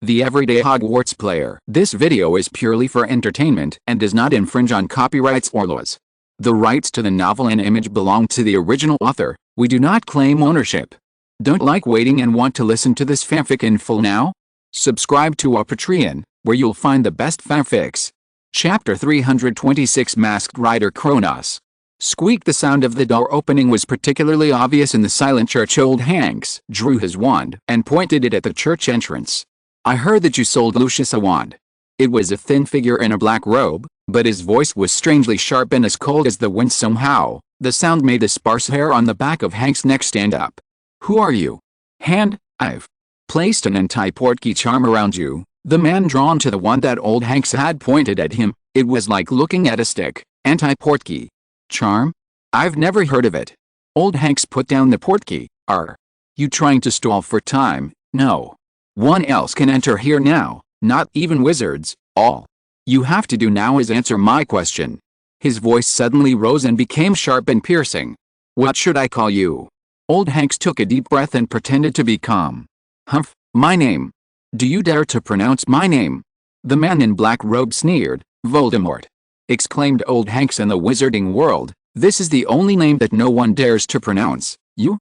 the everyday Hogwarts player. This video is purely for entertainment and does not infringe on copyrights or laws. The rights to the novel and image belong to the original author. We do not claim ownership. Don't like waiting and want to listen to this fanfic in full now? Subscribe to our Patreon, where you'll find the best fanfics. Chapter 326 Masked Rider Kronos. Squeak. The sound of the door opening was particularly obvious in the silent church. Old Hanks drew his wand and pointed it at the church entrance. I heard that you sold Lucius a wand. It was a thin figure in a black robe, but his voice was strangely sharp and as cold as the wind. Somehow, the sound made the sparse hair on the back of Hank's neck stand up. Who are you? I've placed an anti-portkey charm around you. The man drawn to the one that old Hanks had pointed at him. It was like looking at a stick. Anti-portkey charm? I've never heard of it. Old Hanks put down the portkey. Are you trying to stall for time? No one else can enter here now, not even wizards. All you have to do now is answer my question. His voice suddenly rose and became sharp and piercing. What should I call you? Old Hanks took a deep breath and pretended to be calm. Humph, my name. Do you dare to pronounce my name? The man in black robe sneered. Voldemort, exclaimed Old Hanks. In the wizarding world, this is the only name that no one dares to pronounce. You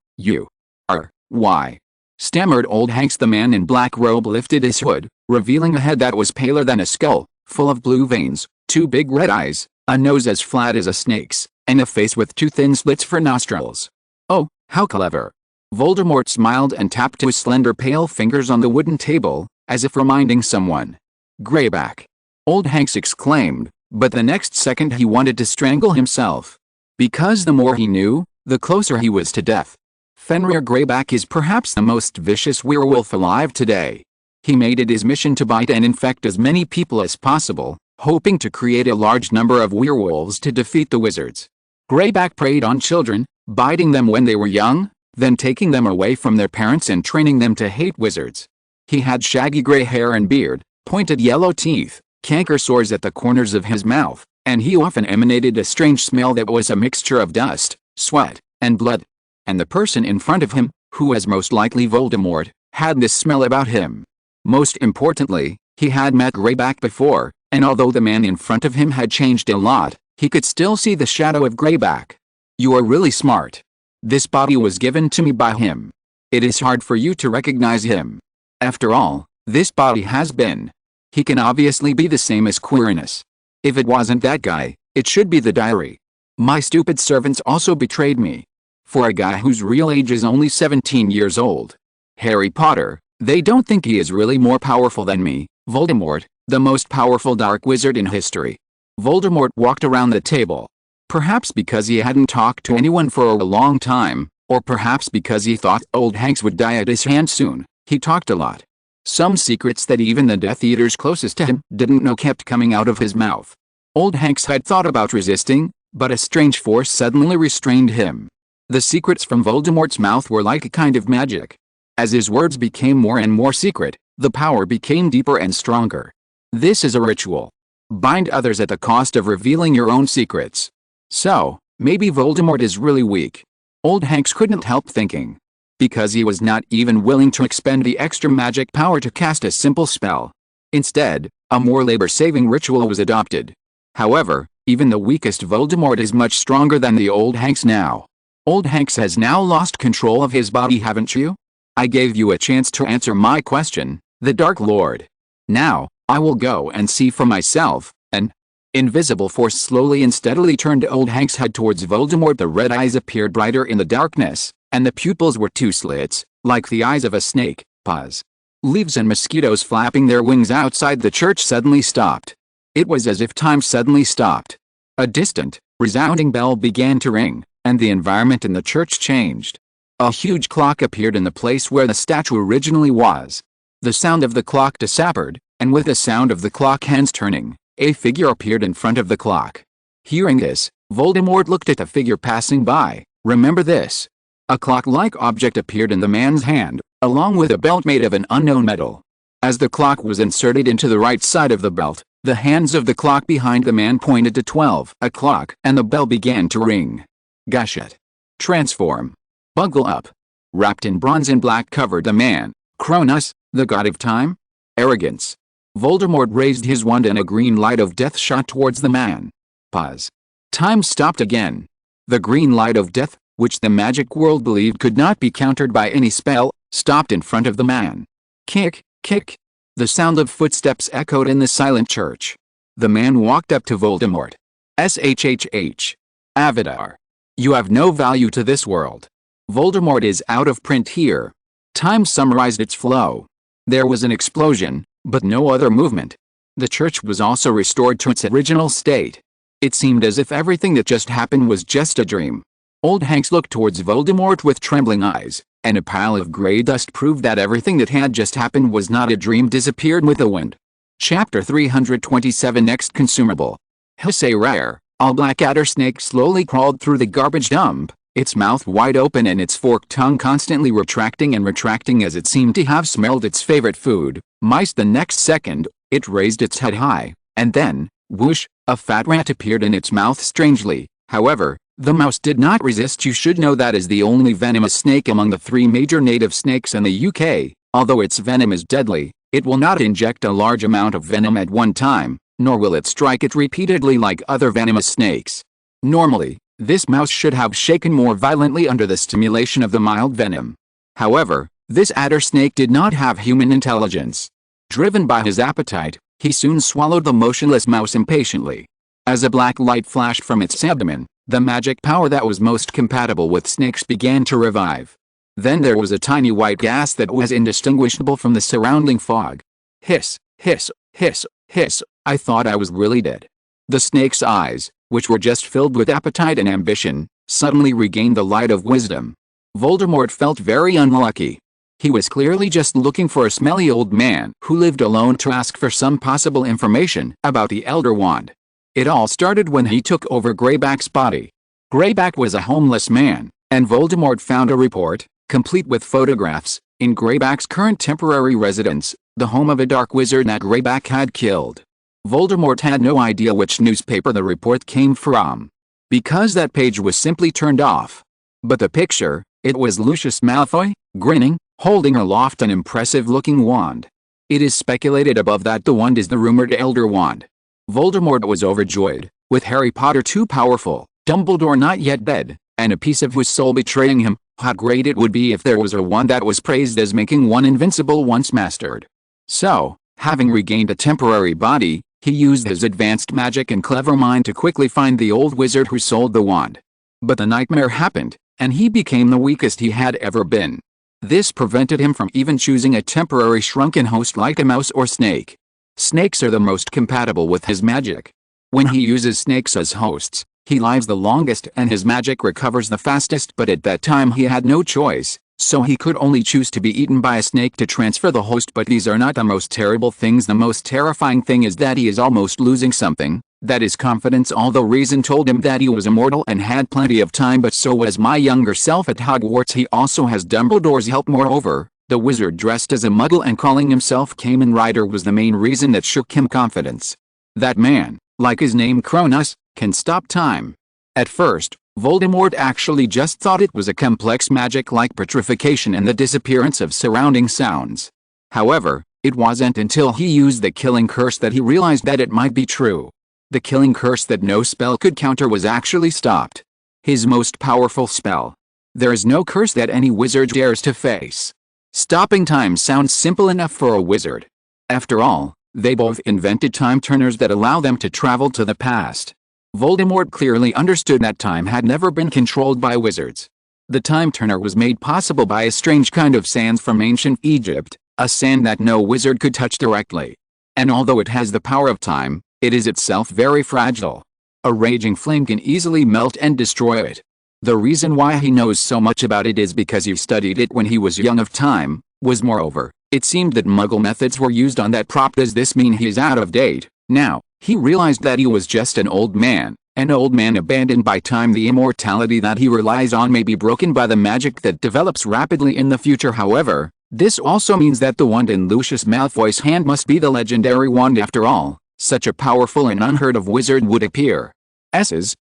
are, why? Stammered Old Hanks. The man in black robe lifted his hood, revealing a head that was paler than a skull, full of blue veins, two big red eyes, a nose as flat as a snake's, and a face with two thin slits for nostrils. Oh, how clever. Voldemort smiled and tapped his slender pale fingers on the wooden table, as if reminding someone. Greyback, Old Hanks exclaimed, but the next second he wanted to strangle himself. Because the more he knew, the closer he was to death. Fenrir Greyback is perhaps the most vicious werewolf alive today. He made it his mission to bite and infect as many people as possible, hoping to create a large number of werewolves to defeat the wizards. Greyback preyed on children, biting them when they were young, then taking them away from their parents and training them to hate wizards. He had shaggy gray hair and beard, pointed yellow teeth, canker sores at the corners of his mouth, and he often emanated a strange smell that was a mixture of dust, sweat, and blood. And the person in front of him, who was most likely Voldemort, had this smell about him. Most importantly, he had met Greyback before, and although the man in front of him had changed a lot, he could still see the shadow of Greyback. You are really smart. This body was given to me by him. It is hard for you to recognize him. After all, this body has been. He can obviously be the same as Quirinus. If it wasn't that guy, it should be the diary. My stupid servants also betrayed me. For a guy whose real age is only 17 years old. Harry Potter, they don't think he is really more powerful than me, Voldemort, the most powerful dark wizard in history. Voldemort walked around the table. Perhaps because he hadn't talked to anyone for a long time, or perhaps because he thought Old Hanks would die at his hand soon, he talked a lot. Some secrets that even the Death Eaters closest to him didn't know kept coming out of his mouth. Old Hanks had thought about resisting, but a strange force suddenly restrained him. The secrets from Voldemort's mouth were like a kind of magic. As his words became more and more secret, the power became deeper and stronger. This is a ritual. Bind others at the cost of revealing your own secrets. So, maybe Voldemort is really weak. Old Hanks couldn't help thinking. Because he was not even willing to expend the extra magic power to cast a simple spell. Instead, a more labor-saving ritual was adopted. However, even the weakest Voldemort is much stronger than the Old Hanks now. Old Hanks has now lost control of his body, haven't you? I gave you a chance to answer my question, the Dark Lord. Now, I will go and see for myself. An invisible force slowly and steadily turned Old Hanks' head towards Voldemort. The red eyes appeared brighter in the darkness, and the pupils were two slits, like the eyes of a snake. Pause. Leaves and mosquitoes flapping their wings outside the church suddenly stopped. It was as if time suddenly stopped. A distant, resounding bell began to ring, and the environment in the church changed. A huge clock appeared in the place where the statue originally was. The sound of the clock disappeared, and with the sound of the clock hands turning, a figure appeared in front of the clock. Hearing this, Voldemort looked at the figure passing by. Remember this. A clock-like object appeared in the man's hand, along with a belt made of an unknown metal. As the clock was inserted into the right side of the belt, the hands of the clock behind the man pointed to 12 o'clock, and the bell began to ring. Gashet. Transform. Buckle up. Wrapped in bronze and black covered the man, Kronos, the god of time. Arrogance. Voldemort raised his wand and a green light of death shot towards the man. Pause. Time stopped again. The green light of death, which the magic world believed could not be countered by any spell, stopped in front of the man. Kick, kick. The sound of footsteps echoed in the silent church. The man walked up to Voldemort. SHHH. Avatar. You have no value to this world. Voldemort is out of print here. Time summarized its flow. There was an explosion, but no other movement. The church was also restored to its original state. It seemed as if everything that just happened was just a dream. Old Hanks looked towards Voldemort with trembling eyes, and a pile of grey dust proved that everything that had just happened was not a dream disappeared with the wind. Chapter 327 Next consumable. Hissay rare. All black adder snake slowly crawled through the garbage dump, its mouth wide open and its forked tongue constantly retracting and retracting as it seemed to have smelled its favorite food, mice. The next second, it raised its head high, and then, whoosh, a fat rat appeared in its mouth strangely. However, the mouse did not resist. You should know that is the only venomous snake among the 3 major native snakes in the UK. Although its venom is deadly, it will not inject a large amount of venom at one time, nor will it strike it repeatedly like other venomous snakes. Normally, this mouse should have shaken more violently under the stimulation of the mild venom. However, this adder snake did not have human intelligence. Driven by his appetite, he soon swallowed the motionless mouse impatiently. As a black light flashed from its abdomen, the magic power that was most compatible with snakes began to revive. Then there was a tiny white gas that was indistinguishable from the surrounding fog. Hiss, hiss, hiss, hiss. I thought I was really dead. The snake's eyes, which were just filled with appetite and ambition, suddenly regained the light of wisdom. Voldemort felt very unlucky. He was clearly just looking for a smelly old man who lived alone to ask for some possible information about the Elder Wand. It all started when he took over Greyback's body. Greyback was a homeless man, and Voldemort found a report, complete with photographs, in Greyback's current temporary residence, the home of a dark wizard that Greyback had killed. Voldemort had no idea which newspaper the report came from, because that page was simply turned off. But the picture, it was Lucius Malfoy, grinning, holding aloft an impressive-looking wand. It is speculated above that the wand is the rumored Elder Wand. Voldemort was overjoyed, with Harry Potter too powerful, Dumbledore not yet dead, and a piece of his soul betraying him. How great it would be if there was a wand that was praised as making one invincible once mastered. So, having regained a temporary body, he used his advanced magic and clever mind to quickly find the old wizard who sold the wand. But the nightmare happened, and he became the weakest he had ever been. This prevented him from even choosing a temporary shrunken host like a mouse or snake. Snakes are the most compatible with his magic. When he uses snakes as hosts, he lives the longest and his magic recovers the fastest, but at that time he had no choice, so he could only choose to be eaten by a snake to transfer the host. But these are not the most terrible things. The most terrifying thing is that he is almost losing something, that is confidence. Although reason told him that he was immortal and had plenty of time, but so was my younger self at Hogwarts. He also has Dumbledore's help. Moreover, the wizard dressed as a muggle and calling himself Kamen Rider was the main reason that shook him confidence. That man, like his name Cronus, can stop time. At first, Voldemort actually just thought it was a complex magic like petrification and the disappearance of surrounding sounds. However, it wasn't until he used the killing curse that he realized that it might be true. The killing curse that no spell could counter was actually stopped. His most powerful spell. There is no curse that any wizard dares to face. Stopping time sounds simple enough for a wizard. After all, they both invented time turners that allow them to travel to the past. Voldemort clearly understood that time had never been controlled by wizards. The time turner was made possible by a strange kind of sand from ancient Egypt, a sand that no wizard could touch directly. And although it has the power of time, it is itself very fragile. A raging flame can easily melt and destroy it. The reason why he knows so much about it is because he studied it when he was young. Of time was moreover, it seemed that Muggle methods were used on that prop. Does this mean he is out of date now? He realized that he was just an old man abandoned by time. The immortality that he relies on may be broken by the magic that develops rapidly in the future. However, this also means that the wand in Lucius Malfoy's hand must be the legendary wand after all. Such a powerful and unheard of wizard would appear.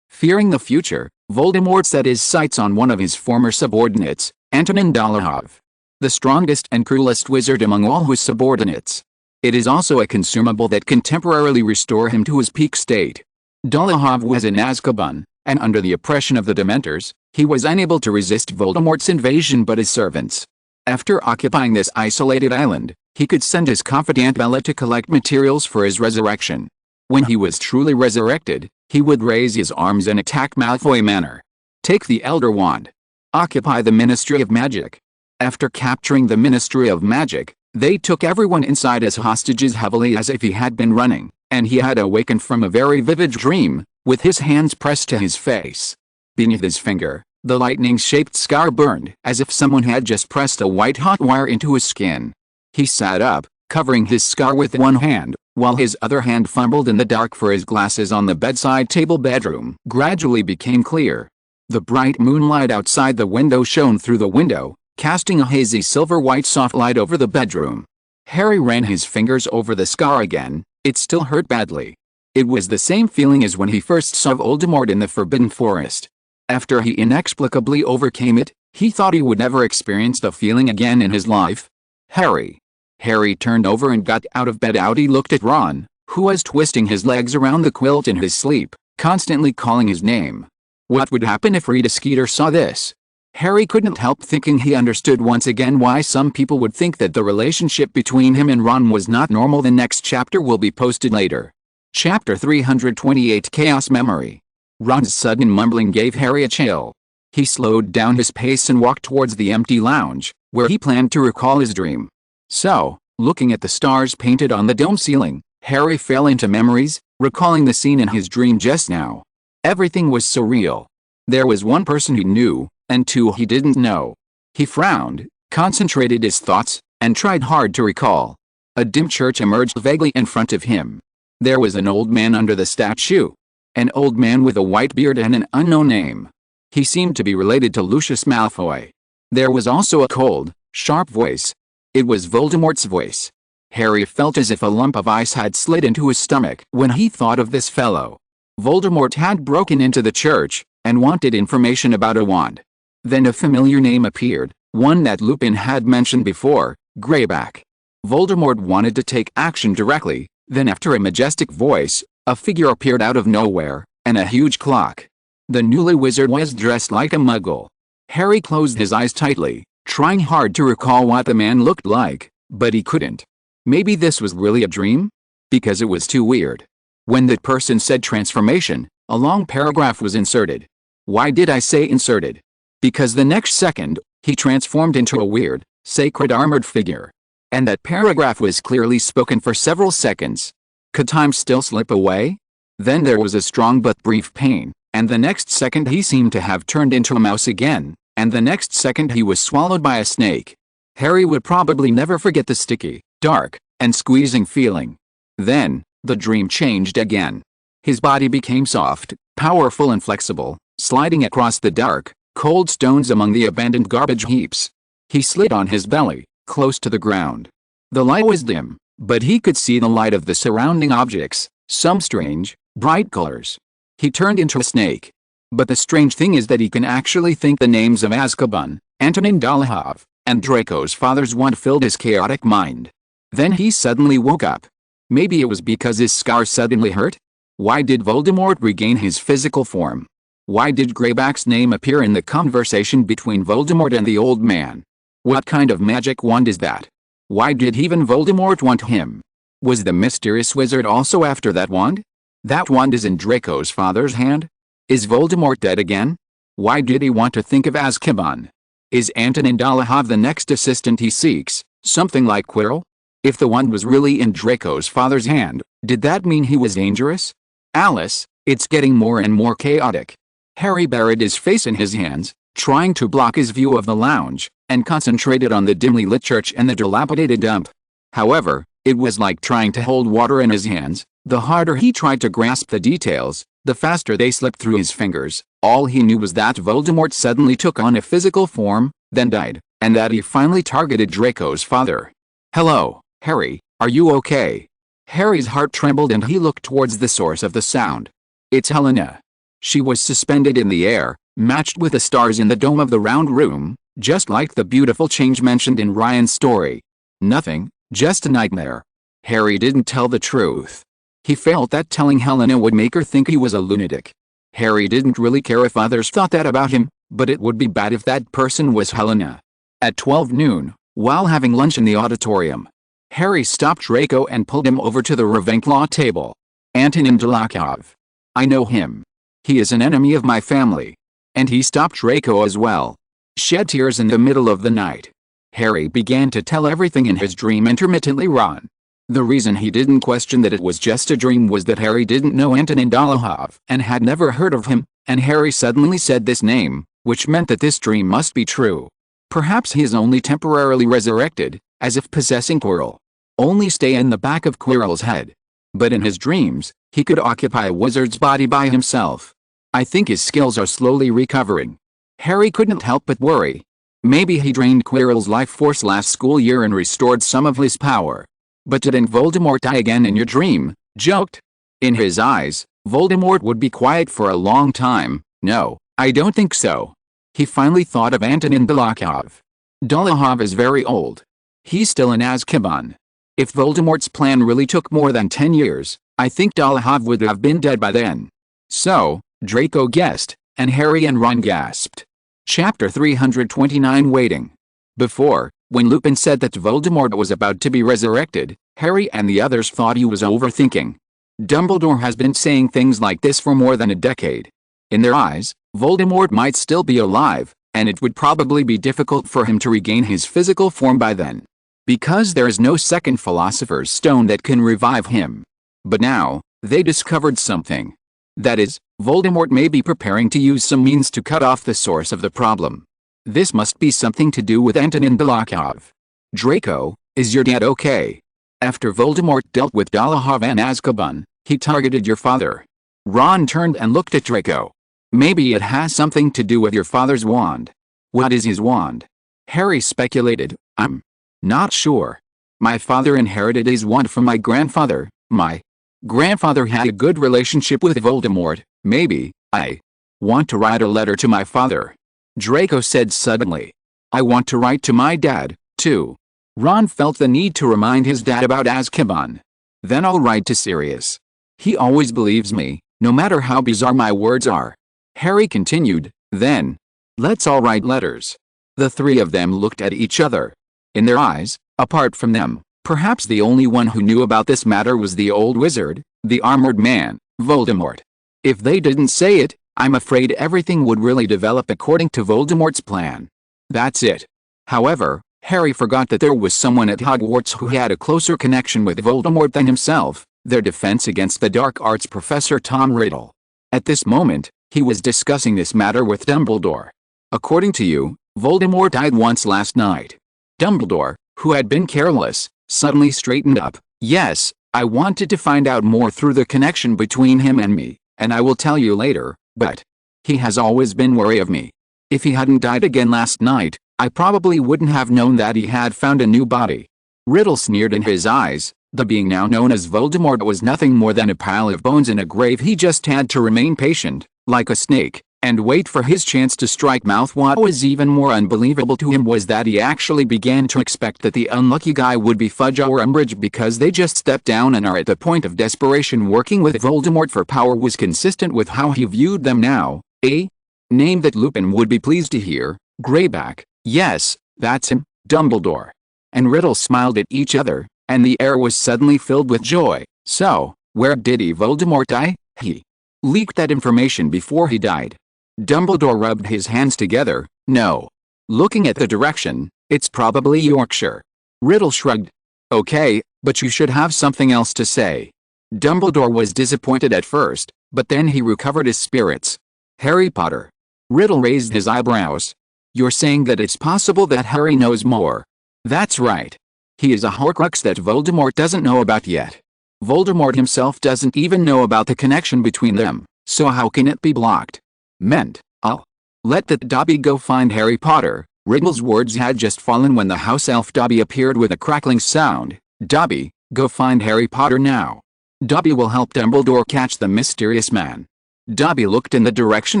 Fearing the future, Voldemort set his sights on one of his former subordinates, Antonin Dolohov. The strongest and cruelest wizard among all his subordinates. It is also a consumable that can temporarily restore him to his peak state. Dumbledore was in Azkaban, and under the oppression of the Dementors, he was unable to resist Voldemort's invasion but his servants. After occupying this isolated island, he could send his confidant Bella to collect materials for his resurrection. When he was truly resurrected, he would raise his arms and attack Malfoy Manor. Take the Elder Wand. Occupy the Ministry of Magic. After capturing the Ministry of Magic, they took everyone inside as hostages heavily as if he had been running, and he had awakened from a very vivid dream, with his hands pressed to his face. Beneath his finger, the lightning-shaped scar burned as if someone had just pressed a white-hot wire into his skin. He sat up, covering his scar with one hand, while his other hand fumbled in the dark for his glasses on the bedside table. Bedroom gradually became clear. The bright moonlight outside the window shone through the window, casting a hazy silver-white soft light over the bedroom. Harry ran his fingers over the scar again. It still hurt badly. It was the same feeling as when he first saw Voldemort in the Forbidden Forest. After he inexplicably overcame it, he thought he would never experience the feeling again in his life. Harry. Harry turned over and got out of bed. He looked at Ron, who was twisting his legs around the quilt in his sleep, constantly calling his name. What would happen if Rita Skeeter saw this? Harry couldn't help thinking he understood once again why some people would think that the relationship between him and Ron was not normal. The next chapter will be posted later. Chapter 328 Chaos Memory. Ron's sudden mumbling gave Harry a chill. He slowed down his pace and walked towards the empty lounge, where he planned to recall his dream. So, looking at the stars painted on the dome ceiling, Harry fell into memories, recalling the scene in his dream just now. Everything was surreal. There was one person he knew, and two he didn't know. He frowned, concentrated his thoughts, and tried hard to recall. A dim church emerged vaguely in front of him. There was an old man under the statue. An old man with a white beard and an unknown name. He seemed to be related to Lucius Malfoy. There was also a cold, sharp voice. It was Voldemort's voice. Harry felt as if a lump of ice had slid into his stomach when he thought of this fellow. Voldemort had broken into the church, and wanted information about a wand. Then a familiar name appeared, one that Lupin had mentioned before, Greyback. Voldemort wanted to take action directly, then after a majestic voice, a figure appeared out of nowhere, and a huge clock. The newly wizard was dressed like a muggle. Harry closed his eyes tightly, trying hard to recall what the man looked like, but he couldn't. Maybe this was really a dream? Because it was too weird. When that person said transformation, a long paragraph was inserted. Why did I say inserted? Because the next second, he transformed into a weird, sacred armored figure. And that paragraph was clearly spoken for several seconds. Could time still slip away? Then there was a strong but brief pain, and the next second he seemed to have turned into a mouse again, and the next second he was swallowed by a snake. Harry would probably never forget the sticky, dark, and squeezing feeling. Then, the dream changed again. His body became soft, powerful and flexible, sliding across the dark, cold stones among the abandoned garbage heaps. He slid on his belly, close to the ground. The light was dim, but he could see the light of the surrounding objects, some strange, bright colors. He turned into a snake. But the strange thing is that he can actually think the names of Azkaban, Antonin Dolohov, and Draco's father's wand filled his chaotic mind. Then he suddenly woke up. Maybe it was because his scar suddenly hurt? Why did Voldemort regain his physical form? Why did Greyback's name appear in the conversation between Voldemort and the old man? What kind of magic wand is that? Why did even Voldemort want him? Was the mysterious wizard also after that wand? That wand is in Draco's father's hand? Is Voldemort dead again? Why did he want to think of Azkaban? Is Antonin Dolohov the next assistant he seeks, something like Quirrell? If the wand was really in Draco's father's hand, did that mean he was dangerous? Alice, it's getting more and more chaotic. Harry buried his face in his hands, trying to block his view of the lounge, and concentrated on the dimly lit church and the dilapidated dump. However, it was like trying to hold water in his hands. The harder he tried to grasp the details, the faster they slipped through his fingers. All he knew was that Voldemort suddenly took on a physical form, then died, and that he finally targeted Draco's father. "Hello, Harry, are you okay?" Harry's heart trembled and he looked towards the source of the sound. It's Helena. She was suspended in the air, matched with the stars in the dome of the round room, just like the beautiful change mentioned in Ryan's story. Nothing, just a nightmare. Harry didn't tell the truth. He felt that telling Helena would make her think he was a lunatic. Harry didn't really care if others thought that about him, but it would be bad if that person was Helena. At 12 noon, while having lunch in the auditorium, Harry stopped Draco and pulled him over to the Ravenclaw table. Antonin Dolokhov. I know him. He is an enemy of my family. And he stopped Draco as well. Shed tears in the middle of the night. Harry began to tell everything in his dream intermittently Ron. The reason he didn't question that it was just a dream was that Harry didn't know Antonin Dolokhov and had never heard of him, and Harry suddenly said this name, which meant that this dream must be true. Perhaps he is only temporarily resurrected, as if possessing Quirrell. Only stay in the back of Quirrell's head. But in his dreams, he could occupy a wizard's body by himself. I think his skills are slowly recovering. Harry couldn't help but worry. Maybe he drained Quirrell's life force last school year and restored some of his power. But didn't Voldemort die again in your dream? Joked. In his eyes, Voldemort would be quiet for a long time. No, I don't think so. He finally thought of Antonin Dolokhov. Dolokhov is very old. He's still in Azkaban. If Voldemort's plan really took more than 10 years, I think Dolokhov would have been dead by then. So, Draco guessed, and Harry and Ron gasped. Chapter 329 Waiting. Before, when Lupin said that Voldemort was about to be resurrected, Harry and the others thought he was overthinking. Dumbledore has been saying things like this for more than a decade. In their eyes, Voldemort might still be alive, and it would probably be difficult for him to regain his physical form by then. Because there is no second Philosopher's Stone that can revive him. But now, they discovered something. That is, Voldemort may be preparing to use some means to cut off the source of the problem. This must be something to do with Antonin Dolokhov. Draco, is your dad okay? After Voldemort dealt with Dolokhov and Azkaban, he targeted your father. Ron turned and looked at Draco. Maybe it has something to do with your father's wand. What is his wand? Harry speculated. I'm not sure. My father inherited his wand from my grandfather. My grandfather had a good relationship with Voldemort. Maybe I want to write a letter to my father. Draco said suddenly. I want to write to my dad, too. Ron felt the need to remind his dad about Azkaban. Then I'll write to Sirius. He always believes me, no matter how bizarre my words are. Harry continued, then, let's all write letters. The three of them looked at each other. In their eyes, apart from them, perhaps the only one who knew about this matter was the old wizard, the armored man, Voldemort. If they didn't say it, I'm afraid everything would really develop according to Voldemort's plan. That's it. However, Harry forgot that there was someone at Hogwarts who had a closer connection with Voldemort than himself, their defense against the dark arts professor Tom Riddle. At this moment, he was discussing this matter with Dumbledore. According to you, Voldemort died once last night. Dumbledore, who had been careless, suddenly straightened up. Yes, I wanted to find out more through the connection between him and me, and I will tell you later, but he has always been wary of me. If he hadn't died again last night, I probably wouldn't have known that he had found a new body. Riddle sneered in his eyes. The being now known as Voldemort was nothing more than a pile of bones in a grave. He just had to remain patient, like a snake, and wait for his chance to strike. What was even more unbelievable to him was that he actually began to expect that the unlucky guy would be Fudge or Umbridge because they just stepped down and are at the point of desperation. Working with Voldemort for power was consistent with how he viewed them now. A name that Lupin would be pleased to hear, Greyback. Yes, that's him, Dumbledore. And Riddle smiled at each other, and the air was suddenly filled with joy. So, where did Voldemort die? He leaked that information before he died. Dumbledore rubbed his hands together. No. Looking at the direction, it's probably Yorkshire. Riddle shrugged. Okay, but you should have something else to say. Dumbledore was disappointed at first, but then he recovered his spirits. Harry Potter. Riddle raised his eyebrows. You're saying that it's possible that Harry knows more. That's right. He is a Horcrux that Voldemort doesn't know about yet. Voldemort himself doesn't even know about the connection between them, so how can it be blocked? Meant, I'll let that Dobby go find Harry Potter. Riddle's words had just fallen when the house elf Dobby appeared with a crackling sound. Dobby, go find Harry Potter now. Dobby will help Dumbledore catch the mysterious man. Dobby looked in the direction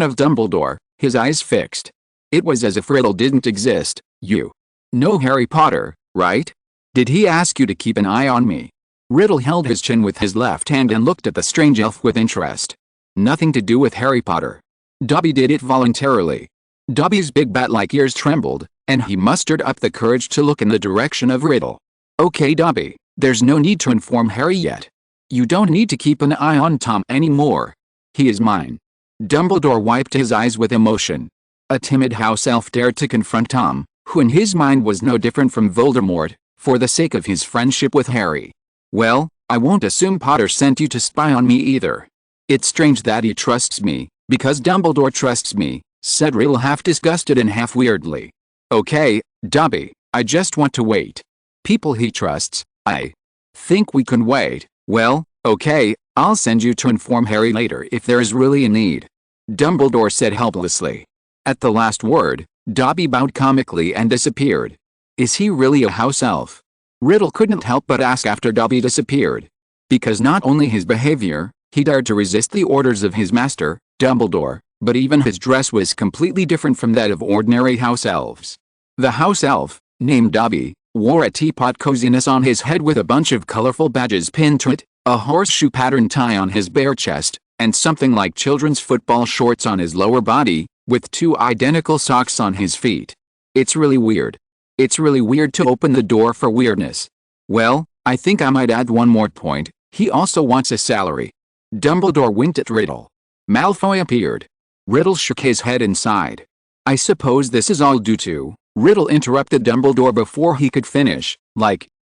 of Dumbledore, his eyes fixed. It was as if Riddle didn't exist. You know Harry Potter, right? Did he ask you to keep an eye on me? Riddle held his chin with his left hand and looked at the strange elf with interest. Nothing to do with Harry Potter. Dobby did it voluntarily. Dobby's big bat-like ears trembled, and he mustered up the courage to look in the direction of Riddle. Okay, Dobby, there's no need to inform Harry yet. You don't need to keep an eye on Tom anymore. He is mine. Dumbledore wiped his eyes with emotion. A timid house elf dared to confront Tom, who in his mind was no different from Voldemort, for the sake of his friendship with Harry. Well, I won't assume Potter sent you to spy on me either. It's strange that he trusts me, because Dumbledore trusts me, said Riddle half disgusted and half weirdly. Okay, Dobby, I just want to wait. People he trusts, I think we can wait. Well, okay, I'll send you to inform Harry later if there is really a need. Dumbledore said helplessly. At the last word, Dobby bowed comically and disappeared. Is he really a house elf? Riddle couldn't help but ask after Dobby disappeared. Because not only his behavior, he dared to resist the orders of his master, Dumbledore, but even his dress was completely different from that of ordinary house elves. The house elf, named Dobby, wore a teapot coziness on his head with a bunch of colorful badges pinned to it, a horseshoe pattern tie on his bare chest, and something like children's football shorts on his lower body, with 2 identical socks on his feet. It's really weird. It's really weird to open the door for weirdness. Well, I think I might add one more point, he also wants a salary. Dumbledore winked at Riddle. Malfoy appeared. Riddle shook his head and sighed. I suppose this is all due to... Riddle interrupted Dumbledore before he could finish,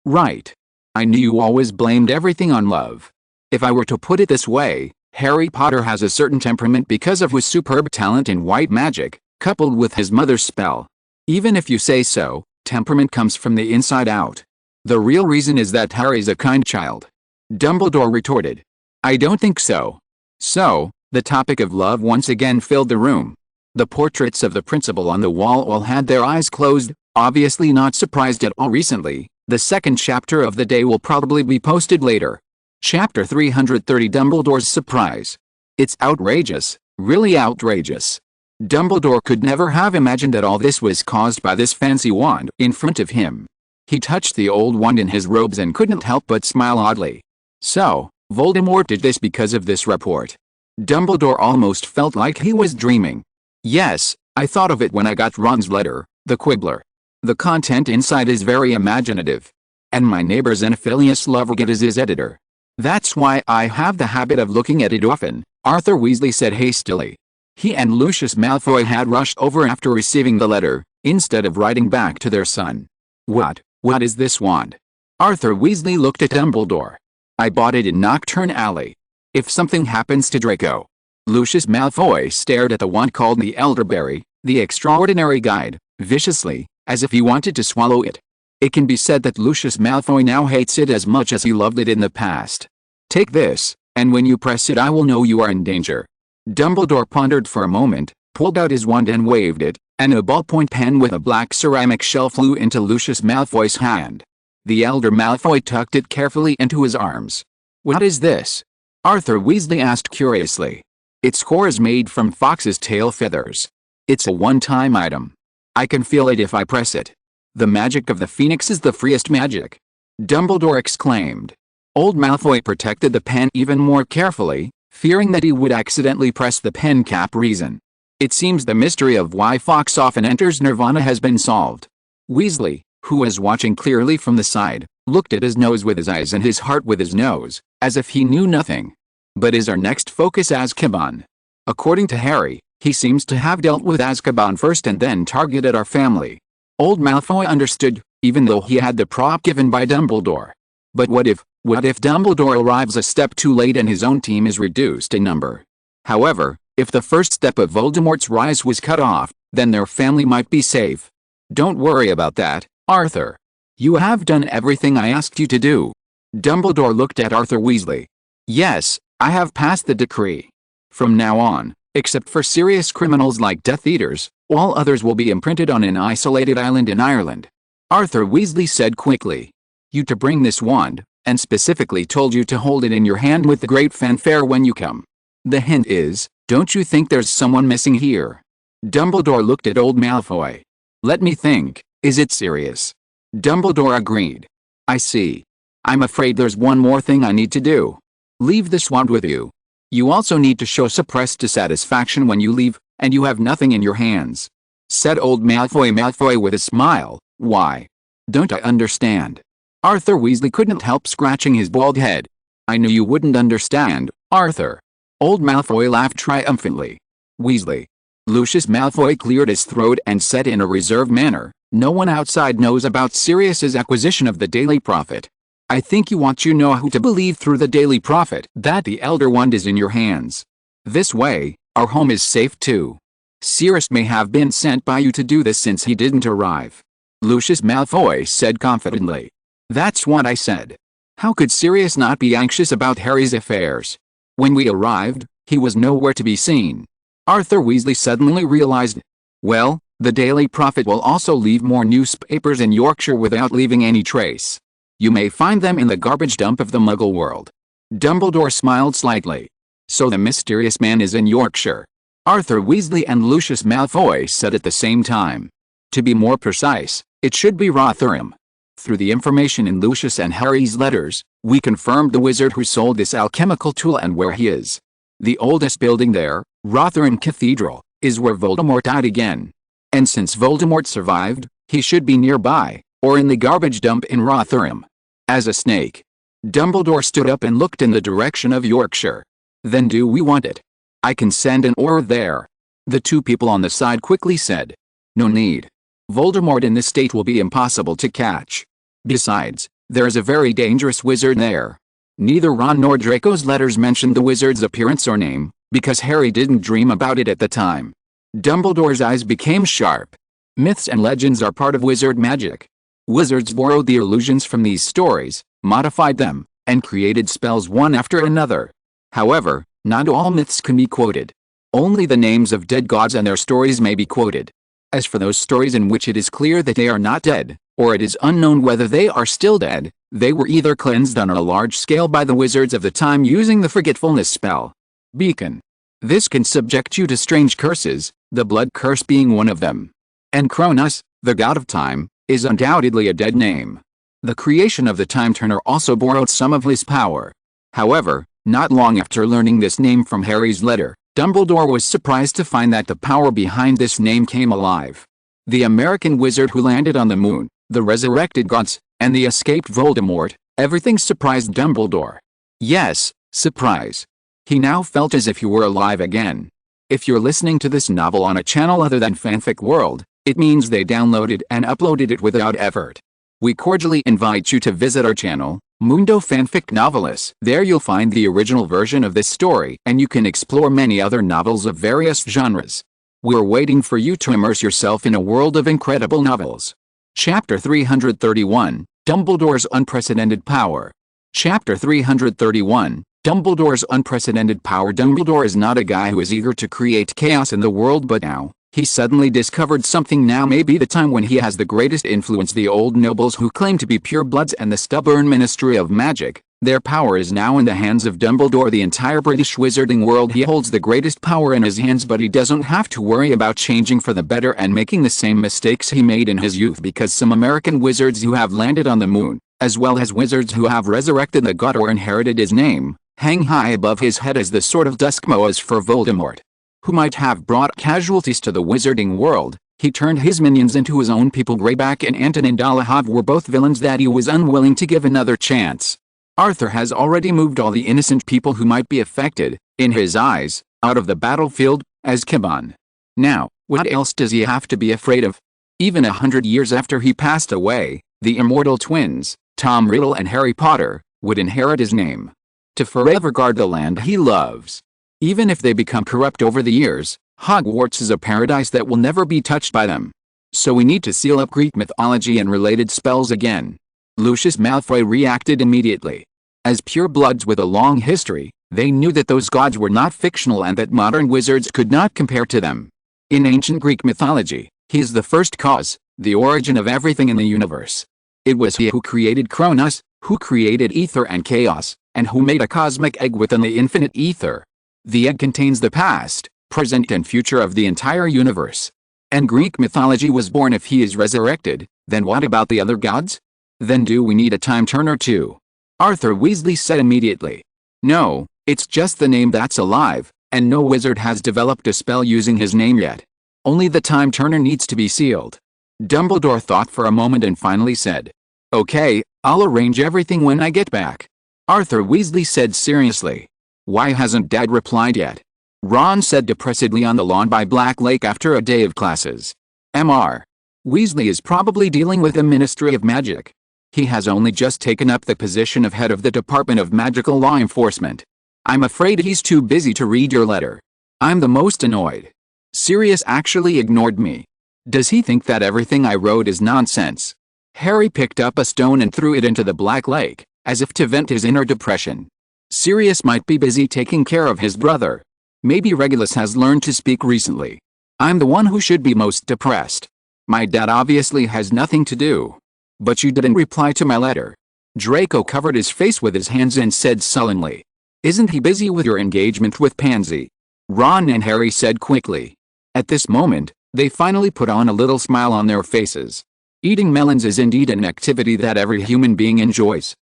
right. I knew you always blamed everything on love. If I were to put it this way, Harry Potter has a certain temperament because of his superb talent in white magic, coupled with his mother's spell. Even if you say so, temperament comes from the inside out. The real reason is that Harry's a kind child. Dumbledore retorted. I don't think so. So, the topic of love once again filled the room. The portraits of the principal on the wall all had their eyes closed, obviously not surprised at all recently. The second chapter of the day will probably be posted later. Chapter 330 Dumbledore's Surprise. It's outrageous, really outrageous. Dumbledore could never have imagined that all this was caused by this fancy wand in front of him. He touched the old wand in his robes and couldn't help but smile oddly. So, Voldemort did this because of this report. Dumbledore almost felt like he was dreaming. Yes, I thought of it when I got Ron's letter, the Quibbler. The content inside is very imaginative. And my neighbor Xenophilius Lovergate is his editor. That's why I have the habit of looking at it often, Arthur Weasley said hastily. He and Lucius Malfoy had rushed over after receiving the letter, instead of writing back to their son. What is this wand? Arthur Weasley looked at Dumbledore. I bought it in Nocturne Alley. If something happens to Draco. Lucius Malfoy stared at the wand called the Elderberry, the Extraordinary Guide, viciously, as if he wanted to swallow it. It can be said that Lucius Malfoy now hates it as much as he loved it in the past. Take this, and when you press it I will know you are in danger. Dumbledore pondered for a moment, pulled out his wand and waved it, and a ballpoint pen with a black ceramic shell flew into Lucius Malfoy's hand. The elder Malfoy tucked it carefully into his arms. What is this? Arthur Weasley asked curiously. Its core is made from fox's tail feathers. It's a one-time item. I can feel it if I press it. The magic of the phoenix is the freest magic. Dumbledore exclaimed. Old Malfoy protected the pen even more carefully, fearing that he would accidentally press the pen cap reason. It seems the mystery of why Fox often enters Nirvana has been solved. Weasley, who was watching clearly from the side, looked at his nose with his eyes and his heart with his nose, as if he knew nothing. But is our next focus Azkaban? According to Harry, he seems to have dealt with Azkaban first and then targeted our family. Old Malfoy understood, even though he had the prop given by Dumbledore. But what if Dumbledore arrives a step too late and his own team is reduced in number? However, if the first step of Voldemort's rise was cut off, then their family might be safe. Don't worry about that, Arthur. You have done everything I asked you to do. Dumbledore looked at Arthur Weasley. Yes, I have passed the decree. From now on, except for serious criminals like Death Eaters, all others will be imprinted on an isolated island in Ireland. Arthur Weasley said quickly. You to bring this wand, and specifically told you to hold it in your hand with great fanfare when you come. The hint is, don't you think there's someone missing here? Dumbledore looked at old Malfoy. Let me think, is it serious? Dumbledore agreed. I see. I'm afraid there's one more thing I need to do. Leave this wand with you. You also need to show suppressed dissatisfaction when you leave, and you have nothing in your hands," said old Malfoy with a smile. "Why? Don't I understand?" Arthur Weasley couldn't help scratching his bald head. "I knew you wouldn't understand, Arthur." Old Malfoy laughed triumphantly. "Weasley." Lucius Malfoy cleared his throat and said in a reserved manner, "No one outside knows about Sirius's acquisition of the Daily Prophet. I think you want to know who to believe through the Daily Prophet, that the Elder Wand is in your hands. This way, our home is safe too. Sirius may have been sent by you to do this since he didn't arrive," Lucius Malfoy said confidently. "That's what I said. How could Sirius not be anxious about Harry's affairs? When we arrived, he was nowhere to be seen." Arthur Weasley suddenly realized. "Well, the Daily Prophet will also leave more newspapers in Yorkshire without leaving any trace. You may find them in the garbage dump of the Muggle world." Dumbledore smiled slightly. "So the mysterious man is in Yorkshire," Arthur Weasley and Lucius Malfoy said at the same time. "To be more precise, it should be Rotherham. Through the information in Lucius and Harry's letters, we confirmed the wizard who sold this alchemical tool and where he is. The oldest building there, Rotherham Cathedral, is where Voldemort died again. And since Voldemort survived, he should be nearby, or in the garbage dump in Rotherham." As a snake, Dumbledore stood up and looked in the direction of Yorkshire. "Then do we want it? I can send an Auror there." The two people on the side quickly said. "No need. Voldemort in this state will be impossible to catch. Besides, there is a very dangerous wizard there." Neither Ron nor Draco's letters mentioned the wizard's appearance or name, because Harry didn't dream about it at the time. Dumbledore's eyes became sharp. Myths and legends are part of wizard magic. Wizards borrowed the illusions from these stories, modified them, and created spells one after another. However, not all myths can be quoted. Only the names of dead gods and their stories may be quoted. As for those stories in which it is clear that they are not dead, or it is unknown whether they are still dead, they were either cleansed on a large scale by the wizards of the time using the forgetfulness spell. Beacon. This can subject you to strange curses, the blood curse being one of them. And Cronus, the god of time, is undoubtedly a dead name. The creation of the Time Turner also borrowed some of his power. However, not long after learning this name from Harry's letter, Dumbledore was surprised to find that the power behind this name came alive. The American wizard who landed on the moon, the resurrected gods, and the escaped Voldemort, everything surprised Dumbledore. Yes, surprise. He now felt as if he were alive again. If you're listening to this novel on a channel other than Fanfic World, it means they downloaded and uploaded it without effort. We cordially invite you to visit our channel, Mundo Fanfic Novelis. There you'll find the original version of this story, and you can explore many other novels of various genres. We're waiting for you to immerse yourself in a world of incredible novels. Chapter 331, Dumbledore's Unprecedented Power. Chapter 331, Dumbledore's Unprecedented Power. Dumbledore is not a guy who is eager to create chaos in the world, but now, he suddenly discovered something. Now may be the time when he has the greatest influence. The old nobles who claim to be purebloods and the stubborn Ministry of Magic, their power is now in the hands of Dumbledore. The entire British wizarding world, he holds the greatest power in his hands, but he doesn't have to worry about changing for the better and making the same mistakes he made in his youth, because some American wizards who have landed on the moon, as well as wizards who have resurrected the god or inherited his name, hang high above his head as the sort of duskmoas for Voldemort, who might have brought casualties to the wizarding world. He turned his minions into his own people. Greyback and Anton and Dolohov were both villains that he was unwilling to give another chance. Arthur has already moved all the innocent people who might be affected, in his eyes, out of the battlefield, as Kibon. Now, what else does he have to be afraid of? Even 100 years after he passed away, the immortal twins, Tom Riddle and Harry Potter, would inherit his name, to forever guard the land he loves. Even if they become corrupt over the years, Hogwarts is a paradise that will never be touched by them. So we need to seal up Greek mythology and related spells again. Lucius Malfoy reacted immediately. As purebloods with a long history, they knew that those gods were not fictional and that modern wizards could not compare to them. In ancient Greek mythology, he is the first cause, the origin of everything in the universe. It was he who created Cronus, who created ether and chaos, and who made a cosmic egg within the infinite ether. The egg contains the past, present and future of the entire universe. And Greek mythology was born. If he is resurrected, then what about the other gods? Then do we need a time turner too? Arthur Weasley said immediately. No, it's just the name that's alive, and no wizard has developed a spell using his name yet. Only the Time Turner needs to be sealed. Dumbledore thought for a moment and finally said, Okay, I'll arrange everything when I get back. Arthur Weasley said seriously. Why hasn't Dad replied yet? Ron said depressedly on the lawn by Black Lake after a day of classes. Mr. Weasley is probably dealing with the Ministry of Magic. He has only just taken up the position of head of the Department of Magical Law Enforcement. I'm afraid he's too busy to read your letter. I'm the most annoyed. Sirius actually ignored me. Does he think that everything I wrote is nonsense? Harry picked up a stone and threw it into the Black Lake, as if to vent his inner depression. Sirius might be busy taking care of his brother. Maybe Regulus has learned to speak recently. I'm the one who should be most depressed. My dad obviously has nothing to do. But you didn't reply to my letter. Draco covered his face with his hands and said sullenly. Isn't he busy with your engagement with Pansy? Ron and Harry said quickly. At this moment, they finally put on a little smile on their faces. Eating melons is indeed an activity that every human being enjoys.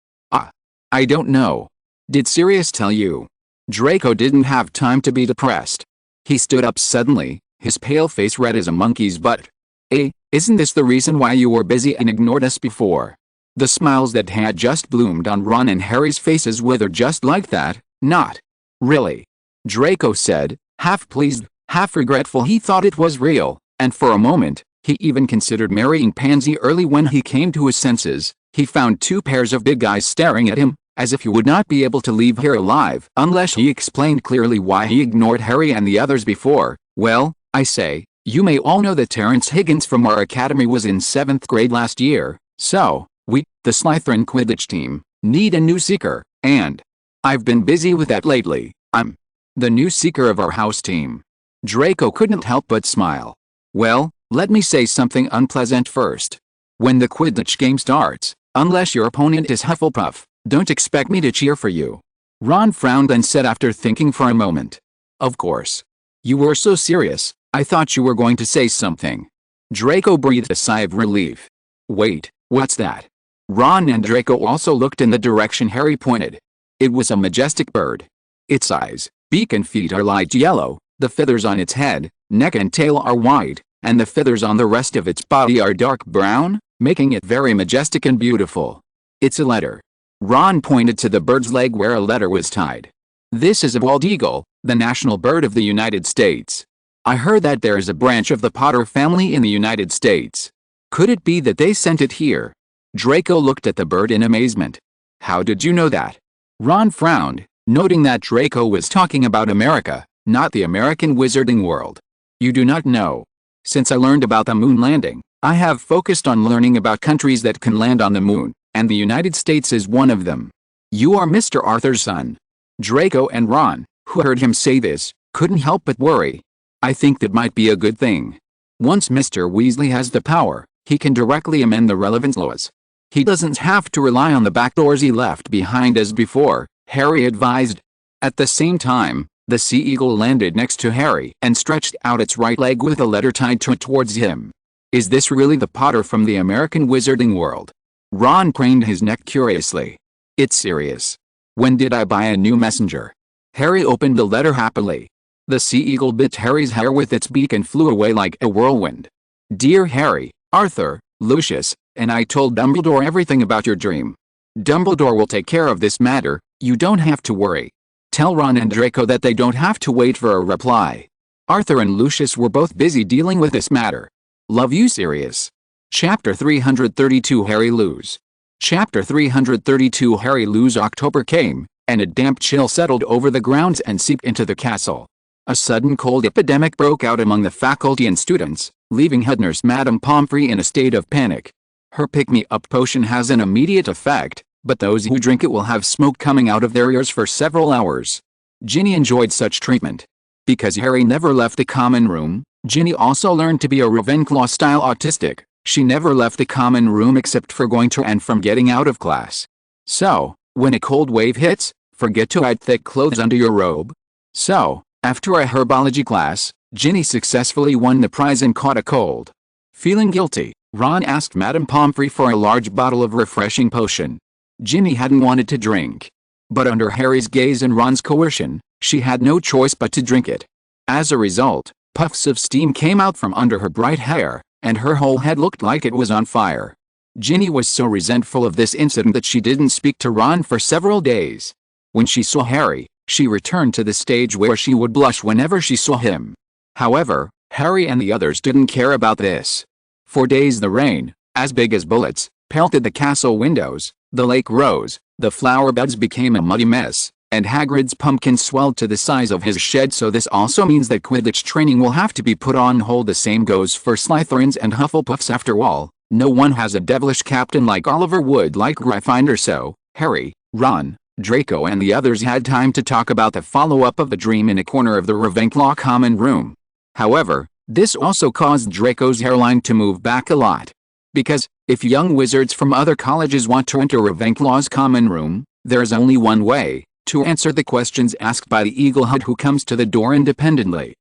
I don't know. Did Sirius tell you? Draco didn't have time to be depressed. He stood up suddenly, his pale face red as a monkey's butt. Isn't this the reason why you were busy and ignored us before? The smiles that had just bloomed on Ron and Harry's faces withered just like that. Not really. Draco said, half pleased, half regretful. He thought it was real, and for a moment, he even considered marrying Pansy early. When he came to his senses, he found two pairs of big eyes staring at him, as if he would not be able to leave here alive unless he explained clearly why he ignored Harry and the others before. Well, I say, you may all know that Terrence Higgins from our academy was in 7th grade last year, so, we, the Slytherin Quidditch team, need a new seeker, and I've been busy with that lately. I'm the new seeker of our house team. Draco couldn't help but smile. Well, let me say something unpleasant first. When the Quidditch game starts, unless your opponent is Hufflepuff, don't expect me to cheer for you. Ron frowned and said after thinking for a moment. Of course. You were so serious, I thought you were going to say something. Draco breathed a sigh of relief. Wait, what's that? Ron and Draco also looked in the direction Harry pointed. It was a majestic bird. Its eyes, beak and feet are light yellow, the feathers on its head, neck and tail are white, and the feathers on the rest of its body are dark brown, making it very majestic and beautiful. It's a letter. Ron pointed to the bird's leg where a letter was tied. This is a bald eagle, the national bird of the United States. I heard that there is a branch of the Potter family in the United States. Could it be that they sent it here? Draco looked at the bird in amazement. How did you know that? Ron frowned, noting that Draco was talking about America, not the American wizarding world. You do not know. Since I learned about the moon landing, I have focused on learning about countries that can land on the moon, and the United States is one of them. You are Mr. Arthur's son. Draco and Ron, who heard him say this, couldn't help but worry. I think that might be a good thing. Once Mr. Weasley has the power, he can directly amend the relevant laws. He doesn't have to rely on the backdoors he left behind as before, Harry advised. At the same time, the sea eagle landed next to Harry and stretched out its right leg with a letter tied to it towards him. Is this really the Potter from the American wizarding world? Ron craned his neck curiously. It's serious. When did I buy a new messenger? Harry opened the letter happily. The sea eagle bit Harry's hair with its beak and flew away like a whirlwind. Dear Harry, Arthur, Lucius, and I told Dumbledore everything about your dream. Dumbledore will take care of this matter, you don't have to worry. Tell Ron and Draco that they don't have to wait for a reply. Arthur and Lucius were both busy dealing with this matter. Love you, Sirius. Chapter 332 Harry Lose. Chapter 332 Harry Lose. October came, and a damp chill settled over the grounds and seeped into the castle. A sudden cold epidemic broke out among the faculty and students, leaving head nurse Madame Pomfrey in a state of panic. Her pick-me-up potion has an immediate effect, but those who drink it will have smoke coming out of their ears for several hours. Ginny enjoyed such treatment. Because Harry never left the common room, Ginny also learned to be a Ravenclaw-style autistic. She never left the common room except for going to and from getting out of class. So, when a cold wave hits, forget to hide thick clothes under your robe. So, after a herbology class, Ginny successfully won the prize and caught a cold. Feeling guilty, Ron asked Madame Pomfrey for a large bottle of refreshing potion. Ginny hadn't wanted to drink. But under Harry's gaze and Ron's coercion, she had no choice but to drink it. As a result, puffs of steam came out from under her bright hair, and her whole head looked like it was on fire. Ginny was so resentful of this incident that she didn't speak to Ron for several days. When she saw Harry, she returned to the stage where she would blush whenever she saw him. However, Harry and the others didn't care about this. For days the rain, as big as bullets, pelted the castle windows, the lake rose, the flower beds became a muddy mess, and Hagrid's pumpkin swelled to the size of his shed. So this also means that Quidditch training will have to be put on hold. The same goes for Slytherins and Hufflepuffs. After all, no one has a devilish captain like Oliver Wood like Gryffindor. So, Harry, Ron, Draco and the others had time to talk about the follow-up of the dream in a corner of the Ravenclaw common room. However, this also caused Draco's hairline to move back a lot. Because, if young wizards from other colleges want to enter Ravenclaw's common room, there's only one way: to answer the questions asked by the Eaglehead who comes to the door independently.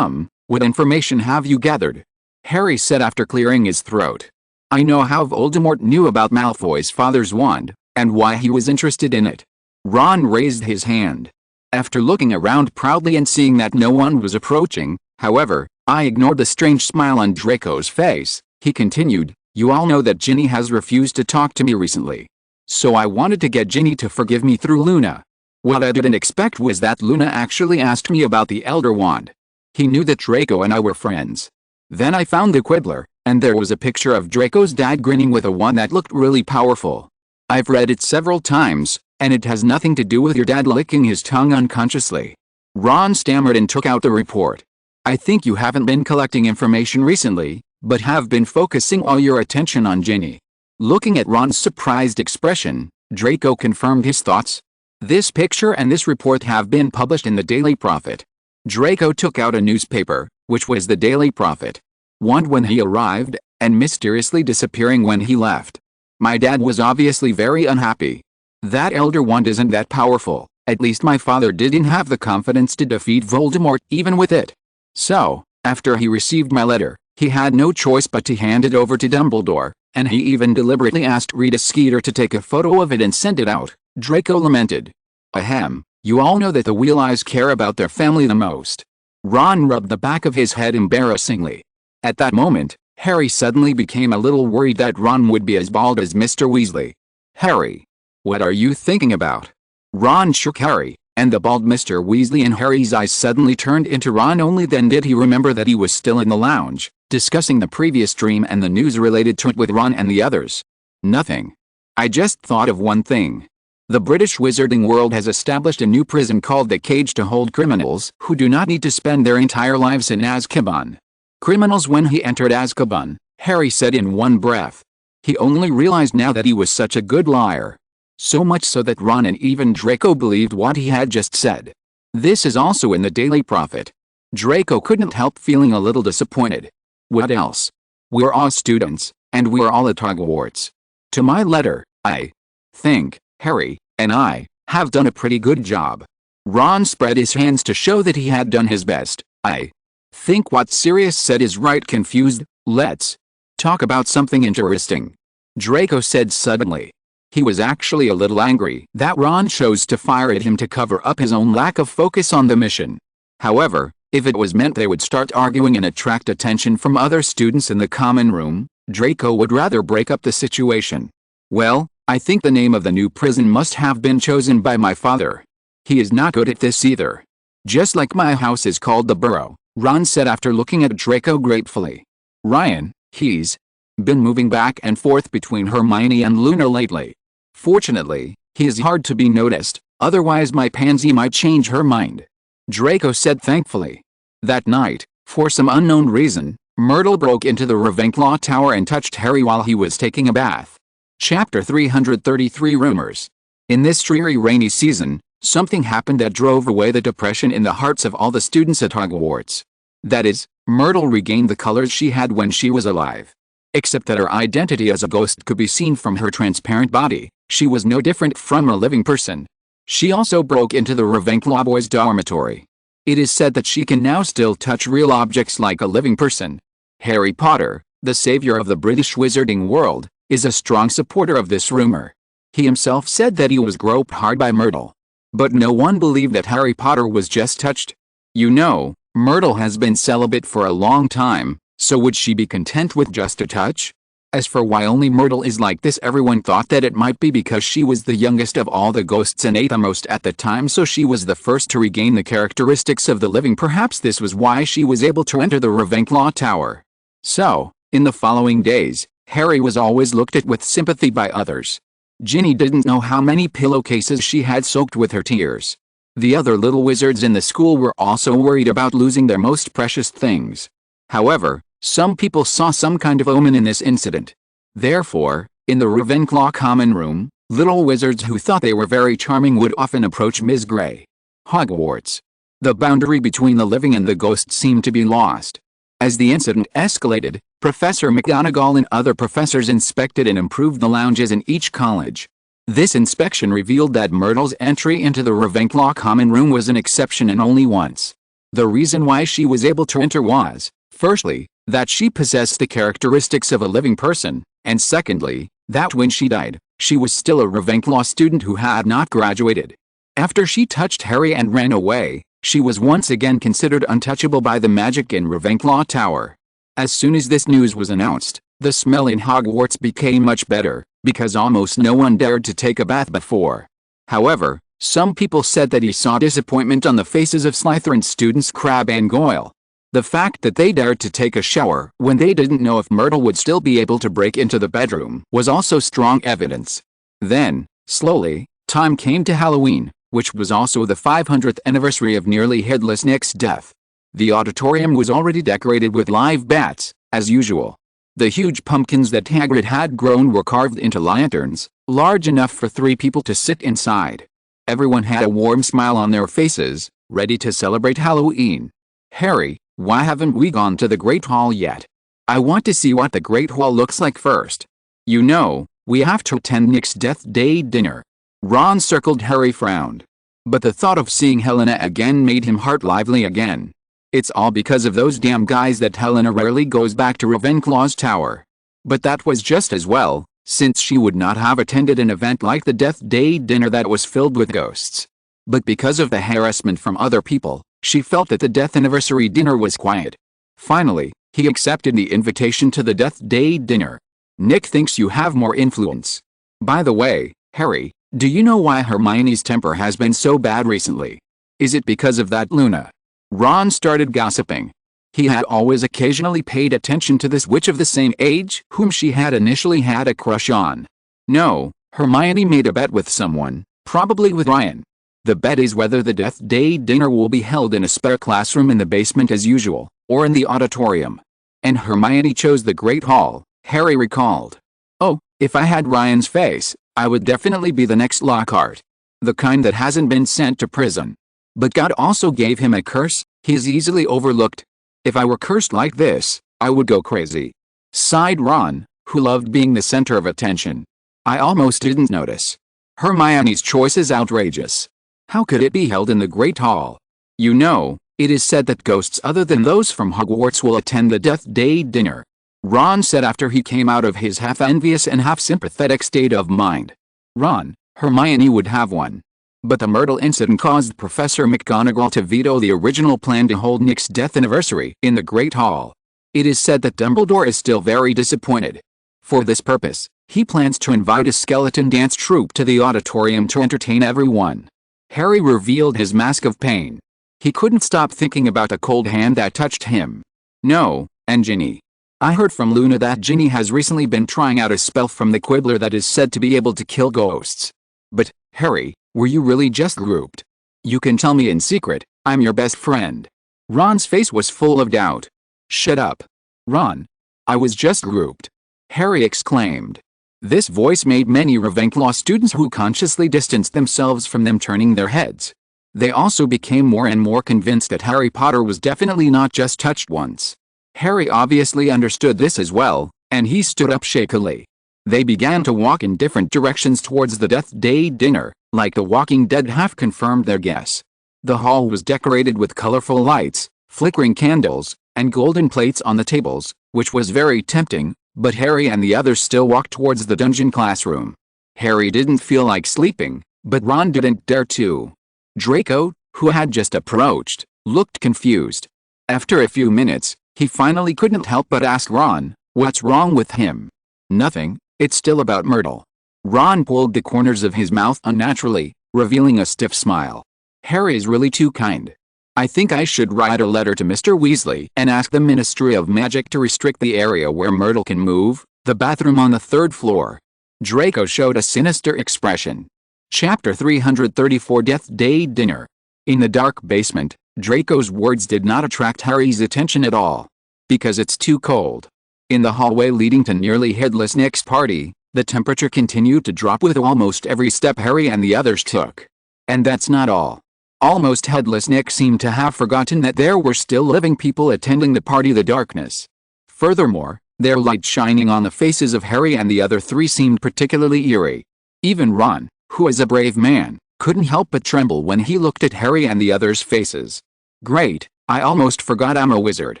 What information have you gathered? Harry said after clearing his throat. I know how Voldemort knew about Malfoy's father's wand, and why he was interested in it. Ron raised his hand. After looking around proudly and seeing that no one was approaching, however, I ignored the strange smile on Draco's face. He continued, you all know that Ginny has refused to talk to me recently. So I wanted to get Ginny to forgive me through Luna. What I didn't expect was that Luna actually asked me about the Elder Wand. He knew that Draco and I were friends. Then I found the Quiddler, and there was a picture of Draco's dad grinning with a wand that looked really powerful. I've read it several times, and it has nothing to do with your dad licking his tongue unconsciously. Ron stammered and took out the report. I think you haven't been collecting information recently, but have been focusing all your attention on Ginny. Looking at Ron's surprised expression, Draco confirmed his thoughts. This picture and this report have been published in the Daily Prophet. Draco took out a newspaper, which was the Daily Prophet. Wand when he arrived, and mysteriously disappearing when he left. My dad was obviously very unhappy. That Elder Wand isn't that powerful, at least my father didn't have the confidence to defeat Voldemort even with it. So, after he received my letter, he had no choice but to hand it over to Dumbledore, and he even deliberately asked Rita Skeeter to take a photo of it and send it out, Draco lamented. Ahem, you all know that the Wheel-Eyes care about their family the most. Ron rubbed the back of his head embarrassingly. At that moment, Harry suddenly became a little worried that Ron would be as bald as Mr. Weasley. Harry, what are you thinking about? Ron shook Harry, and the bald Mr. Weasley in Harry's eyes suddenly turned into Ron. Only then did he remember that he was still in the lounge, discussing the previous dream and the news related to it with Ron and the others. Nothing. I just thought of one thing. The British wizarding world has established a new prison called the Cage to hold criminals who do not need to spend their entire lives in Azkaban. Criminals. When he entered Azkaban, Harry said in one breath. He only realized now that he was such a good liar. So much so that Ron and even Draco believed what he had just said. This is also in the Daily Prophet. Draco couldn't help feeling a little disappointed. What else? We're all students, and we're all at Hogwarts. To my letter, I think Harry and I have done a pretty good job. Ron spread his hands to show that he had done his best. I think what Sirius said is right. Confused. Let's talk about something interesting, Draco said suddenly. He was actually a little angry that Ron chose to fire at him to cover up his own lack of focus on the mission. However, if it was meant they would start arguing and attract attention from other students in the common room, Draco would rather break up the situation. Well, I think the name of the new prison must have been chosen by my father. He is not good at this either. Just like my house is called the Burrow, Ron said after looking at Draco gratefully. Ryan, he's been moving back and forth between Hermione and Luna lately. Fortunately, he is hard to be noticed, otherwise my pansy might change her mind. Draco said thankfully. That night, for some unknown reason, Myrtle broke into the Ravenclaw Tower and touched Harry while he was taking a bath. Chapter 333 Rumors. In this dreary rainy season, something happened that drove away the depression in the hearts of all the students at Hogwarts. That is, Myrtle regained the colors she had when she was alive. Except that her identity as a ghost could be seen from her transparent body, she was no different from a living person. She also broke into the Ravenclaw boys' dormitory. It is said that she can now still touch real objects like a living person. Harry Potter, the savior of the British wizarding world, is a strong supporter of this rumor. He himself said that he was groped hard by Myrtle. But no one believed that Harry Potter was just touched. You know, Myrtle has been celibate for a long time, so would she be content with just a touch? As for why only Myrtle is like this, everyone thought that it might be because she was the youngest of all the ghosts and ate the most at the time, so she was the first to regain the characteristics of the living. Perhaps this was why she was able to enter the Ravenclaw Tower. So, in the following days, Harry was always looked at with sympathy by others. Ginny didn't know how many pillowcases she had soaked with her tears. The other little wizards in the school were also worried about losing their most precious things. However, some people saw some kind of omen in this incident. Therefore, in the Ravenclaw common room, little wizards who thought they were very charming would often approach Ms. Grey. Hogwarts. The boundary between the living and the ghosts seemed to be lost. As the incident escalated, Professor McGonagall and other professors inspected and improved the lounges in each college. This inspection revealed that Myrtle's entry into the Ravenclaw common room was an exception and only once. The reason why she was able to enter was, firstly, that she possessed the characteristics of a living person, and secondly, that when she died, she was still a Ravenclaw student who had not graduated. After she touched Harry and ran away, she was once again considered untouchable by the magic in Ravenclaw Tower. As soon as this news was announced, the smell in Hogwarts became much better, because almost no one dared to take a bath before. However, some people said that he saw disappointment on the faces of Slytherin students Crabbe and Goyle. The fact that they dared to take a shower when they didn't know if Myrtle would still be able to break into the bedroom was also strong evidence. Then, slowly, time came to Halloween, which was also the 500th anniversary of nearly headless Nick's death. The auditorium was already decorated with live bats, as usual. The huge pumpkins that Hagrid had grown were carved into lanterns, large enough for 3 people to sit inside. Everyone had a warm smile on their faces, ready to celebrate Halloween. Harry, why haven't we gone to the Great Hall yet? I want to see what the Great Hall looks like first. You know, we have to attend Nick's Death Day dinner. Ron circled. Harry frowned. But the thought of seeing Helena again made him heart lively again. It's all because of those damn guys that Helena rarely goes back to Ravenclaw's tower. But that was just as well, since she would not have attended an event like the Death Day dinner that was filled with ghosts. But because of the harassment from other people, she felt that the Death Anniversary dinner was quiet. Finally, he accepted the invitation to the Death Day dinner. Nick thinks you have more influence. By the way, Harry, do you know why Hermione's temper has been so bad recently? Is it because of that Luna? Ron started gossiping. He had always occasionally paid attention to this witch of the same age whom she had initially had a crush on. No, Hermione made a bet with someone, probably with Ryan. The bet is whether the Death Day dinner will be held in a spare classroom in the basement as usual, or in the auditorium. And Hermione chose the Great Hall, Harry recalled. Oh, if I had Ryan's face, I would definitely be the next Lockhart. The kind that hasn't been sent to prison. But God also gave him a curse, he is easily overlooked. If I were cursed like this, I would go crazy. Sighed Ron, who loved being the center of attention. I almost didn't notice. Hermione's choice is outrageous. How could it be held in the Great Hall? You know, it is said that ghosts other than those from Hogwarts will attend the Death Day dinner. Ron said after he came out of his half-envious and half-sympathetic state of mind. Ron, Hermione would have one. But the Myrtle incident caused Professor McGonagall to veto the original plan to hold Nick's death anniversary in the Great Hall. It is said that Dumbledore is still very disappointed. For this purpose, he plans to invite a skeleton dance troupe to the auditorium to entertain everyone. Harry revealed his mask of pain. He couldn't stop thinking about the cold hand that touched him. No, and Ginny. I heard from Luna that Ginny has recently been trying out a spell from the Quibbler that is said to be able to kill ghosts. But, Harry, were you really just grouped? You can tell me in secret, I'm your best friend. Ron's face was full of doubt. Shut up. Ron. I was just grouped. Harry exclaimed. This voice made many Ravenclaw students who consciously distanced themselves from them turning their heads. They also became more and more convinced that Harry Potter was definitely not just touched once. Harry obviously understood this as well, and he stood up shakily. They began to walk in different directions towards the Death Day dinner, like the Walking Dead half confirmed their guess. The hall was decorated with colorful lights, flickering candles, and golden plates on the tables, which was very tempting, but Harry and the others still walked towards the dungeon classroom. Harry didn't feel like sleeping, but Ron didn't dare to. Draco, who had just approached, looked confused. After a few minutes, he finally couldn't help but ask Ron, "What's wrong with him?" "Nothing, it's still about Myrtle." Ron pulled the corners of his mouth unnaturally, revealing a stiff smile. "Harry's really too kind. I think I should write a letter to Mr. Weasley and ask the Ministry of Magic to restrict the area where Myrtle can move, the bathroom on the 3rd floor." Draco showed a sinister expression. Chapter 334 Death Day Dinner. In the dark basement, Draco's words did not attract Harry's attention at all. Because it's too cold. In the hallway leading to Nearly Headless Nick's party, the temperature continued to drop with almost every step Harry and the others took. And that's not all. Almost Headless Nick seemed to have forgotten that there were still living people attending the party. The darkness. Furthermore, their light shining on the faces of Harry and the other three seemed particularly eerie. Even Ron, who is a brave man, couldn't help but tremble when he looked at Harry and the others' faces. "Great, I almost forgot I'm a wizard."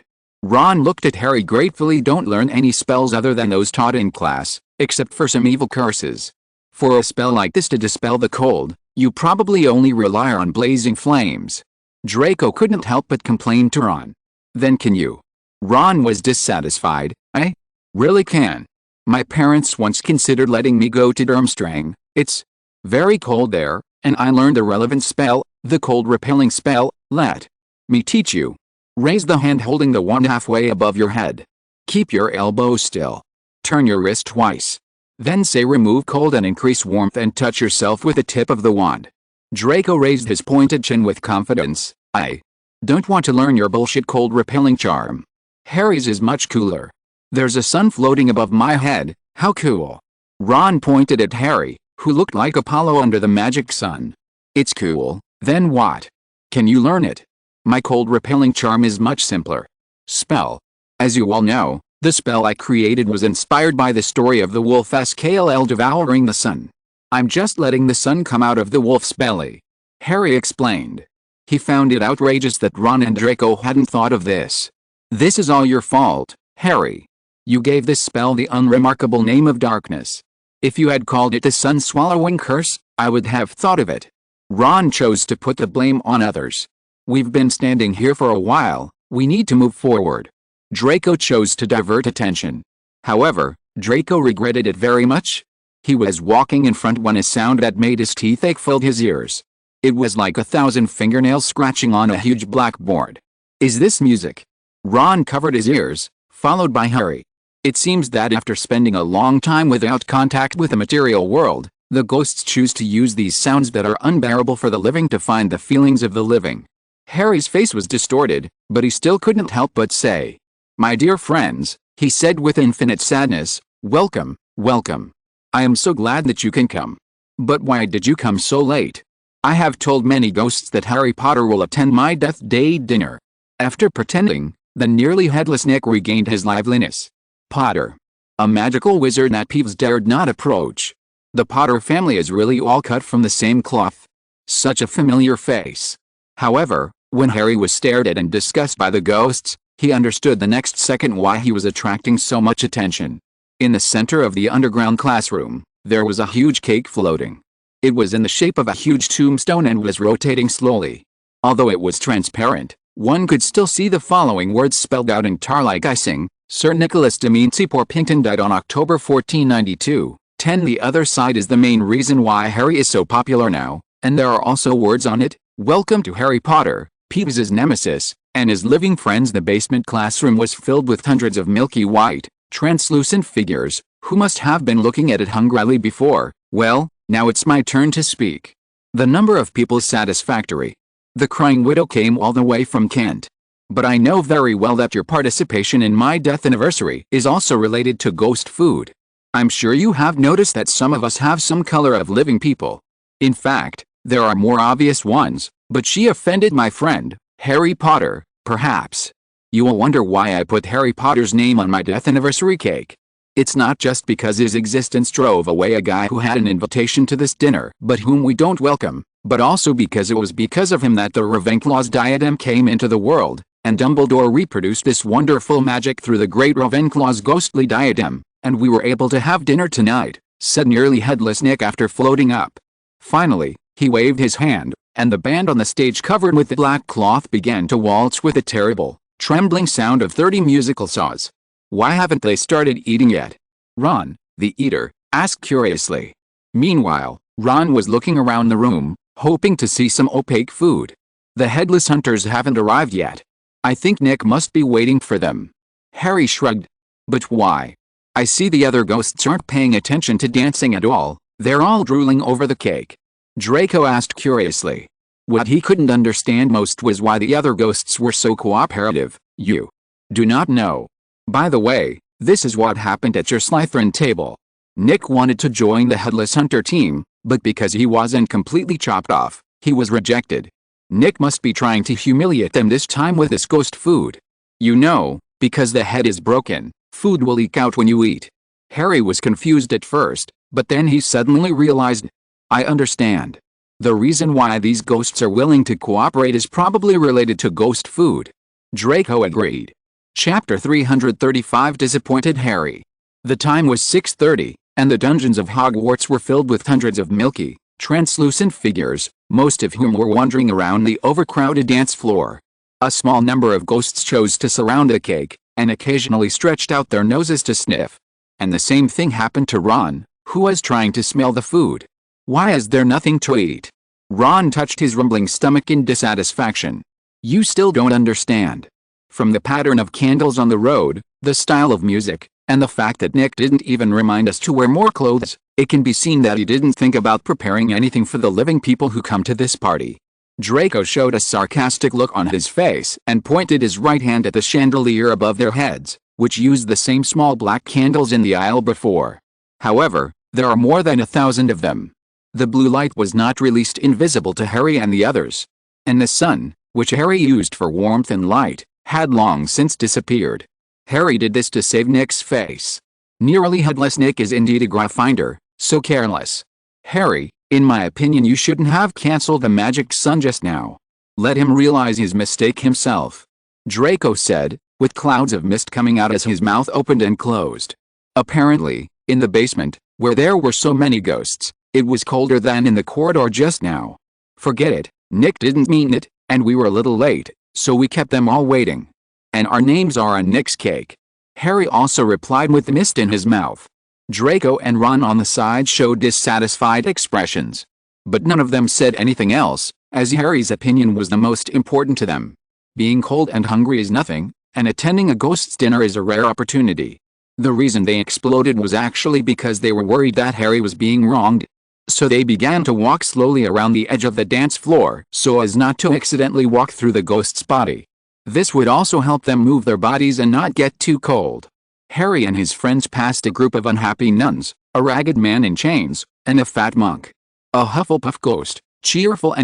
Ron looked at Harry gratefully. "Don't learn any spells other than those taught in class, except for some evil curses. For a spell like this to dispel the cold, you probably only rely on blazing flames." Draco couldn't help but complain to Ron. "Then can you?" Ron was dissatisfied. "I really can. My parents once considered letting me go to Durmstrang. It's very cold there, and I learned a relevant spell, the cold repelling spell. Let me teach you." Raise the hand holding the wand halfway above your head. Keep your elbow still. Turn your wrist twice. Then say remove cold and increase warmth and touch yourself with the tip of the wand. Draco raised his pointed chin with confidence. "I don't want to learn your bullshit cold repelling charm. Harry's is much cooler. There's a sun floating above my head, how cool." Ron pointed at Harry, who looked like Apollo under the magic sun. "It's cool, then what? Can you learn it?" "My cold repelling charm is much simpler. Spell. As you all know, the spell I created was inspired by the story of the wolf Skll devouring the sun. I'm just letting the sun come out of the wolf's belly," Harry explained. He found it outrageous that Ron and Draco hadn't thought of this. "This is all your fault, Harry. You gave this spell the unremarkable name of darkness. If you had called it the sun-swallowing curse, I would have thought of it." Ron chose to put the blame on others. "We've been standing here for a while, we need to move forward." Draco chose to divert attention. However, Draco regretted it very much. He was walking in front when a sound that made his teeth ache filled his ears. It was like 1,000 fingernails scratching on a huge blackboard. "Is this music?" Ron covered his ears, followed by Harry. It seems that after spending a long time without contact with the material world, the ghosts choose to use these sounds that are unbearable for the living to find the feelings of the living. Harry's face was distorted, but he still couldn't help but say, "My dear friends," he said with infinite sadness, "welcome, welcome. I am so glad that you can come. But why did you come so late? I have told many ghosts that Harry Potter will attend my Death Day dinner." After pretending, the Nearly Headless Nick regained his liveliness. "Potter. A magical wizard that Peeves dared not approach. The Potter family is really all cut from the same cloth." Such a familiar face. However, when Harry was stared at and discussed by the ghosts, he understood the next second why he was attracting so much attention. In the center of the underground classroom, there was a huge cake floating. It was in the shape of a huge tombstone and was rotating slowly. Although it was transparent, one could still see the following words spelled out in tar-like icing: "Sir Nicholas de Mincy Porpington died on October 1492. 10. The other side is the main reason why Harry is so popular now, and there are also words on it: "Welcome to Harry Potter, Peeves' nemesis, and his living friends." The basement classroom was filled with hundreds of milky white, translucent figures, who must have been looking at it hungrily before. "Well, now it's my turn to speak. The number of people is satisfactory. The Crying Widow came all the way from Kent. But I know very well that your participation in my death anniversary is also related to ghost food. I'm sure you have noticed that some of us have some color of living people. In fact, there are more obvious ones, but she offended my friend, Harry Potter, perhaps. You will wonder why I put Harry Potter's name on my death anniversary cake. It's not just because his existence drove away a guy who had an invitation to this dinner but whom we don't welcome, but also because it was because of him that the Ravenclaw's diadem came into the world, and Dumbledore reproduced this wonderful magic through the great Ravenclaw's ghostly diadem, and we were able to have dinner tonight, said nearly headless Nick after floating up. Finally, he waved his hand, and the band on the stage covered with the black cloth began to waltz with a terrible, trembling sound of 30 musical saws. "Why haven't they started eating yet?" Ron, the eater, asked curiously. Meanwhile, Ron was looking around the room, hoping to see some opaque food. "The headless hunters haven't arrived yet. I think Nick must be waiting for them." Harry shrugged. "But why? I see the other ghosts aren't paying attention to dancing at all, they're all drooling over the cake." Draco asked curiously. What he couldn't understand most was why the other ghosts were so cooperative. "You do not know. By the way, this is what happened at your Slytherin table." Nick wanted to join the Headless Hunter team, but because he wasn't completely chopped off, he was rejected. Nick must be trying to humiliate them this time with this ghost food. "You know, because the head is broken, food will leak out when you eat." Harry was confused at first, but then he suddenly realized. "I understand. The reason why these ghosts are willing to cooperate is probably related to ghost food." Draco agreed. Chapter 335 disappointed Harry. The time was 6:30, and the dungeons of Hogwarts were filled with hundreds of milky, translucent figures, most of whom were wandering around the overcrowded dance floor. A small number of ghosts chose to surround the cake, and occasionally stretched out their noses to sniff. And the same thing happened to Ron, who was trying to smell the food. "Why is there nothing to eat?" Ron touched his rumbling stomach in dissatisfaction. "You still don't understand. From the pattern of candles on the road, the style of music, and the fact that Nick didn't even remind us to wear more clothes, it can be seen that he didn't think about preparing anything for the living people who come to this party." Draco showed a sarcastic look on his face and pointed his right hand at the chandelier above their heads, which used the same small black candles in the aisle before. "However, there are more than 1,000 of them." The blue light was not released invisible to Harry and the others. And the sun, which Harry used for warmth and light, had long since disappeared. Harry did this to save Nick's face. Nearly headless Nick is indeed a Gryffindor, so careless. "Harry, in my opinion you shouldn't have cancelled the magic sun just now. Let him realize his mistake himself," Draco said, with clouds of mist coming out as his mouth opened and closed. Apparently, in the basement, where there were so many ghosts, it was colder than in the corridor just now. "Forget it, Nick didn't mean it, and we were a little late, so we kept them all waiting. And our names are on Nick's cake." Harry also replied with mist in his mouth. Draco and Ron on the side showed dissatisfied expressions. But none of them said anything else, as Harry's opinion was the most important to them. Being cold and hungry is nothing, and attending a ghost's dinner is a rare opportunity. The reason they exploded was actually because they were worried that Harry was being wronged. So they began to walk slowly around the edge of the dance floor so as not to accidentally walk through the ghost's body. This would also help them move their bodies and not get too cold. Harry and his friends passed a group of unhappy nuns, a ragged man in chains, and a fat monk. A Hufflepuff ghost, cheerful,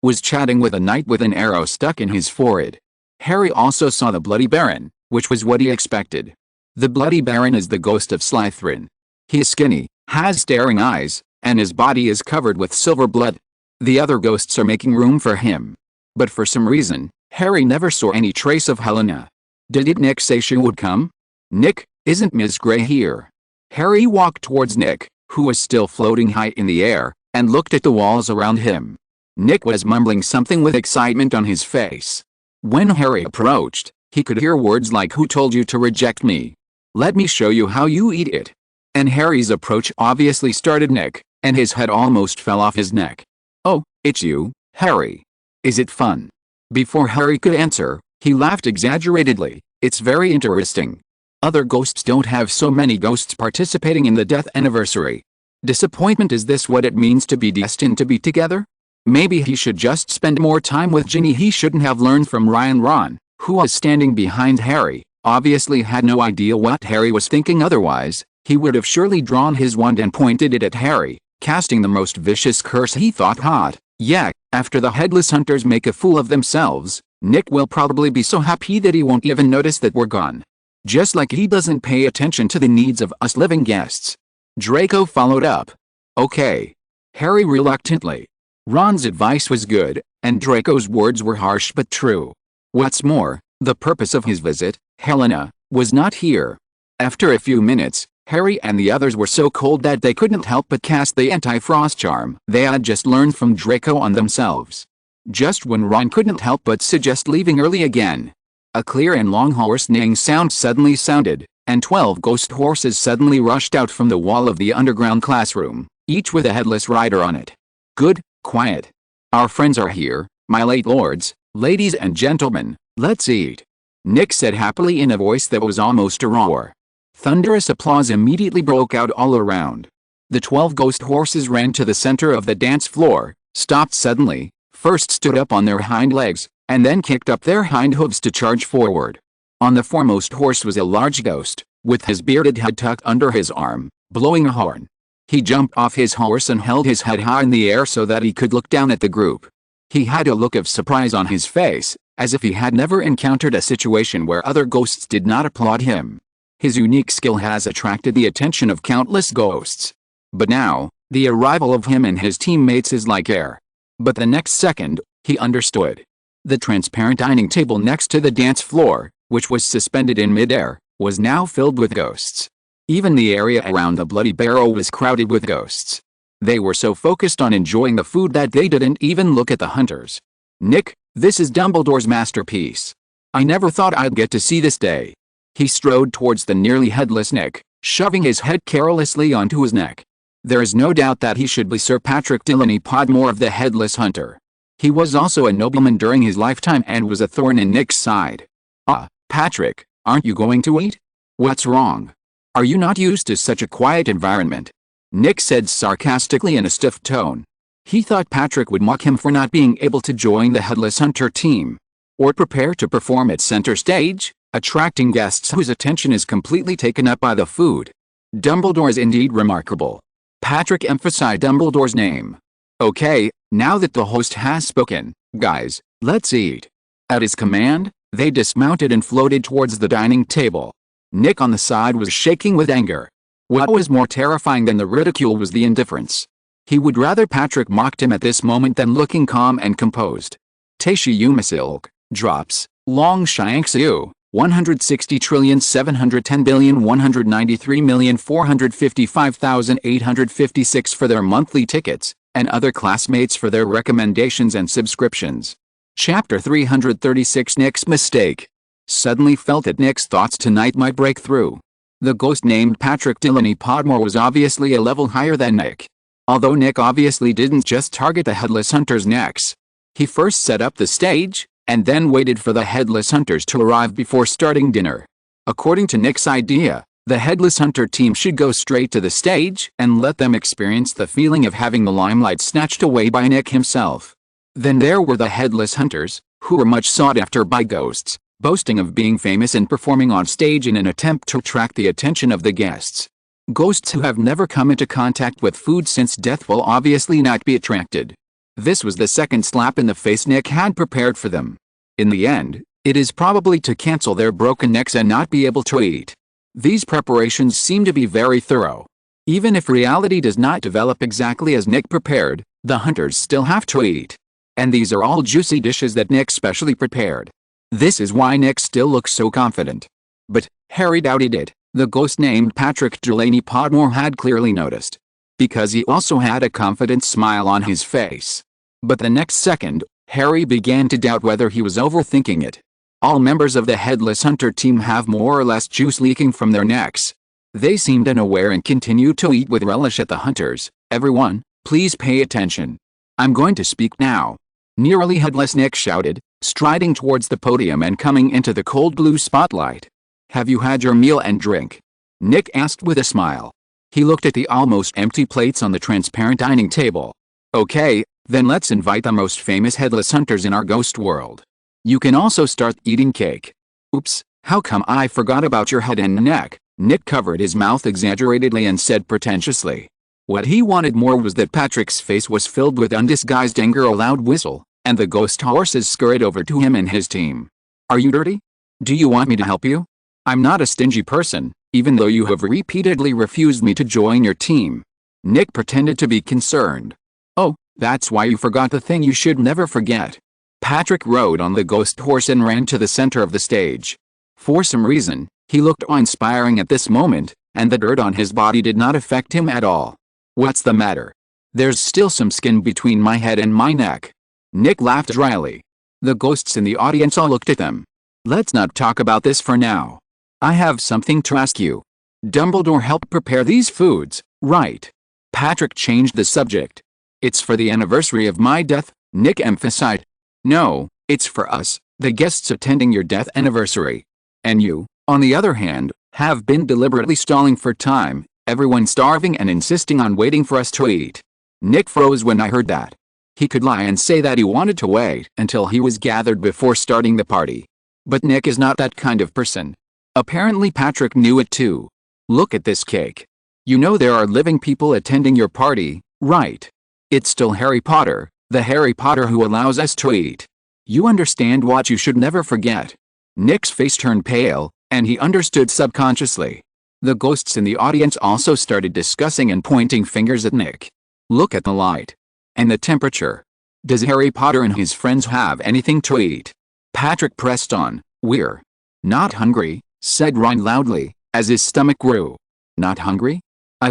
was chatting with a knight with an arrow stuck in his forehead. Harry also saw the Bloody Baron, which was what he expected. The Bloody Baron is the ghost of Slytherin. He is skinny, has staring eyes, and his body is covered with silver blood. The other ghosts are making room for him. But for some reason, Harry never saw any trace of Helena. Did Nick say she would come? "Nick, isn't Ms. Grey here?" Harry walked towards Nick, who was still floating high in the air, and looked at the walls around him. Nick was mumbling something with excitement on his face. When Harry approached, he could hear words like, "Who told you to reject me? Let me show you how you eat it." And Harry's approach obviously started Nick, and his head almost fell off his neck. "Oh, it's you, Harry. Is it fun?" Before Harry could answer, he laughed exaggeratedly. "It's very interesting. Other ghosts don't have so many ghosts participating in the death anniversary. Disappointment, is this what it means to be destined to be together? Maybe he should just spend more time with Ginny." He shouldn't have learned from Ron, who was standing behind Harry, obviously had no idea what Harry was thinking. Otherwise, he would have surely drawn his wand and pointed it at Harry, casting the most vicious curse he thought hot. "Yeah, after the Headless Hunters make a fool of themselves, Nick will probably be so happy that he won't even notice that we're gone. Just like he doesn't pay attention to the needs of us living guests." Draco followed up. "Okay." Harry reluctantly. Ron's advice was good, and Draco's words were harsh but true. What's more, the purpose of his visit, Helena, was not here. After a few minutes, Harry and the others were so cold that they couldn't help but cast the anti-frost charm they had just learned from Draco on themselves. Just when Ron couldn't help but suggest leaving early again, a clear and long horse neighing sound suddenly sounded, and 12 ghost horses suddenly rushed out from the wall of the underground classroom, each with a headless rider on it. Good, quiet. Our friends are here, my late lords, ladies and gentlemen, let's eat. Nick said happily in a voice that was almost a roar. Thunderous applause immediately broke out all around. The 12 ghost horses ran to the center of the dance floor, stopped suddenly, first stood up on their hind legs, and then kicked up their hind hooves to charge forward. On the foremost horse was a large ghost, with his bearded head tucked under his arm, blowing a horn. He jumped off his horse and held his head high in the air so that he could look down at the group. He had a look of surprise on his face, as if he had never encountered a situation where other ghosts did not applaud him. His unique skill has attracted the attention of countless ghosts. But now, the arrival of him and his teammates is like air. But the next second, he understood. The transparent dining table next to the dance floor, which was suspended in midair, was now filled with ghosts. Even the area around the Bloody Barrow was crowded with ghosts. They were so focused on enjoying the food that they didn't even look at the hunters. Nick, this is Dumbledore's masterpiece. I never thought I'd get to see this day. He strode towards the nearly headless Nick, shoving his head carelessly onto his neck. There is no doubt that he should be Sir Patrick Delaney Podmore of the Headless Hunter. He was also a nobleman during his lifetime and was a thorn in Nick's side. Ah, Patrick, aren't you going to eat? What's wrong? Are you not used to such a quiet environment? Nick said sarcastically in a stiff tone. He thought Patrick would mock him for not being able to join the Headless Hunter team. Or prepare to perform at center stage, attracting guests whose attention is completely taken up by the food. Dumbledore is indeed remarkable. Patrick emphasized Dumbledore's name. Okay, now that the host has spoken, guys, let's eat. At his command, they dismounted and floated towards the dining table. Nick on the side was shaking with anger. What was more terrifying than the ridicule was the indifference. He would rather Patrick mocked him at this moment than looking calm and composed. Tashi Umasilk, drops, long Shianxiu, 160,710,193,455,856 for their monthly tickets, and other classmates for their recommendations and subscriptions. Chapter 336 Nick's Mistake. Suddenly felt that Nick's thoughts tonight might break through. The ghost named Patrick Delaney Podmore was obviously a level higher than Nick. Although Nick obviously didn't just target the Headless Hunters' necks. He first set up the stage, and then waited for the Headless Hunters to arrive before starting dinner. According to Nick's idea, the Headless Hunter team should go straight to the stage and let them experience the feeling of having the limelight snatched away by Nick himself. Then there were the Headless Hunters, who were much sought after by ghosts, boasting of being famous and performing on stage in an attempt to attract the attention of the guests. Ghosts who have never come into contact with food since death will obviously not be attracted. This was the second slap in the face Nick had prepared for them. In the end, it is probably to cancel their broken necks and not be able to eat. These preparations seem to be very thorough. Even if reality does not develop exactly as Nick prepared, the hunters still have to eat. And these are all juicy dishes that Nick specially prepared. This is why Nick still looks so confident. But Harry doubted it. The ghost named Patrick Delaney Podmore had clearly noticed. Because he also had a confident smile on his face. But the next second, Harry began to doubt whether he was overthinking it. All members of the Headless Hunter team have more or less juice leaking from their necks. They seemed unaware and continued to eat with relish at the hunters. Everyone, please pay attention. I'm going to speak now. Nearly headless Nick shouted, striding towards the podium and coming into the cold blue spotlight. Have you had your meal and drink? Nick asked with a smile. He looked at the almost empty plates on the transparent dining table. Okay, then let's invite the most famous headless hunters in our ghost world. You can also start eating cake. Oops, how come I forgot about your head and neck? Nick covered his mouth exaggeratedly and said pretentiously. What he wanted more was that Patrick's face was filled with undisguised anger. A loud whistle, and the ghost horses scurried over to him and his team. Are you dirty? Do you want me to help you? I'm not a stingy person, even though you have repeatedly refused me to join your team. Nick pretended to be concerned. Oh, that's why you forgot the thing you should never forget. Patrick rode on the ghost horse and ran to the center of the stage. For some reason, he looked awe-inspiring at this moment, and the dirt on his body did not affect him at all. What's the matter? There's still some skin between my head and my neck. Nick laughed dryly. The ghosts in the audience all looked at them. Let's not talk about this for now. I have something to ask you. Dumbledore helped prepare these foods, right? Patrick changed the subject. It's for the anniversary of my death, Nick emphasized. No, it's for us, the guests attending your death anniversary. And you, on the other hand, have been deliberately stalling for time, everyone starving and insisting on waiting for us to eat. Nick froze when I heard that. He could lie and say that he wanted to wait until he was gathered before starting the party. But Nick is not that kind of person. Apparently Patrick knew it too. Look at this cake. You know there are living people attending your party, right? It's still Harry Potter, the Harry Potter who allows us to eat. You understand what you should never forget. Nick's face turned pale, and he understood subconsciously. The ghosts in the audience also started discussing and pointing fingers at Nick. Look at the light. And the temperature. Does Harry Potter and his friends have anything to eat? Patrick pressed on. We're not hungry, said Ron loudly, as his stomach grew. Not hungry?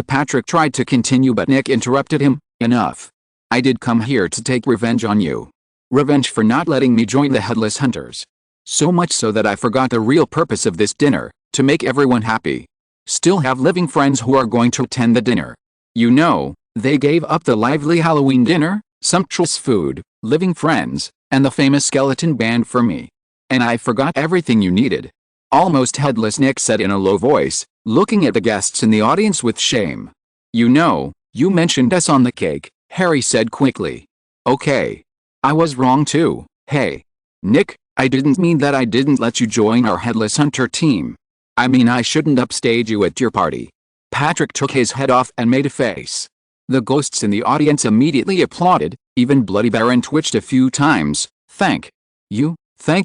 Patrick tried to continue but Nick interrupted him. Enough. I did come here to take revenge on you. Revenge for not letting me join the Headless Hunters. So much so that I forgot the real purpose of this dinner, to make everyone happy. Still have living friends who are going to attend the dinner. You know, they gave up the lively Halloween dinner, sumptuous food, living friends, and the famous skeleton band for me. And I forgot everything you needed. Almost headless Nick said in a low voice, looking at the guests in the audience with shame. You know, you mentioned us on the cake, Harry said quickly. Okay. I was wrong too, hey. Nick, I didn't mean that I didn't let you join our Headless Hunter team. I mean I shouldn't upstage you at your party. Patrick took his head off and made a face. The ghosts in the audience immediately applauded, even Bloody Baron twitched a few times. Thank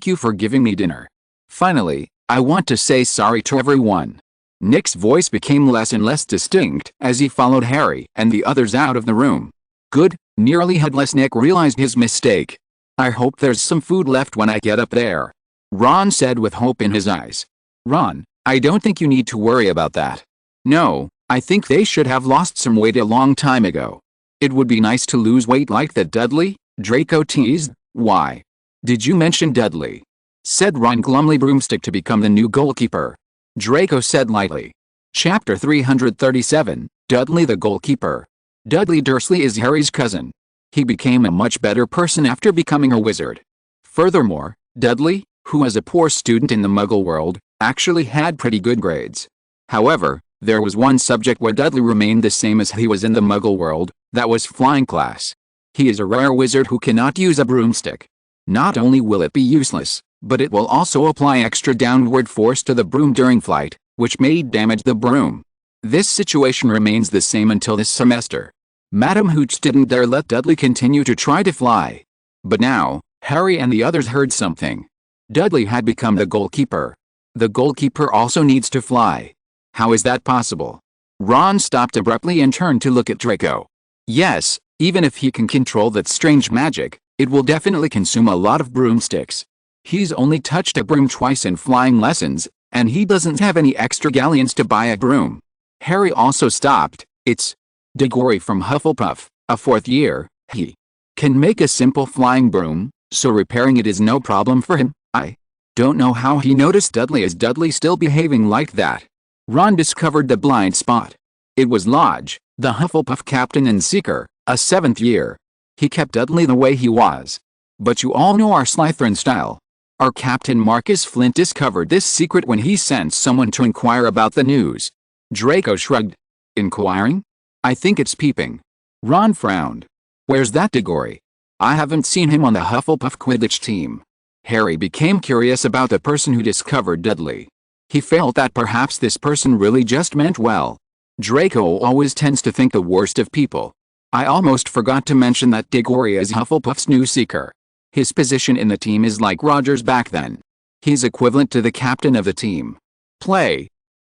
you for giving me dinner. Finally, I want to say sorry to everyone. Nick's voice became less and less distinct as he followed Harry and the others out of the room. Good, nearly headless Nick realized his mistake. I hope there's some food left when I get up there. Ron said with hope in his eyes. Ron, I don't think you need to worry about that. No, I think they should have lost some weight a long time ago. It would be nice to lose weight like that, Dudley, Draco teased. Why? Did you mention Dudley? Said Ron glumly. Broomstick to become the new goalkeeper. Draco said lightly. Chapter 337, Dudley the goalkeeper. Dudley Dursley is Harry's cousin. He became a much better person after becoming a wizard. Furthermore, Dudley, who was a poor student in the Muggle world, actually had pretty good grades. However, there was one subject where Dudley remained the same as he was in the Muggle world, that was flying class. He is a rare wizard who cannot use a broomstick. Not only will it be useless, but it will also apply extra downward force to the broom during flight, which may damage the broom. This situation remains the same until this semester. Madam Hooch didn't dare let Dudley continue to try to fly. But now, Harry and the others heard something. Dudley had become the goalkeeper. The goalkeeper also needs to fly. How is that possible? Ron stopped abruptly and turned to look at Draco. Yes, even if he can control that strange magic, it will definitely consume a lot of broomsticks. He's only touched a broom twice in flying lessons, and he doesn't have any extra galleons to buy a broom. Harry also stopped. It's Diggory from Hufflepuff, a fourth year. He can make a simple flying broom, so repairing it is no problem for him. I don't know how he noticed Dudley. Is Dudley still behaving like that? Ron discovered the blind spot. It was Lodge, the Hufflepuff captain and seeker, a seventh year. He kept Dudley the way he was. But you all know our Slytherin style. Our captain Marcus Flint discovered this secret when he sent someone to inquire about the news. Draco shrugged. Inquiring? I think it's peeping. Ron frowned. Where's that Diggory? I haven't seen him on the Hufflepuff Quidditch team. Harry became curious about the person who discovered Dudley. He felt that perhaps this person really just meant well. Draco always tends to think the worst of people. I almost forgot to mention that Diggory is Hufflepuff's new seeker. His position in the team is like Roger's back then. He's equivalent to the captain of the team.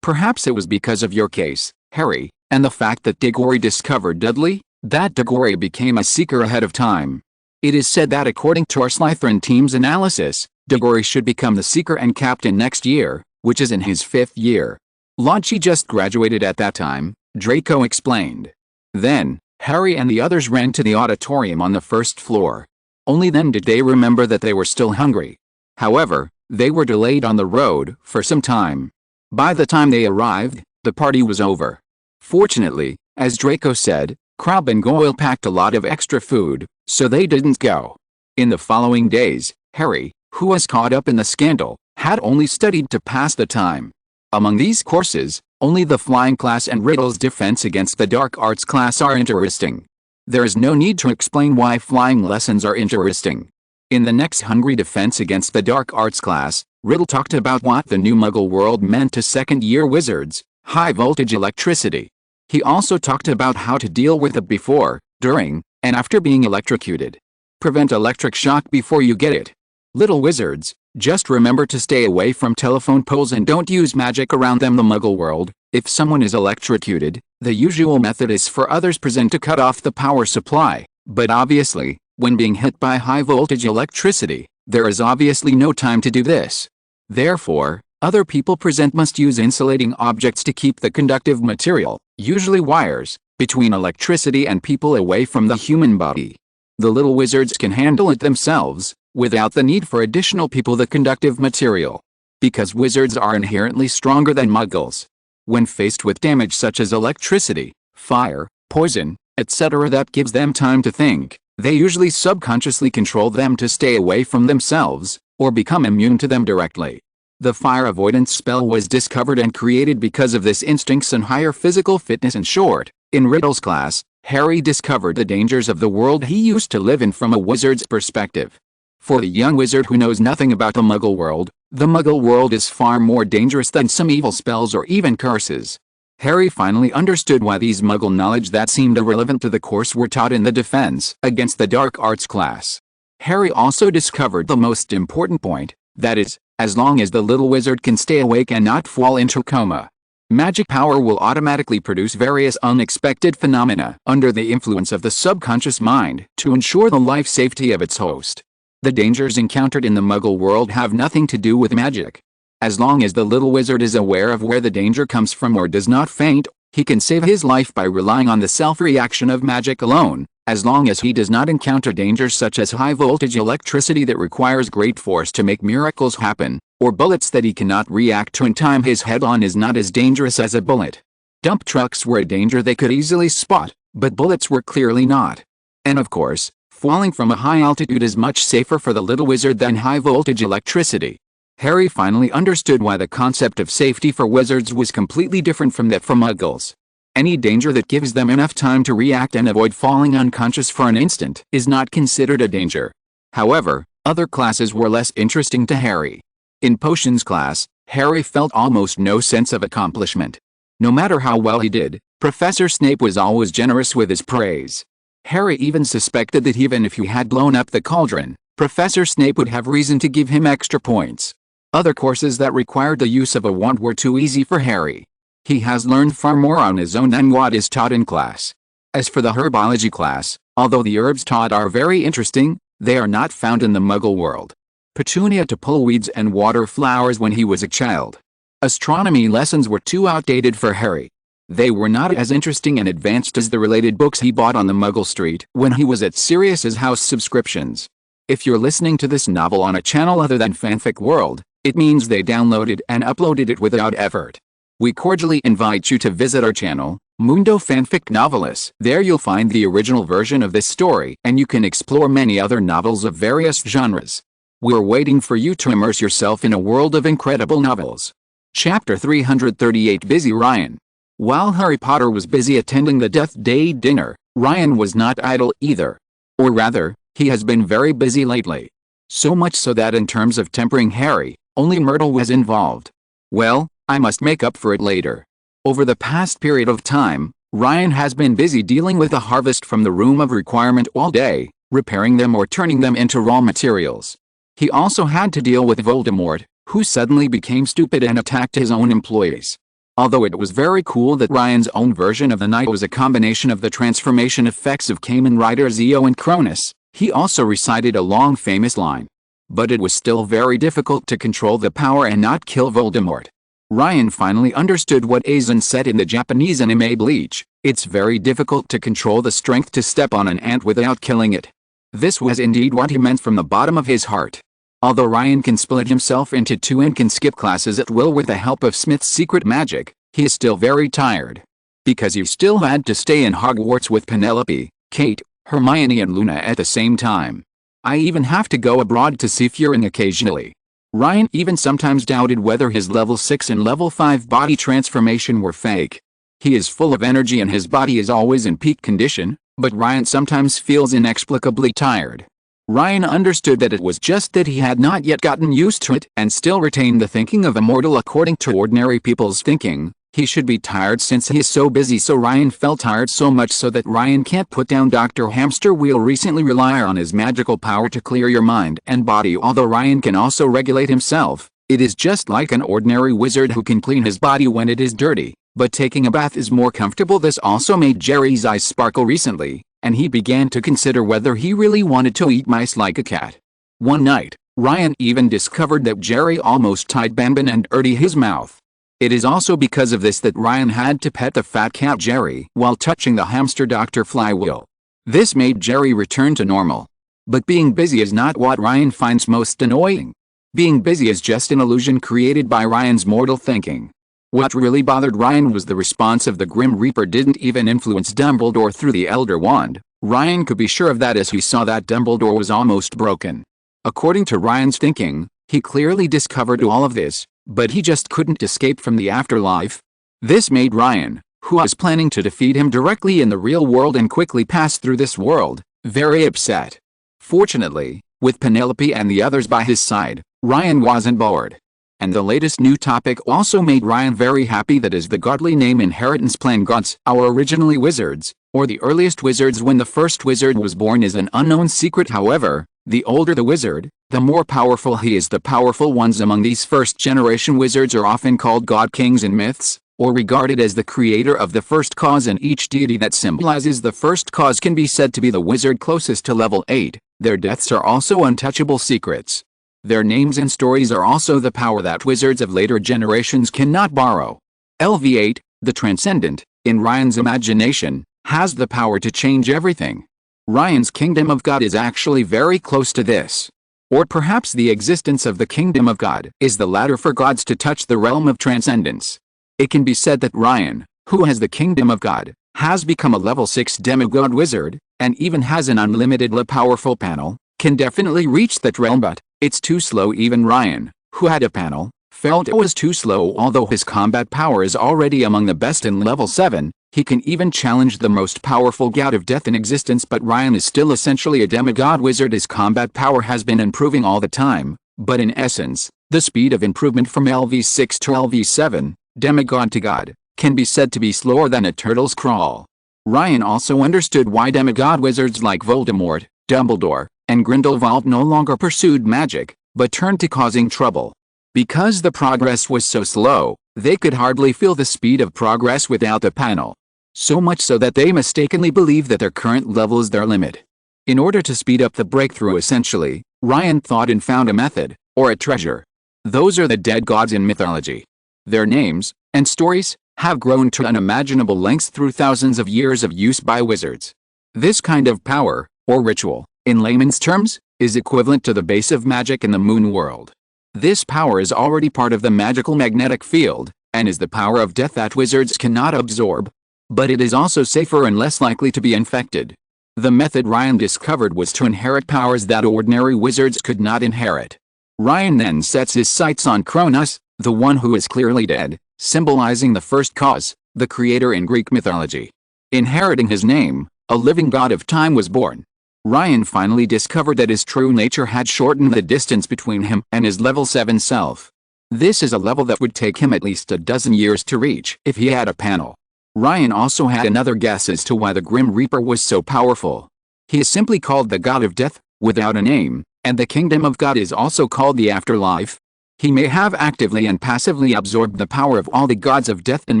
Perhaps it was because of your case, Harry, and the fact that Diggory discovered Dudley, that Diggory became a seeker ahead of time. It is said that according to our Slytherin team's analysis, Diggory should become the seeker and captain next year, which is in his fifth year. Launchie just graduated at that time, Draco explained. Then, Harry and the others ran to the auditorium on the first floor. Only then did they remember that they were still hungry. However, they were delayed on the road for some time. By the time they arrived, the party was over. Fortunately, as Draco said, Crabbe and Goyle packed a lot of extra food, so they didn't go. In the following days, Harry, who was caught up in the scandal, had only studied to pass the time. Among these courses, only the flying class and Riddle's defense against the dark arts class are interesting. There is no need to explain why flying lessons are interesting. In the next hungry defense against the dark arts class, Riddle talked about what the new Muggle world meant to second-year wizards: high-voltage electricity. He also talked about how to deal with it before, during, and after being electrocuted. Prevent electric shock before you get it. Little wizards, just remember to stay away from telephone poles and don't use magic around them. The Muggle world, if someone is electrocuted, the usual method is for others present to cut off the power supply, but obviously, when being hit by high-voltage electricity, there is obviously no time to do this. Therefore, other people present must use insulating objects to keep the conductive material, usually wires, between electricity and people away from the human body. The little wizards can handle it themselves, without the need for additional people. The conductive material. Because wizards are inherently stronger than Muggles. When faced with damage such as electricity, fire, poison, etc. that gives them time to think, they usually subconsciously control them to stay away from themselves, or become immune to them directly. The fire avoidance spell was discovered and created because of this instincts and higher physical fitness. In short, in Riddle's class, Harry discovered the dangers of the world he used to live in from a wizard's perspective. For the young wizard who knows nothing about the Muggle world is far more dangerous than some evil spells or even curses. Harry finally understood why these Muggle knowledge that seemed irrelevant to the course were taught in the defense against the dark arts class. Harry also discovered the most important point, that is, as long as the little wizard can stay awake and not fall into coma, magic power will automatically produce various unexpected phenomena under the influence of the subconscious mind to ensure the life safety of its host. The dangers encountered in the Muggle world have nothing to do with magic. As long as the little wizard is aware of where the danger comes from or does not faint, he can save his life by relying on the self-reaction of magic alone, as long as he does not encounter dangers such as high-voltage electricity that requires great force to make miracles happen, or bullets that he cannot react to in time. His head-on is not as dangerous as a bullet. Dump trucks were a danger they could easily spot, but bullets were clearly not. And of course, falling from a high altitude is much safer for the little wizard than high-voltage electricity. Harry finally understood why the concept of safety for wizards was completely different from that for Muggles. Any danger that gives them enough time to react and avoid falling unconscious for an instant is not considered a danger. However, other classes were less interesting to Harry. In Potions class, Harry felt almost no sense of accomplishment. No matter how well he did, Professor Snape was always generous with his praise. Harry even suspected that even if he had blown up the cauldron, Professor Snape would have reason to give him extra points. Other courses that required the use of a wand were too easy for Harry. He has learned far more on his own than what is taught in class. As for the herbology class, although the herbs taught are very interesting, they are not found in the Muggle world. Petunia to pull weeds and water flowers when he was a child. Astronomy lessons were too outdated for Harry. They were not as interesting and advanced as the related books he bought on the Muggle Street when he was at Sirius's house subscriptions. If you're listening to this novel on a channel other than Fanfic World, it means they downloaded and uploaded it without effort. We cordially invite you to visit our channel, Mundo Fanfic Novelis. There you'll find the original version of this story and you can explore many other novels of various genres. We're waiting for you to immerse yourself in a world of incredible novels. Chapter 338. Busy Ryan. While Harry Potter was busy attending the Death Day dinner, Ryan was not idle either. Or rather, he has been very busy lately. So much so that in terms of tempering Harry, only Myrtle was involved. Well, I must make up for it later. Over the past period of time, Ryan has been busy dealing with the harvest from the Room of Requirement all day, repairing them or turning them into raw materials. He also had to deal with Voldemort, who suddenly became stupid and attacked his own employees. Although it was very cool that Ryan's own version of the night was a combination of the transformation effects of Kamen Rider Zeo and Cronus, he also recited a long famous line. But it was still very difficult to control the power and not kill Voldemort. Ryan finally understood what Aizen said in the Japanese anime Bleach: "It's very difficult to control the strength to step on an ant without killing it." This was indeed what he meant from the bottom of his heart. Although Ryan can split himself into two and can skip classes at will with the help of Smith's secret magic, he is still very tired. Because he still had to stay in Hogwarts with Penelope, Kate, Hermione and Luna at the same time. "I even have to go abroad to see Furin occasionally." Ryan even sometimes doubted whether his level 6 and level 5 body transformation were fake. He is full of energy and his body is always in peak condition, but Ryan sometimes feels inexplicably tired. Ryan understood that it was just that he had not yet gotten used to it and still retained the thinking of a mortal according to ordinary people's thinking. He should be tired since he is so busy, so Ryan felt tired so much so that Ryan can't put down Dr. Hamster Wheel recently rely on his magical power to clear your mind and body. Although Ryan can also regulate himself, it is just like an ordinary wizard who can clean his body when it is dirty, but taking a bath is more comfortable. This also made Jerry's eyes sparkle recently, and he began to consider whether he really wanted to eat mice like a cat. One night, Ryan even discovered that Jerry almost tied Bambin and dirty his mouth. It is also because of this that Ryan had to pet the fat cat Jerry while touching the hamster Dr. Flywheel. This made Jerry return to normal. But being busy is not what Ryan finds most annoying. Being busy is just an illusion created by Ryan's mortal thinking. What really bothered Ryan was the response of the Grim Reaper didn't even influence Dumbledore through the Elder Wand. Ryan could be sure of that as he saw that Dumbledore was almost broken. According to Ryan's thinking, he clearly discovered all of this, but he just couldn't escape from the afterlife. This made Ryan, who was planning to defeat him directly in the real world and quickly pass through this world, very upset. Fortunately, with Penelope and the others by his side, Ryan wasn't bored. And the latest new topic also made Ryan very happy, that is the godly name inheritance plan. Gods are originally wizards, or the earliest wizards when the first wizard was born, is an unknown secret. However, the older the wizard, the more powerful he is. The powerful ones among these first-generation wizards are often called god kings in myths, or regarded as the creator of the first cause, and each deity that symbolizes the first cause can be said to be the wizard closest to level 8. Their deaths are also untouchable secrets. Their names and stories are also the power that wizards of later generations cannot borrow. LV8, the Transcendent, in Ryan's imagination, has the power to change everything. Ryan's Kingdom of God is actually very close to this. Or perhaps the existence of the Kingdom of God is the ladder for gods to touch the realm of transcendence. It can be said that Ryan, who has the Kingdom of God, has become a level 6 demigod wizard, and even has an unlimitedly powerful panel, can definitely reach that realm, but it's too slow. Even Ryan, who had a panel, felt it was too slow. Although his combat power is already among the best in level 7, he can even challenge the most powerful god of death in existence, but Ryan is still essentially a demigod wizard. His combat power has been improving all the time, but in essence, the speed of improvement from LV6 to LV7, demigod to god, can be said to be slower than a turtle's crawl. Ryan also understood why demigod wizards like Voldemort, Dumbledore, and Grindelwald no longer pursued magic, but turned to causing trouble. Because the progress was so slow, they could hardly feel the speed of progress without the panel. So much so that they mistakenly believe that their current level is their limit. In order to speed up the breakthrough, essentially, Ryan thought and found a method, or a treasure. Those are the dead gods in mythology. Their names, and stories, have grown to unimaginable lengths through thousands of years of use by wizards. This kind of power, or ritual, in layman's terms, is equivalent to the base of magic in the moon world. This power is already part of the magical magnetic field, and is the power of death that wizards cannot absorb. But it is also safer and less likely to be infected. The method Ryan discovered was to inherit powers that ordinary wizards could not inherit. Ryan then sets his sights on Kronos, the one who is clearly dead, symbolizing the first cause, the creator in Greek mythology. Inheriting his name, a living god of time was born. Ryan finally discovered that his true nature had shortened the distance between him and his level 7 self. This is a level that would take him at least a dozen years to reach if he had a panel. Ryan also had another guess as to why the Grim Reaper was so powerful. He is simply called the God of Death, without a name, and the Kingdom of God is also called the Afterlife. He may have actively and passively absorbed the power of all the gods of death in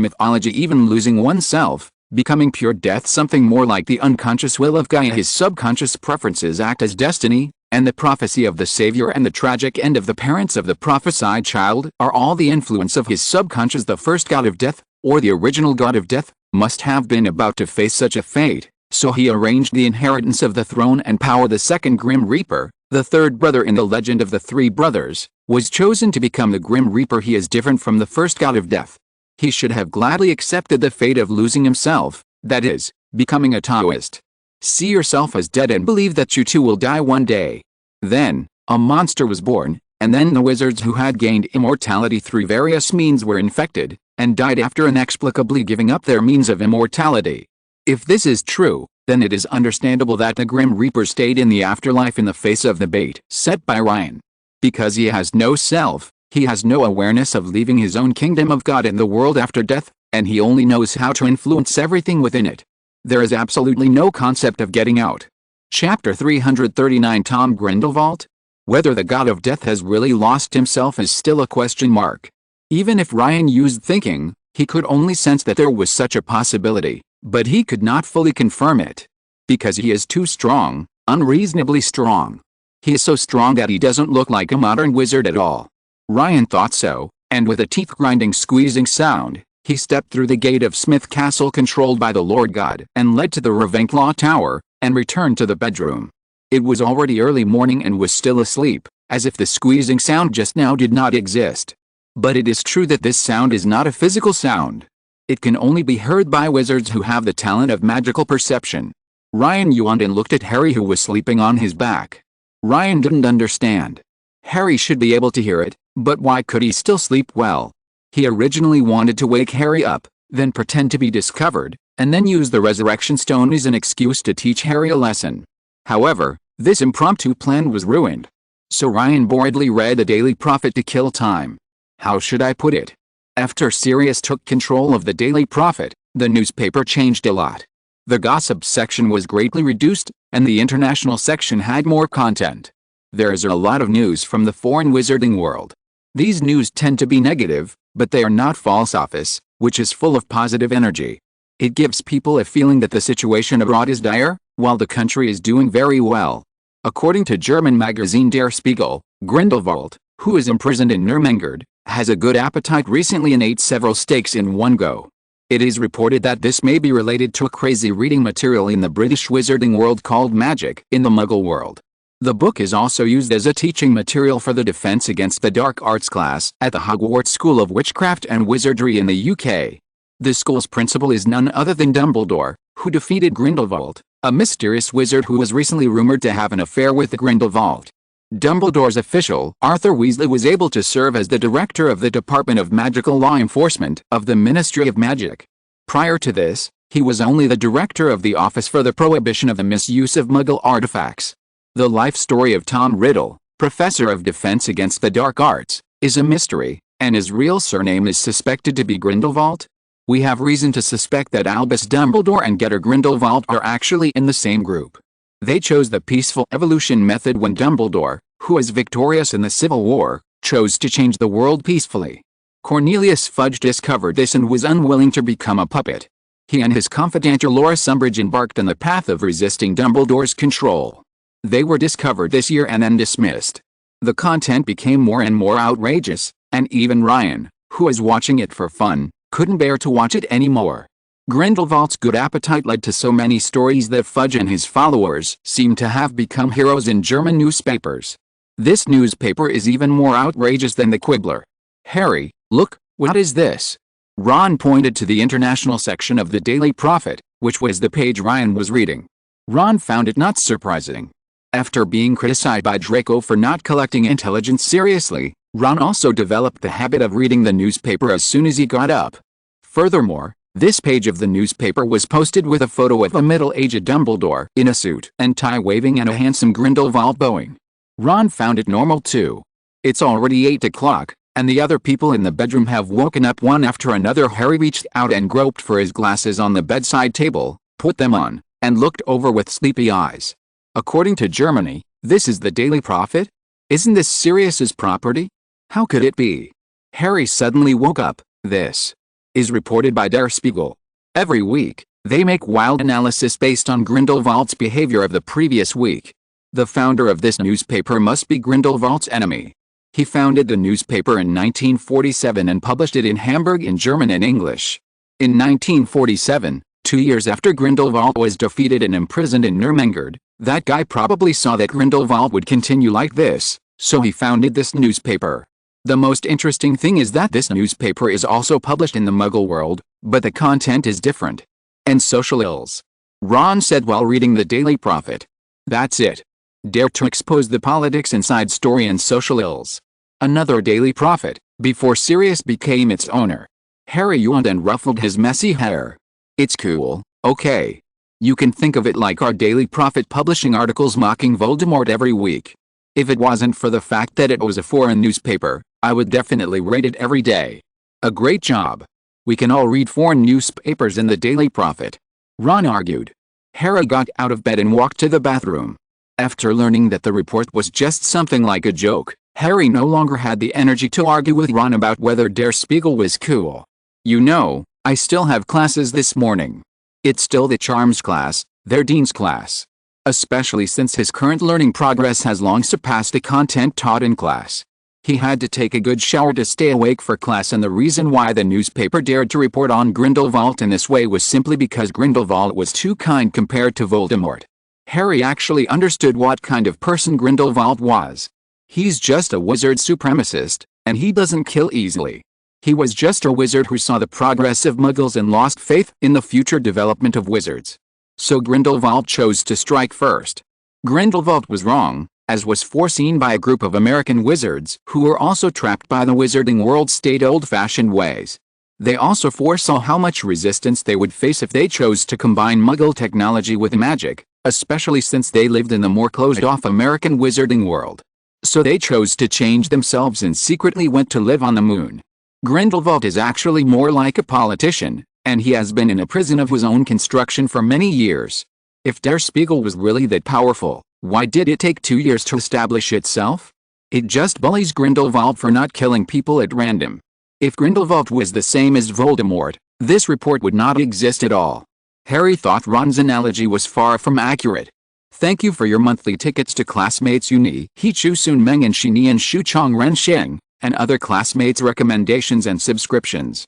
mythology, even losing oneself, becoming pure death, something more like the unconscious will of Gaia. His subconscious preferences act as destiny, and the prophecy of the Savior and the tragic end of the parents of the prophesied child are all the influence of his subconscious. The first god of death, or the original god of death, must have been about to face such a fate, so he arranged the inheritance of the throne and power. The second Grim Reaper, the third brother in the legend of the three brothers, was chosen to become the Grim Reaper. He is different from the first god of death. He should have gladly accepted the fate of losing himself, that is, becoming a Taoist. See yourself as dead and believe that you too will die one day. Then, a monster was born, and then the wizards who had gained immortality through various means were infected, and died after inexplicably giving up their means of immortality. If this is true, then it is understandable that the Grim Reaper stayed in the afterlife in the face of the bait set by Ryan. Because he has no self, he has no awareness of leaving his own kingdom of God in the world after death, and he only knows how to influence everything within it. There is absolutely no concept of getting out. Chapter 339 Tom Grindelwald? Whether the god of death has really lost himself is still a question mark. Even if Ryan used thinking, he could only sense that there was such a possibility, but he could not fully confirm it. Because he is too strong, unreasonably strong. He is so strong that he doesn't look like a modern wizard at all. Ryan thought so, and with a teeth-grinding squeezing sound, he stepped through the gate of Smith Castle controlled by the Lord God and led to the Ravenclaw Tower, and returned to the bedroom. It was already early morning and was still asleep, as if the squeezing sound just now did not exist. But it is true that this sound is not a physical sound. It can only be heard by wizards who have the talent of magical perception. Ryan yawned and looked at Harry, who was sleeping on his back. Ryan didn't understand. Harry should be able to hear it, but why could he still sleep well? He originally wanted to wake Harry up, then pretend to be discovered, and then use the resurrection stone as an excuse to teach Harry a lesson. However, this impromptu plan was ruined. So Ryan boredly read the Daily Prophet to kill time. How should I put it? After Sirius took control of the Daily Prophet, the newspaper changed a lot. The gossip section was greatly reduced, and the international section had more content. There is a lot of news from the foreign wizarding world. These news tend to be negative, but they are not false office, which is full of positive energy. It gives people a feeling that the situation abroad is dire, while the country is doing very well. According to German magazine Der Spiegel, Grindelwald, who is imprisoned in Nuremberg, has a good appetite recently and ate several steaks in one go. It is reported that this may be related to a crazy reading material in the British wizarding world called Magic in the Muggle World. The book is also used as a teaching material for the Defense Against the Dark Arts class at the Hogwarts School of Witchcraft and Wizardry in the UK. The school's principal is none other than Dumbledore, who defeated Grindelwald, a mysterious wizard who was recently rumored to have an affair with Grindelwald. Dumbledore's official, Arthur Weasley, was able to serve as the director of the Department of Magical Law Enforcement of the Ministry of Magic. Prior to this, he was only the director of the Office for the Prohibition of the Misuse of Muggle Artifacts. The life story of Tom Riddle, Professor of Defense Against the Dark Arts, is a mystery, and his real surname is suspected to be Grindelwald. We have reason to suspect that Albus Dumbledore and Getter Grindelwald are actually in the same group. They chose the peaceful evolution method when Dumbledore, who was victorious in the Civil War, chose to change the world peacefully. Cornelius Fudge discovered this and was unwilling to become a puppet. He and his confidant Dolores Umbridge embarked on the path of resisting Dumbledore's control. They were discovered this year and then dismissed. The content became more and more outrageous, and even Ryan, who was watching it for fun, couldn't bear to watch it anymore. Grindelwald's good appetite led to so many stories that Fudge and his followers seem to have become heroes in German newspapers. This newspaper is even more outrageous than the Quibbler. Harry, look, what is this? Ron pointed to the international section of the Daily Prophet, which was the page Ryan was reading. Ron found it not surprising. After being criticized by Draco for not collecting intelligence seriously, Ron also developed the habit of reading the newspaper as soon as he got up. Furthermore, this page of the newspaper was posted with a photo of a middle-aged Dumbledore in a suit and tie waving and a handsome Grindelwald bowing. Ron found it normal too. It's already 8 o'clock, and the other people in the bedroom have woken up one after another. Harry reached out and groped for his glasses on the bedside table, put them on, and looked over with sleepy eyes. According to Germany, this is the Daily Prophet? Isn't this Sirius's property? How could it be? Harry suddenly woke up. This is reported by Der Spiegel. Every week, they make wild analysis based on Grindelwald's behavior of the previous week. The founder of this newspaper must be Grindelwald's enemy. He founded the newspaper in 1947 and published it in Hamburg in German and English. In 1947, 2 years after Grindelwald was defeated and imprisoned in Nuremberg, that guy probably saw that Grindelwald would continue like this, so he founded this newspaper. The most interesting thing is that this newspaper is also published in the Muggle world, but the content is different. And social ills. Ron said while reading the Daily Prophet. That's it. Dare to expose the politics inside story and social ills. Another Daily Prophet, before Sirius became its owner. Harry yawned and ruffled his messy hair. It's cool, okay. You can think of it like our Daily Prophet publishing articles mocking Voldemort every week. If it wasn't for the fact that it was a foreign newspaper, I would definitely read it every day. A great job. We can all read foreign newspapers in the Daily Prophet. Ron argued. Harry got out of bed and walked to the bathroom. After learning that the report was just something like a joke, Harry no longer had the energy to argue with Ron about whether Der Spiegel was cool. You know, I still have classes this morning. It's still the charms class, their dean's class. Especially since his current learning progress has long surpassed the content taught in class. He had to take a good shower to stay awake for class, and the reason why the newspaper dared to report on Grindelwald in this way was simply because Grindelwald was too kind compared to Voldemort. Harry actually understood what kind of person Grindelwald was. He's just a wizard supremacist, and he doesn't kill easily. He was just a wizard who saw the progress of Muggles and lost faith in the future development of wizards. So Grindelwald chose to strike first. Grindelwald was wrong, as was foreseen by a group of American wizards who were also trapped by the wizarding world's staid old-fashioned ways. They also foresaw how much resistance they would face if they chose to combine Muggle technology with magic, especially since they lived in the more closed-off American wizarding world. So they chose to change themselves and secretly went to live on the moon. Grindelwald is actually more like a politician, and he has been in a prison of his own construction for many years. If Der Spiegel was really that powerful, why did it take 2 years to establish itself? It just bullies Grindelwald for not killing people at random. If Grindelwald was the same as Voldemort, this report would not exist at all. Harry thought Ron's analogy was far from accurate. Thank you for your monthly tickets to classmates Uni, He Chu Sun Meng and Shini and Shu Chong Ren Sheng, and other classmates' recommendations and subscriptions.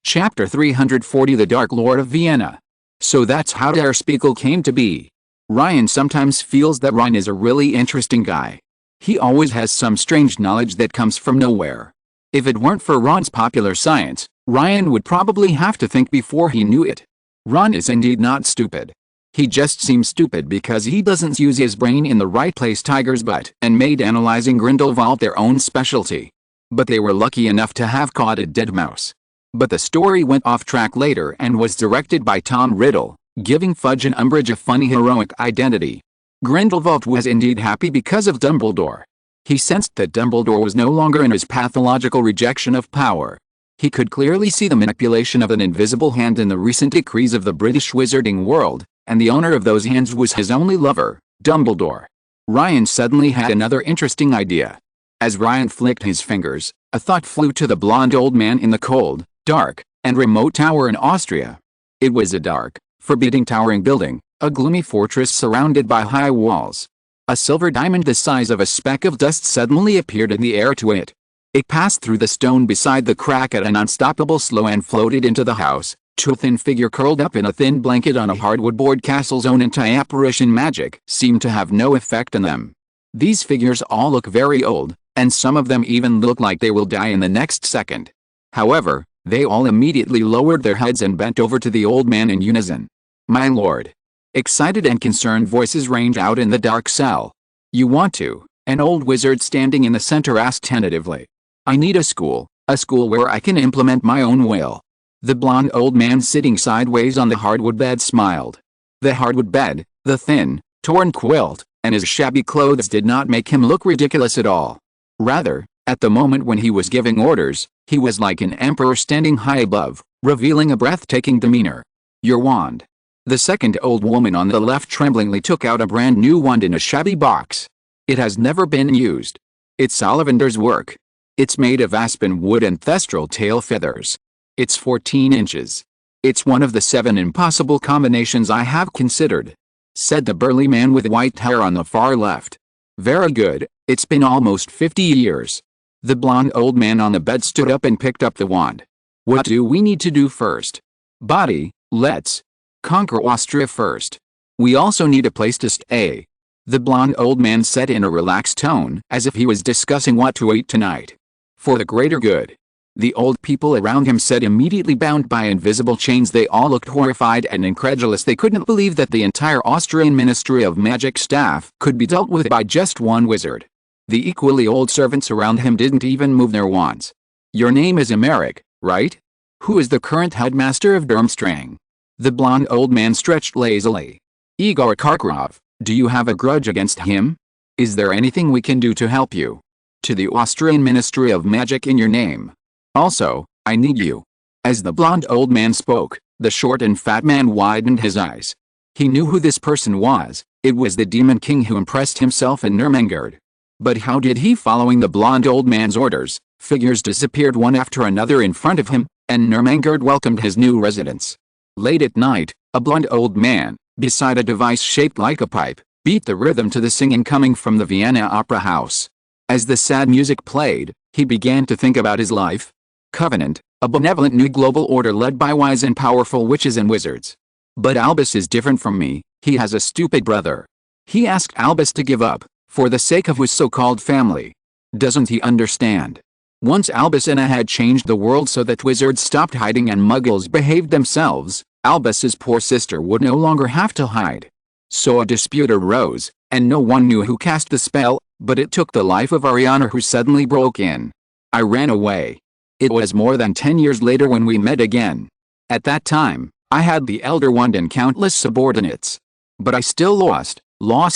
Chapter 340 The Dark Lord of Vienna. So that's how Der Spiegel came to be. Ryan sometimes feels that Ron is a really interesting guy. He always has some strange knowledge that comes from nowhere. If it weren't for Ron's popular science, Ryan would probably have to think before he knew it. Ron is indeed not stupid. He just seems stupid because he doesn't use his brain in the right place. Tiger's butt and made analyzing Grindelwald their own specialty. But they were lucky enough to have caught a dead mouse. But the story went off track later and was directed by Tom Riddle, giving Fudge and Umbridge a funny heroic identity. Grindelwald was indeed happy because of Dumbledore. He sensed that Dumbledore was no longer in his pathological rejection of power. He could clearly see the manipulation of an invisible hand in the recent decrees of the British wizarding world, and the owner of those hands was his only lover, Dumbledore. Ryan suddenly had another interesting idea. As Ryan flicked his fingers, a thought flew to the blonde old man in the cold, dark, and remote tower in Austria. It was a dark, forbidding towering building, a gloomy fortress surrounded by high walls. A silver diamond the size of a speck of dust suddenly appeared in the air to it. It passed through the stone beside the crack at an unstoppable slow and floated into the house, to a thin figure curled up in a thin blanket on a hardwood board. Castle's own anti-apparition magic seemed to have no effect on them. These figures all look very old, and some of them even look like they will die in the next second. However, they all immediately lowered their heads and bent over to the old man in unison. "My lord." Excited and concerned voices rang out in the dark cell. "You want to?" An old wizard standing in the center asked tentatively. "I need a school where I can implement my own will." The blond old man sitting sideways on the hardwood bed smiled. The hardwood bed, the thin, torn quilt, and his shabby clothes did not make him look ridiculous at all. Rather, at the moment when he was giving orders, he was like an emperor standing high above, revealing a breathtaking demeanor. "Your wand." The second old woman on the left tremblingly took out a brand new wand in a shabby box. "It has never been used. It's Ollivander's work. It's made of aspen wood and thestral tail feathers. It's 14 inches. It's one of the 7 impossible combinations I have considered." said the burly man with white hair on the far left. Very good, it's been almost 50 years. The blonde old man on the bed stood up and picked up the wand. What do we need to do first? Body, let's conquer Austria first. We also need a place to stay. The blonde old man said in a relaxed tone, as if he was discussing what to eat tonight. For the greater good. The old people around him said, immediately bound by invisible chains. They all looked horrified and incredulous. They couldn't believe that the entire Austrian Ministry of Magic staff could be dealt with by just one wizard. The equally old servants around him didn't even move their wands. Your name is Emeric, right? Who is the current headmaster of Durmstrang? The blonde old man stretched lazily. Igor Karkarov, do you have a grudge against him? Is there anything we can do to help you? To the Austrian Ministry of Magic in your name. Also, I need you. As the blonde old man spoke, the short and fat man widened his eyes. He knew who this person was. It was the Demon King who impressed himself in Nurmengard. But how did he? Following the blonde old man's orders, figures disappeared one after another in front of him, and Nurmengard welcomed his new residents. Late at night, a blonde old man, beside a device shaped like a pipe, beat the rhythm to the singing coming from the Vienna Opera House. As the sad music played, he began to think about his life. Covenant, a benevolent new global order led by wise and powerful witches and wizards. But Albus is different from me. He has a stupid brother. He asked Albus to give up, for the sake of his so-called family. Doesn't he understand? Once Albus and I had changed the world so that wizards stopped hiding and muggles behaved themselves, Albus's poor sister would no longer have to hide. So a dispute arose, and no one knew who cast the spell, but it took the life of Ariana, who suddenly broke in. I ran away. It was more than 10 years later when we met again. At that time, I had the Elder Wand and countless subordinates. But I still lost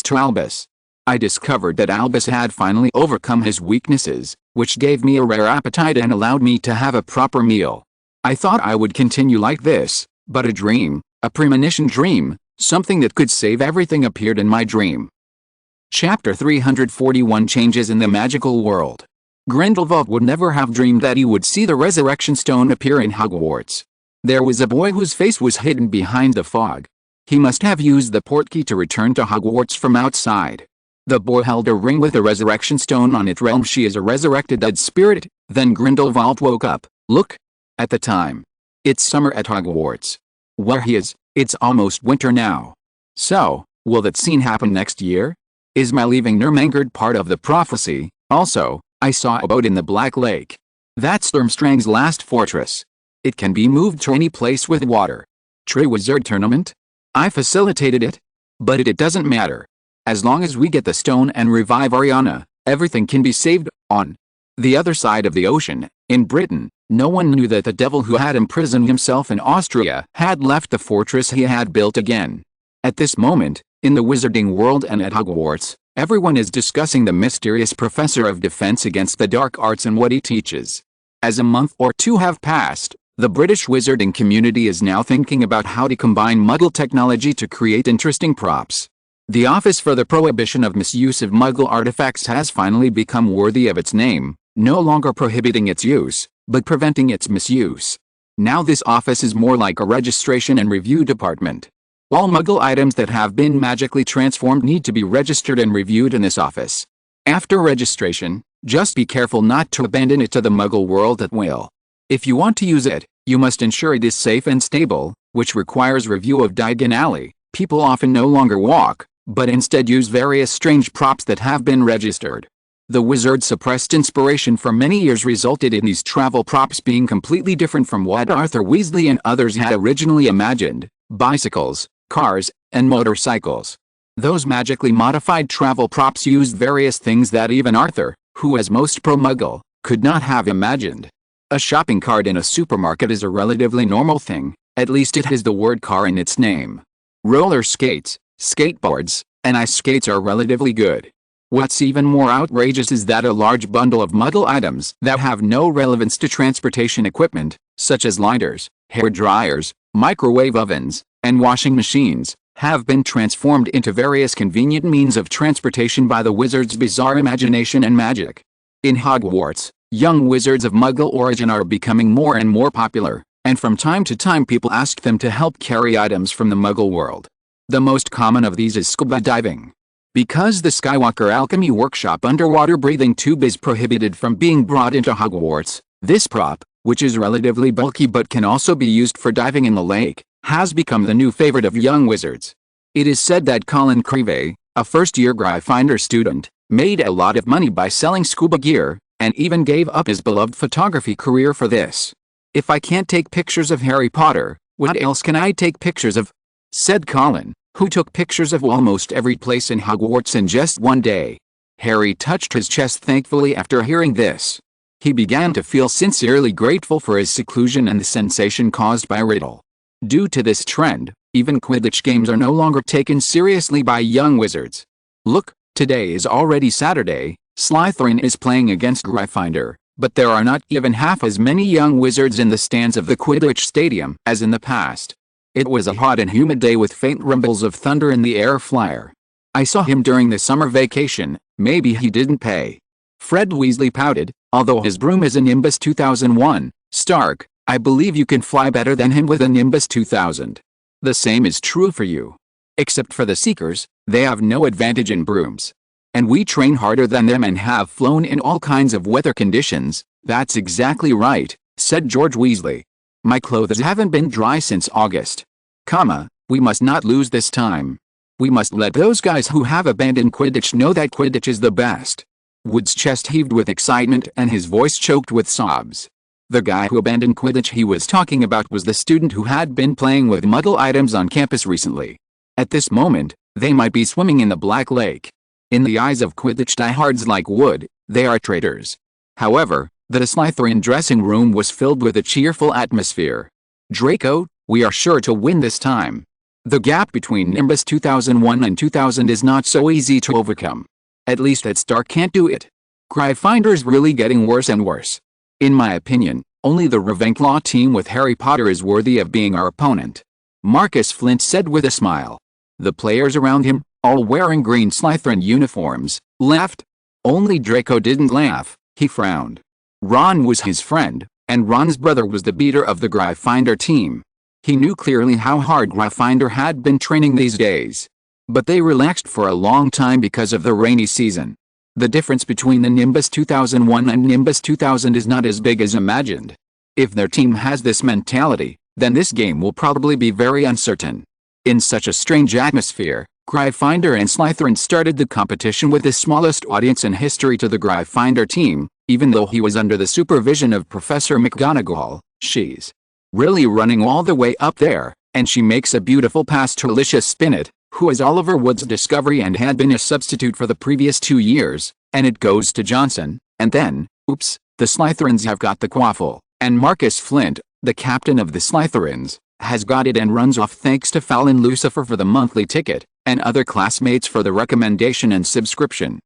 to Albus. I discovered that Albus had finally overcome his weaknesses, which gave me a rare appetite and allowed me to have a proper meal. I thought I would continue like this, but a dream, a premonition dream, something that could save everything appeared in my dream. Chapter 341 Changes in the Magical World. Grindelwald would never have dreamed that he would see the Resurrection Stone appear in Hogwarts. There was a boy whose face was hidden behind the fog. He must have used the portkey to return to Hogwarts from outside. The boy held a ring with a Resurrection Stone on it. Realm, she is a resurrected dead spirit. Then Grindelwald woke up. Look! At the time. It's summer at Hogwarts. Where he is, it's almost winter now. So, will that scene happen next year? Is my leaving Nurmengard part of the prophecy? Also, I saw a boat in the Black Lake. That's Durmstrang's last fortress. It can be moved to any place with water. Triwizard Tournament? I facilitated it. But it doesn't matter. As long as we get the stone and revive Ariana, everything can be saved. On the other side of the ocean, in Britain, no one knew that the devil who had imprisoned himself in Austria had left the fortress he had built again. At this moment, in the wizarding world and at Hogwarts, everyone is discussing the mysterious professor of defense against the dark arts and what he teaches. As a month or two have passed, the British wizarding community is now thinking about how to combine Muggle technology to create interesting props. The Office for the Prohibition of Misuse of Muggle Artifacts has finally become worthy of its name, no longer prohibiting its use, but preventing its misuse. Now this office is more like a registration and review department. All Muggle items that have been magically transformed need to be registered and reviewed in this office. After registration, just be careful not to abandon it to the Muggle world at will. If you want to use it, you must ensure it is safe and stable, which requires review of Diagon Alley. People often no longer walk, but instead use various strange props that have been registered. The wizard's suppressed inspiration for many years resulted in these travel props being completely different from what Arthur Weasley and others had originally imagined: bicycles, cars, and motorcycles. Those magically modified travel props used various things that even Arthur, who was most pro-Muggle, could not have imagined. A shopping cart in a supermarket is a relatively normal thing, at least it has the word car in its name. Roller skates, skateboards, and ice skates are relatively good. What's even more outrageous is that a large bundle of Muggle items that have no relevance to transportation equipment, such as lighters, hair dryers, microwave ovens, and washing machines, have been transformed into various convenient means of transportation by the wizard's bizarre imagination and magic. In Hogwarts, young wizards of Muggle origin are becoming more and more popular, and from time to time people ask them to help carry items from the Muggle world. The most common of these is scuba diving. Because the Skywalker Alchemy Workshop underwater breathing tube is prohibited from being brought into Hogwarts, this prop, which is relatively bulky but can also be used for diving in the lake, has become the new favorite of young wizards. It is said that Colin Creevey, a first-year Gryffindor student, made a lot of money by selling scuba gear, and even gave up his beloved photography career for this. "If I can't take pictures of Harry Potter, what else can I take pictures of?" said Colin, who took pictures of almost every place in Hogwarts in just one day. Harry touched his chest thankfully after hearing this. He began to feel sincerely grateful for his seclusion and the sensation caused by Riddle. Due to this trend, even Quidditch games are no longer taken seriously by young wizards. Look, today is already Saturday, Slytherin is playing against Gryffindor, but there are not even half as many young wizards in the stands of the Quidditch Stadium as in the past. It was a hot and humid day with faint rumbles of thunder in the air flyer. "I saw him during the summer vacation, maybe he didn't pay." Fred Weasley pouted, "Although his broom is a Nimbus 2001, Stark, I believe you can fly better than him with a Nimbus 2000. The same is true for you. Except for the Seekers, they have no advantage in brooms. And we train harder than them and have flown in all kinds of weather conditions." "That's exactly right," said George Weasley. "My clothes haven't been dry since August. We must not lose this time. We must let those guys who have abandoned Quidditch know that Quidditch is the best." Wood's chest heaved with excitement and his voice choked with sobs. The guy who abandoned Quidditch he was talking about was the student who had been playing with Muggle items on campus recently. At this moment, they might be swimming in the Black Lake. In the eyes of Quidditch diehards like Wood, they are traitors. However, the Slytherin dressing room was filled with a cheerful atmosphere. "Draco, we are sure to win this time. The gap between Nimbus 2001 and 2000 is not so easy to overcome. At least that Stark can't do it. Gryffindor's really getting worse and worse. In my opinion, only the Ravenclaw team with Harry Potter is worthy of being our opponent," Marcus Flint said with a smile. The players around him, all wearing green Slytherin uniforms, laughed. Only Draco didn't laugh, he frowned. Ron was his friend, and Ron's brother was the beater of the Gryffindor team. He knew clearly how hard Gryffindor had been training these days. But they relaxed for a long time because of the rainy season. The difference between the Nimbus 2001 and Nimbus 2000 is not as big as imagined. If their team has this mentality, then this game will probably be very uncertain. In such a strange atmosphere, Gryffindor and Slytherin started the competition with the smallest audience in history to the Gryffindor team, even though he was under the supervision of Professor McGonagall. "She's really running all the way up there, and she makes a beautiful pass to Alicia Spinnet, who is Oliver Wood's discovery and had been a substitute for the previous 2 years, and it goes to Johnson, and then, oops, the Slytherins have got the quaffle, and Marcus Flint, the captain of the Slytherins, has got it and runs off thanks to Fallon Lucifer for the monthly ticket, and other classmates for the recommendation and subscription."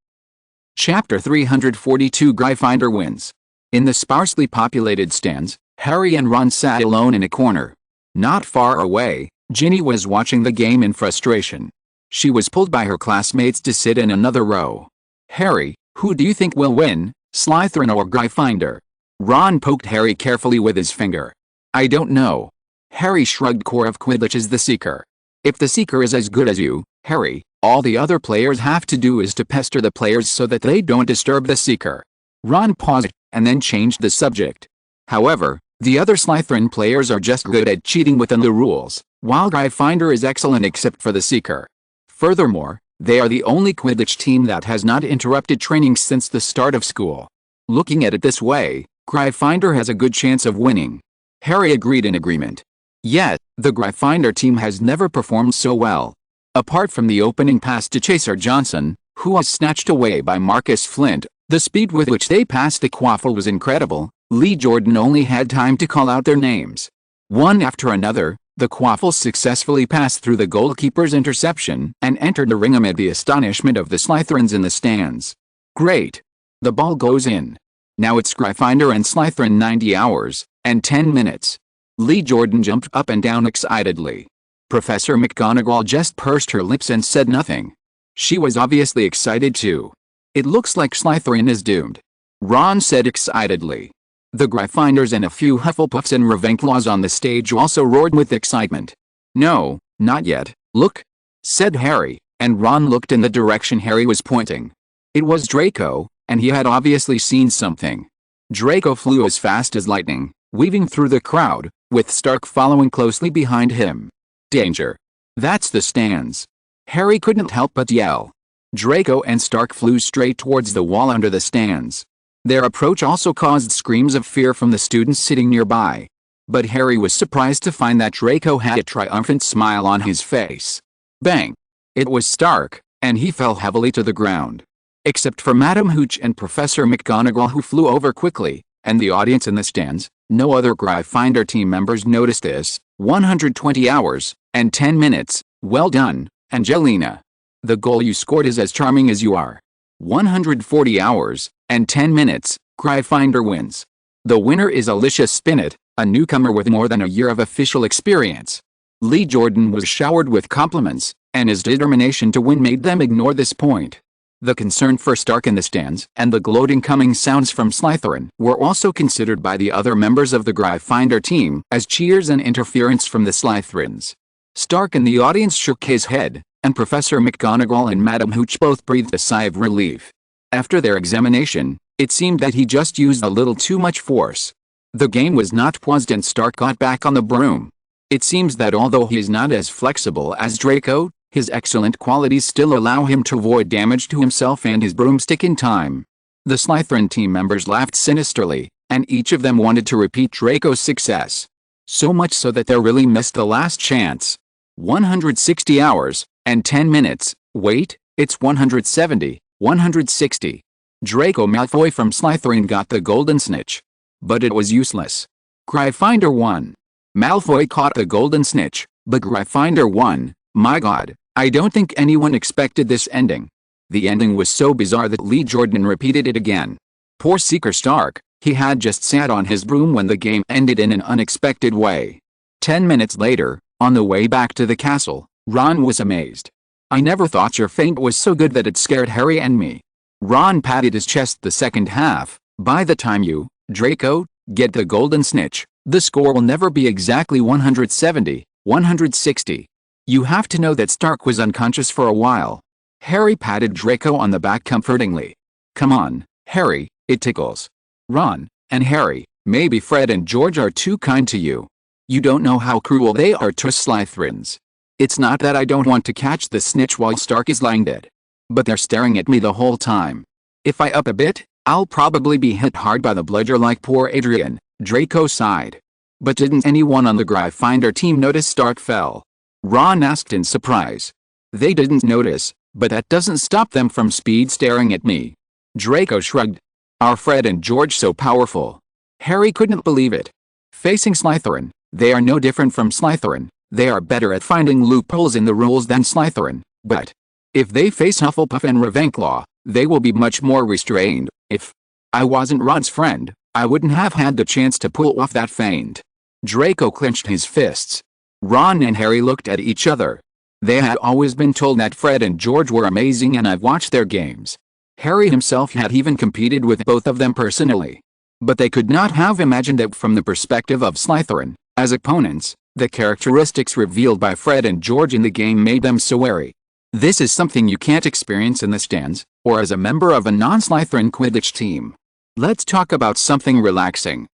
Chapter 342 Gryffindor Wins. In the sparsely populated stands, Harry and Ron sat alone in a corner. Not far away, Ginny was watching the game in frustration. She was pulled by her classmates to sit in another row. "Harry, who do you think will win, Slytherin or Gryffindor?" Ron poked Harry carefully with his finger. "I don't know." Harry shrugged. "Core of Quidditch is the Seeker. If the Seeker is as good as you, Harry, all the other players have to do is to pester the players so that they don't disturb the Seeker." Ron paused, and then changed the subject. "However, the other Slytherin players are just good at cheating within the rules, while Gryffindor is excellent except for the Seeker. Furthermore, they are the only Quidditch team that has not interrupted training since the start of school. Looking at it this way, Gryffindor has a good chance of winning." Harry agreed in agreement. Yet, the Gryffindor team has never performed so well. Apart from the opening pass to Chaser Johnson, who was snatched away by Marcus Flint, the speed with which they passed the quaffle was incredible. Lee Jordan only had time to call out their names. One after another, the quaffle successfully passed through the goalkeeper's interception and entered the ring amid the astonishment of the Slytherins in the stands. "Great! The ball goes in. Now it's Gryffindor and Slytherin 90 hours, and 10 minutes. Lee Jordan jumped up and down excitedly. Professor McGonagall just pursed her lips and said nothing. She was obviously excited too. "It looks like Slytherin is doomed," Ron said excitedly. The Gryffindors and a few Hufflepuffs and Ravenclaws on the stage also roared with excitement. "No, not yet, look. said Harry, and Ron looked in the direction Harry was pointing. It was Draco, and he had obviously seen something. Draco flew as fast as lightning, weaving through the crowd, with Stark following closely behind him. Danger! That's the stands! Harry couldn't help but yell. Draco and Stark flew straight towards the wall under the stands. Their approach also caused screams of fear from the students sitting nearby. But Harry was surprised to find that Draco had a triumphant smile on his face. Bang! It was Stark, and he fell heavily to the ground. Except for Madam Hooch and Professor McGonagall, who flew over quickly, and the audience in the stands, no other Gryffindor team members noticed this. 120 hours, and 10 minutes, well done, Angelina. The goal you scored is as charming as you are. 140 hours, and 10 minutes, Gryffindor wins. The winner is Alicia Spinnet, a newcomer with more than a year of official experience. Lee Jordan was showered with compliments, and his determination to win made them ignore this point. The concern for Stark in the stands and the gloating coming sounds from Slytherin were also considered by the other members of the Gryffindor team as cheers and interference from the Slytherins. Stark in the audience shook his head, and Professor McGonagall and Madam Hooch both breathed a sigh of relief. After their examination, it seemed that he just used a little too much force. The game was not paused and Stark got back on the broom. It seems that although he is not as flexible as Draco, his excellent qualities still allow him to avoid damage to himself and his broomstick in time. The Slytherin team members laughed sinisterly, and each of them wanted to repeat Draco's success. So much so that they really missed the last chance. 160 hours, and 10 minutes, wait, it's 170, 160. Draco Malfoy from Slytherin got the golden snitch. But it was useless. Gryffindor won. Malfoy caught the golden snitch, but Gryffindor won. My god, I don't think anyone expected this ending. The ending was so bizarre that Lee Jordan repeated it again. Poor Seeker Stark, he had just sat on his broom when the game ended in an unexpected way. 10 minutes later, on the way back to the castle, Ron was amazed. I never thought your feint was so good that it scared Harry and me. Ron patted his chest the second half. By the time you, Draco, get the golden snitch, the score will never be exactly 170, 160. You have to know that Stark was unconscious for a while. Harry patted Draco on the back comfortingly. Come on, Harry, it tickles. Ron, and Harry, maybe Fred and George are too kind to you. You don't know how cruel they are to Slytherins. It's not that I don't want to catch the snitch while Stark is lying dead. But they're staring at me the whole time. If I up a bit, I'll probably be hit hard by the bludger like poor Adrian, Draco sighed. But didn't anyone on the Gryffindor team notice Stark fell? Ron asked in surprise. They didn't notice, but that doesn't stop them from speed staring at me. Draco shrugged. Are Fred and George so powerful? Harry couldn't believe it. Facing Slytherin, they are no different from Slytherin. They are better at finding loopholes in the rules than Slytherin, but if they face Hufflepuff and Ravenclaw, they will be much more restrained. If I wasn't Ron's friend, I wouldn't have had the chance to pull off that feint. Draco clenched his fists. Ron and Harry looked at each other. They had always been told that Fred and George were amazing, and I've watched their games. Harry himself had even competed with both of them personally. But they could not have imagined that from the perspective of Slytherin, as opponents, the characteristics revealed by Fred and George in the game made them so wary. This is something you can't experience in the stands, or as a member of a non-Slytherin Quidditch team. Let's talk about something relaxing.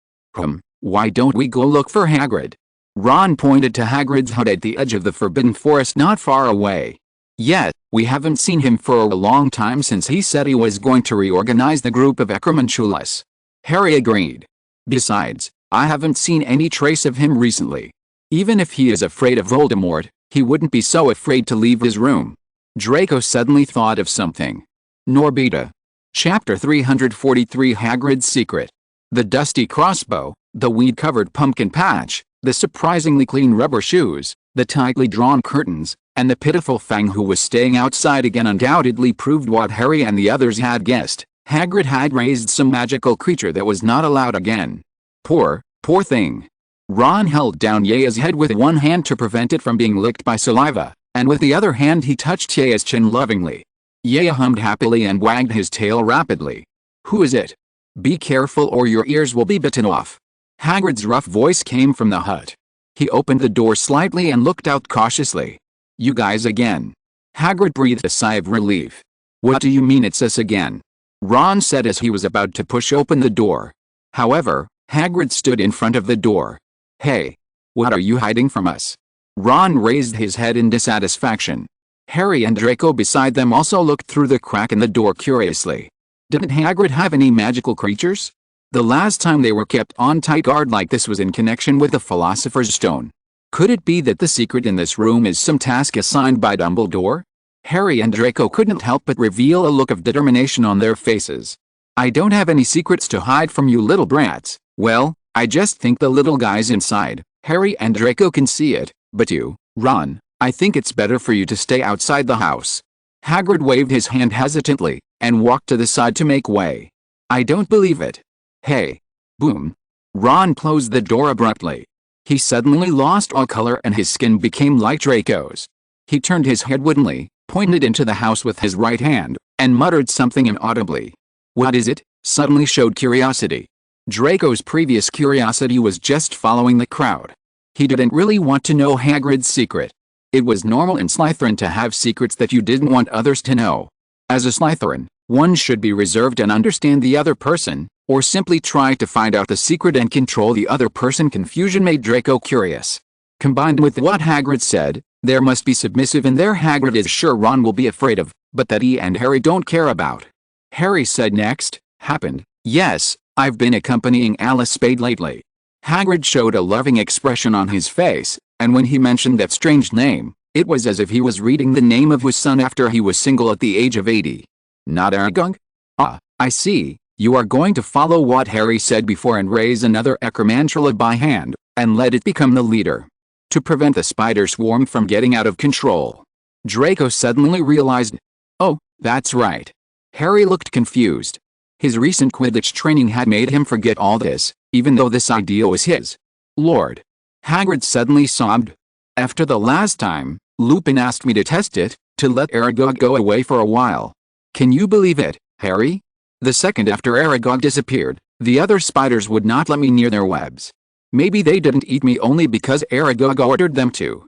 Why don't we go look for Hagrid? Ron pointed to Hagrid's hut at the edge of the Forbidden Forest not far away. Yet, we haven't seen him for a long time since he said he was going to reorganize the group of Ekkermanchulas. Harry agreed. Besides, I haven't seen any trace of him recently. Even if he is afraid of Voldemort, he wouldn't be so afraid to leave his room. Draco suddenly thought of something. Norbita. Chapter 343 Hagrid's Secret. The dusty crossbow, the weed-covered pumpkin patch, the surprisingly clean rubber shoes, the tightly drawn curtains, and the pitiful Fang who was staying outside again undoubtedly proved what Harry and the others had guessed. Hagrid had raised some magical creature that was not allowed again. Poor thing. Ron held down Yaya's head with one hand to prevent it from being licked by saliva, and with the other hand he touched Yaya's chin lovingly. Yaya hummed happily and wagged his tail rapidly. Who is it? Be careful or your ears will be bitten off. Hagrid's rough voice came from the hut. He opened the door slightly and looked out cautiously. You guys again. Hagrid breathed a sigh of relief. What do you mean it's us again? Ron said as he was about to push open the door. However, Hagrid stood in front of the door. Hey! What are you hiding from us? Ron raised his head in dissatisfaction. Harry and Draco beside them also looked through the crack in the door curiously. Didn't Hagrid have any magical creatures? The last time they were kept on tight guard like this was in connection with the Philosopher's Stone. Could it be that the secret in this room is some task assigned by Dumbledore? Harry and Draco couldn't help but reveal a look of determination on their faces. I don't have any secrets to hide from you little brats. Well, I just think the little guys inside, Harry and Draco can see it, but you, Ron, I think it's better for you to stay outside the house. Hagrid waved his hand hesitantly, and walked to the side to make way. I don't believe it. Hey! Boom! Ron closed the door abruptly. He suddenly lost all color and his skin became like Draco's. He turned his head woodenly, pointed into the house with his right hand, and muttered something inaudibly. What is it? Suddenly showed curiosity. Draco's previous curiosity was just following the crowd. He didn't really want to know Hagrid's secret. It was normal in Slytherin to have secrets that you didn't want others to know. As a Slytherin, one should be reserved and understand the other person, or simply try to find out the secret and control the other person. Confusion made Draco curious. Combined with what Hagrid said, there must be submissive in there Hagrid is sure Ron will be afraid of, but that he and Harry don't care about. Harry said next, happened. Yes, I've been accompanying Alice Spade lately. Hagrid showed a loving expression on his face, and when he mentioned that strange name, it was as if he was reading the name of his son after he was single at the age of 80. Not Aragog? Ah, I see. You are going to follow what Harry said before and raise another Acromantula by hand, and let it become the leader. To prevent the spider swarm from getting out of control. Draco suddenly realized. Oh, that's right. Harry looked confused. His recent Quidditch training had made him forget all this, even though this idea was his. Lord. Hagrid suddenly sobbed. After the last time, Lupin asked me to test it, to let Aragog go away for a while. Can you believe it, Harry? The second after Aragog disappeared, the other spiders would not let me near their webs. Maybe they didn't eat me only because Aragog ordered them to.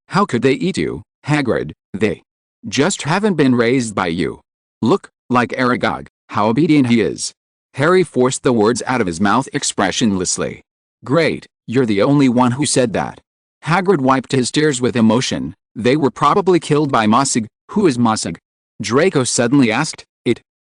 How could they eat you, Hagrid? They just haven't been raised by you. Look, like Aragog, how obedient he is. Harry forced the words out of his mouth expressionlessly. Great, you're the only one who said that. Hagrid wiped his tears with emotion. They were probably killed by Mossig. Who is Mossig? Draco suddenly asked.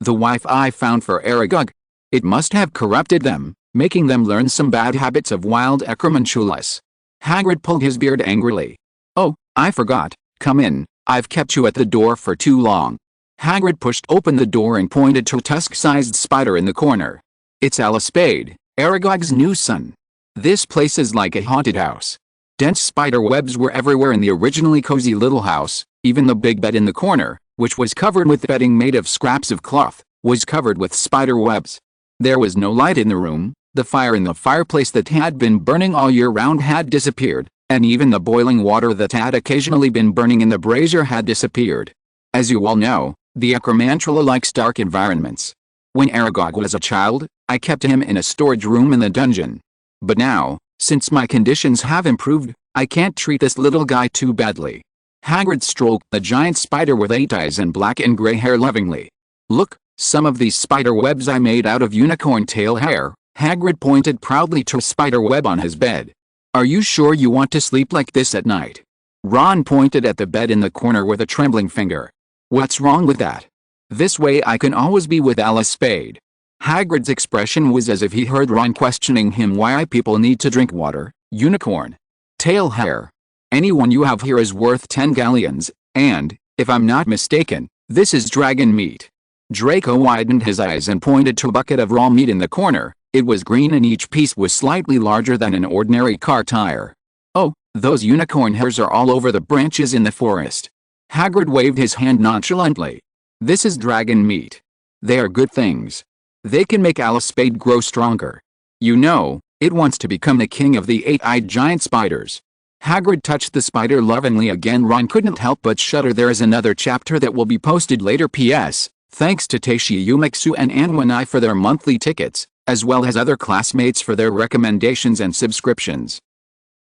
The wife I found for Aragog. It must have corrupted them, making them learn some bad habits of wild Acromantulas. Hagrid pulled his beard angrily. Oh, I forgot. Come in, I've kept you at the door for too long. Hagrid pushed open the door and pointed to a tusk-sized spider in the corner. It's Alice Spade, Aragog's new son. This place is like a haunted house. Dense spider webs were everywhere in the originally cozy little house. Even the big bed in the corner, which was covered with bedding made of scraps of cloth, was covered with spider webs. There was no light in the room, the fire in the fireplace that had been burning all year round had disappeared, and even the boiling water that had occasionally been burning in the brazier had disappeared. As you all know, the Acromantula likes dark environments. When Aragog was a child, I kept him in a storage room in the dungeon. But now, since my conditions have improved, I can't treat this little guy too badly. Hagrid stroked the giant spider with 8 eyes and black and gray hair lovingly. Look, some of these spider webs I made out of unicorn tail hair. Hagrid pointed proudly to a spider web on his bed. Are you sure you want to sleep like this at night? Ron pointed at the bed in the corner with a trembling finger. What's wrong with that? This way I can always be with Alice Spade. Hagrid's expression was as if he heard Ron questioning him why people need to drink water. Unicorn tail hair. Anyone you have here is worth 10 galleons, and, if I'm not mistaken, this is dragon meat. Draco widened his eyes and pointed to a bucket of raw meat in the corner. It was green and each piece was slightly larger than an ordinary car tire. Oh, those unicorn hairs are all over the branches in the forest. Hagrid waved his hand nonchalantly. This is dragon meat. They are good things. They can make Alice Spade grow stronger. You know, it wants to become the king of the 8-eyed giant spiders. Hagrid touched the spider lovingly again. Ron couldn't help but shudder. There is another chapter that will be posted later. P.S. Thanks to Taishi Umaksu and Anwanai for their monthly tickets, as well as other classmates for their recommendations and subscriptions.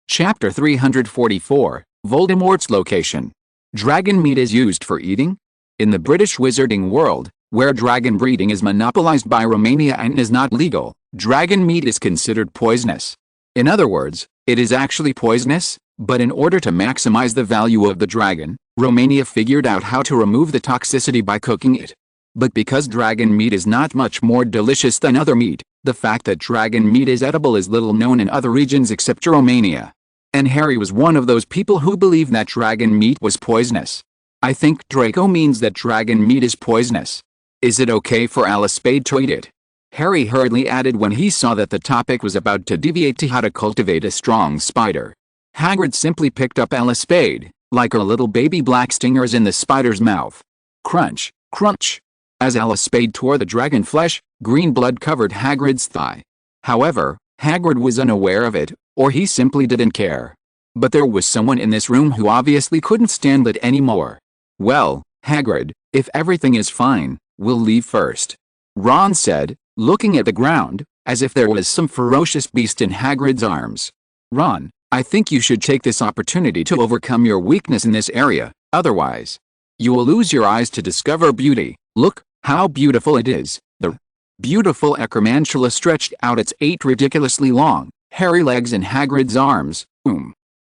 Chapter 344, Voldemort's Location. Dragon meat is used for eating? In the British wizarding world, where dragon breeding is monopolized by Romania and is not legal, dragon meat is considered poisonous. In other words, it is actually poisonous, but in order to maximize the value of the dragon, Romania figured out how to remove the toxicity by cooking it. But because dragon meat is not much more delicious than other meat, the fact that dragon meat is edible is little known in other regions except Romania. And Harry was one of those people who believed that dragon meat was poisonous. I think Draco means that dragon meat is poisonous. Is it okay for Alice Spade to eat it? Harry hurriedly added when he saw that the topic was about to deviate to how to cultivate a strong spider. Hagrid simply picked up Alice Spade, like her little baby black stingers in the spider's mouth. Crunch, crunch. As Alice Spade tore the dragon flesh, green blood covered Hagrid's thigh. However, Hagrid was unaware of it, or he simply didn't care. But there was someone in this room who obviously couldn't stand it anymore. Well, Hagrid, if everything is fine, we'll leave first. Ron said, looking at the ground, as if there was some ferocious beast in Hagrid's arms. Ron, I think you should take this opportunity to overcome your weakness in this area, otherwise, you will lose your eyes to discover beauty. Look, how beautiful it is. The beautiful Acromantula stretched out its 8 ridiculously long, hairy legs in Hagrid's arms.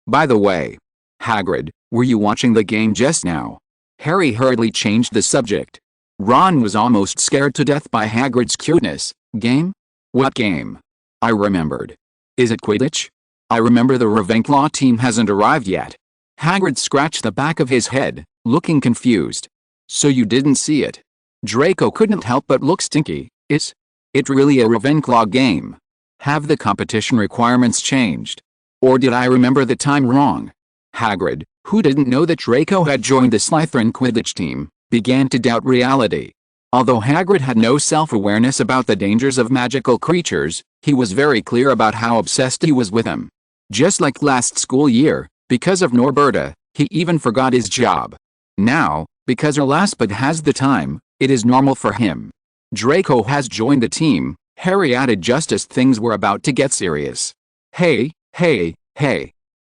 By the way, Hagrid, were you watching the game just now? Harry hurriedly changed the subject. Ron was almost scared to death by Hagrid's cuteness. Game? What game? I remembered. Is it Quidditch? I remember the Ravenclaw team hasn't arrived yet. Hagrid scratched the back of his head, looking confused. So you didn't see it? Draco couldn't help but look stinky. Is it really a Ravenclaw game? Have the competition requirements changed? Or did I remember the time wrong? Hagrid, who didn't know that Draco had joined the Slytherin Quidditch team, began to doubt reality. Although Hagrid had no self-awareness about the dangers of magical creatures, he was very clear about how obsessed he was with them. Just like last school year, because of Norberta, he even forgot his job. Now, because Erlasped has the time, it is normal for him. Draco has joined the team, Harry added just as things were about to get serious. Hey.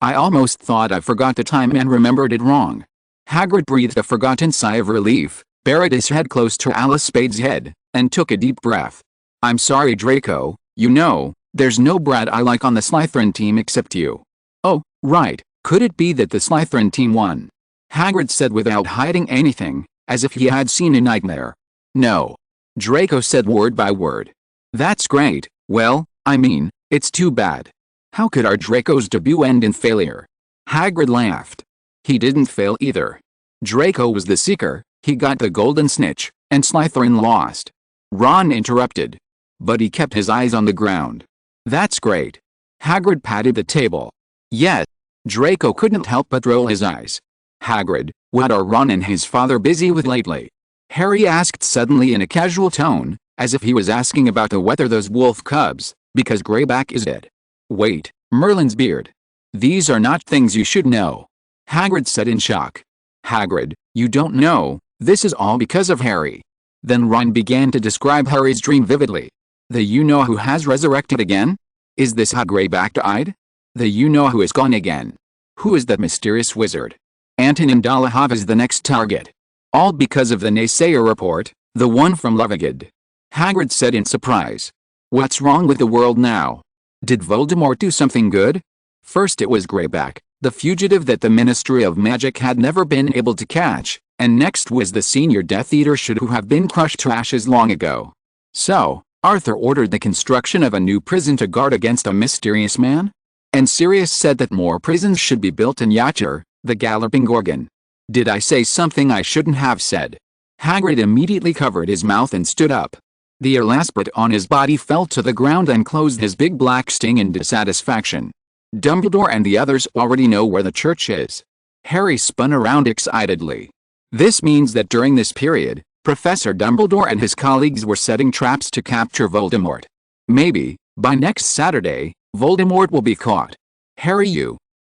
I almost thought I forgot the time and remembered it wrong. Hagrid breathed a forgotten sigh of relief, buried his head close to Alice Spade's head, and took a deep breath. I'm sorry, Draco, you know, there's no brat I like on the Slytherin team except you. Oh, right, could it be that the Slytherin team won? Hagrid said without hiding anything, as if he had seen a nightmare. No. Draco said word by word. That's great, well, I mean, it's too bad. How could our Draco's debut end in failure? Hagrid laughed. He didn't fail either. Draco was the seeker, he got the golden snitch, and Slytherin lost. Ron interrupted. But he kept his eyes on the ground. That's great. Hagrid patted the table. Yes. Draco couldn't help but roll his eyes. Hagrid, what are Ron and his father busy with lately? Harry asked suddenly in a casual tone, as if he was asking about the whether those wolf cubs, because Greyback is dead. Wait, Merlin's beard. These are not things you should know. Hagrid said in shock. Hagrid, you don't know, this is all because of Harry. Then Ron began to describe Harry's dream vividly. The you-know-who has resurrected again? Is this how Greyback died? The you-know-who is gone again. Who is that mysterious wizard? Antonin Dolohov is the next target. All because of the naysayer report, the one from Lovigid. Hagrid said in surprise. What's wrong with the world now? Did Voldemort do something good? First it was Greyback, the fugitive that the Ministry of Magic had never been able to catch, and next was the senior Death Eater who have been crushed to ashes long ago. So, Arthur ordered the construction of a new prison to guard against a mysterious man? And Sirius said that more prisons should be built in Yacher, the Galloping Gorgon. Did I say something I shouldn't have said? Hagrid immediately covered his mouth and stood up. The Erlasped on his body fell to the ground and closed his big black sting in dissatisfaction. Dumbledore and the others already know where the church is. Harry spun around excitedly. This means that during this period, Professor Dumbledore and his colleagues were setting traps to capture Voldemort. Maybe, by next Saturday, Voldemort will be caught. Harry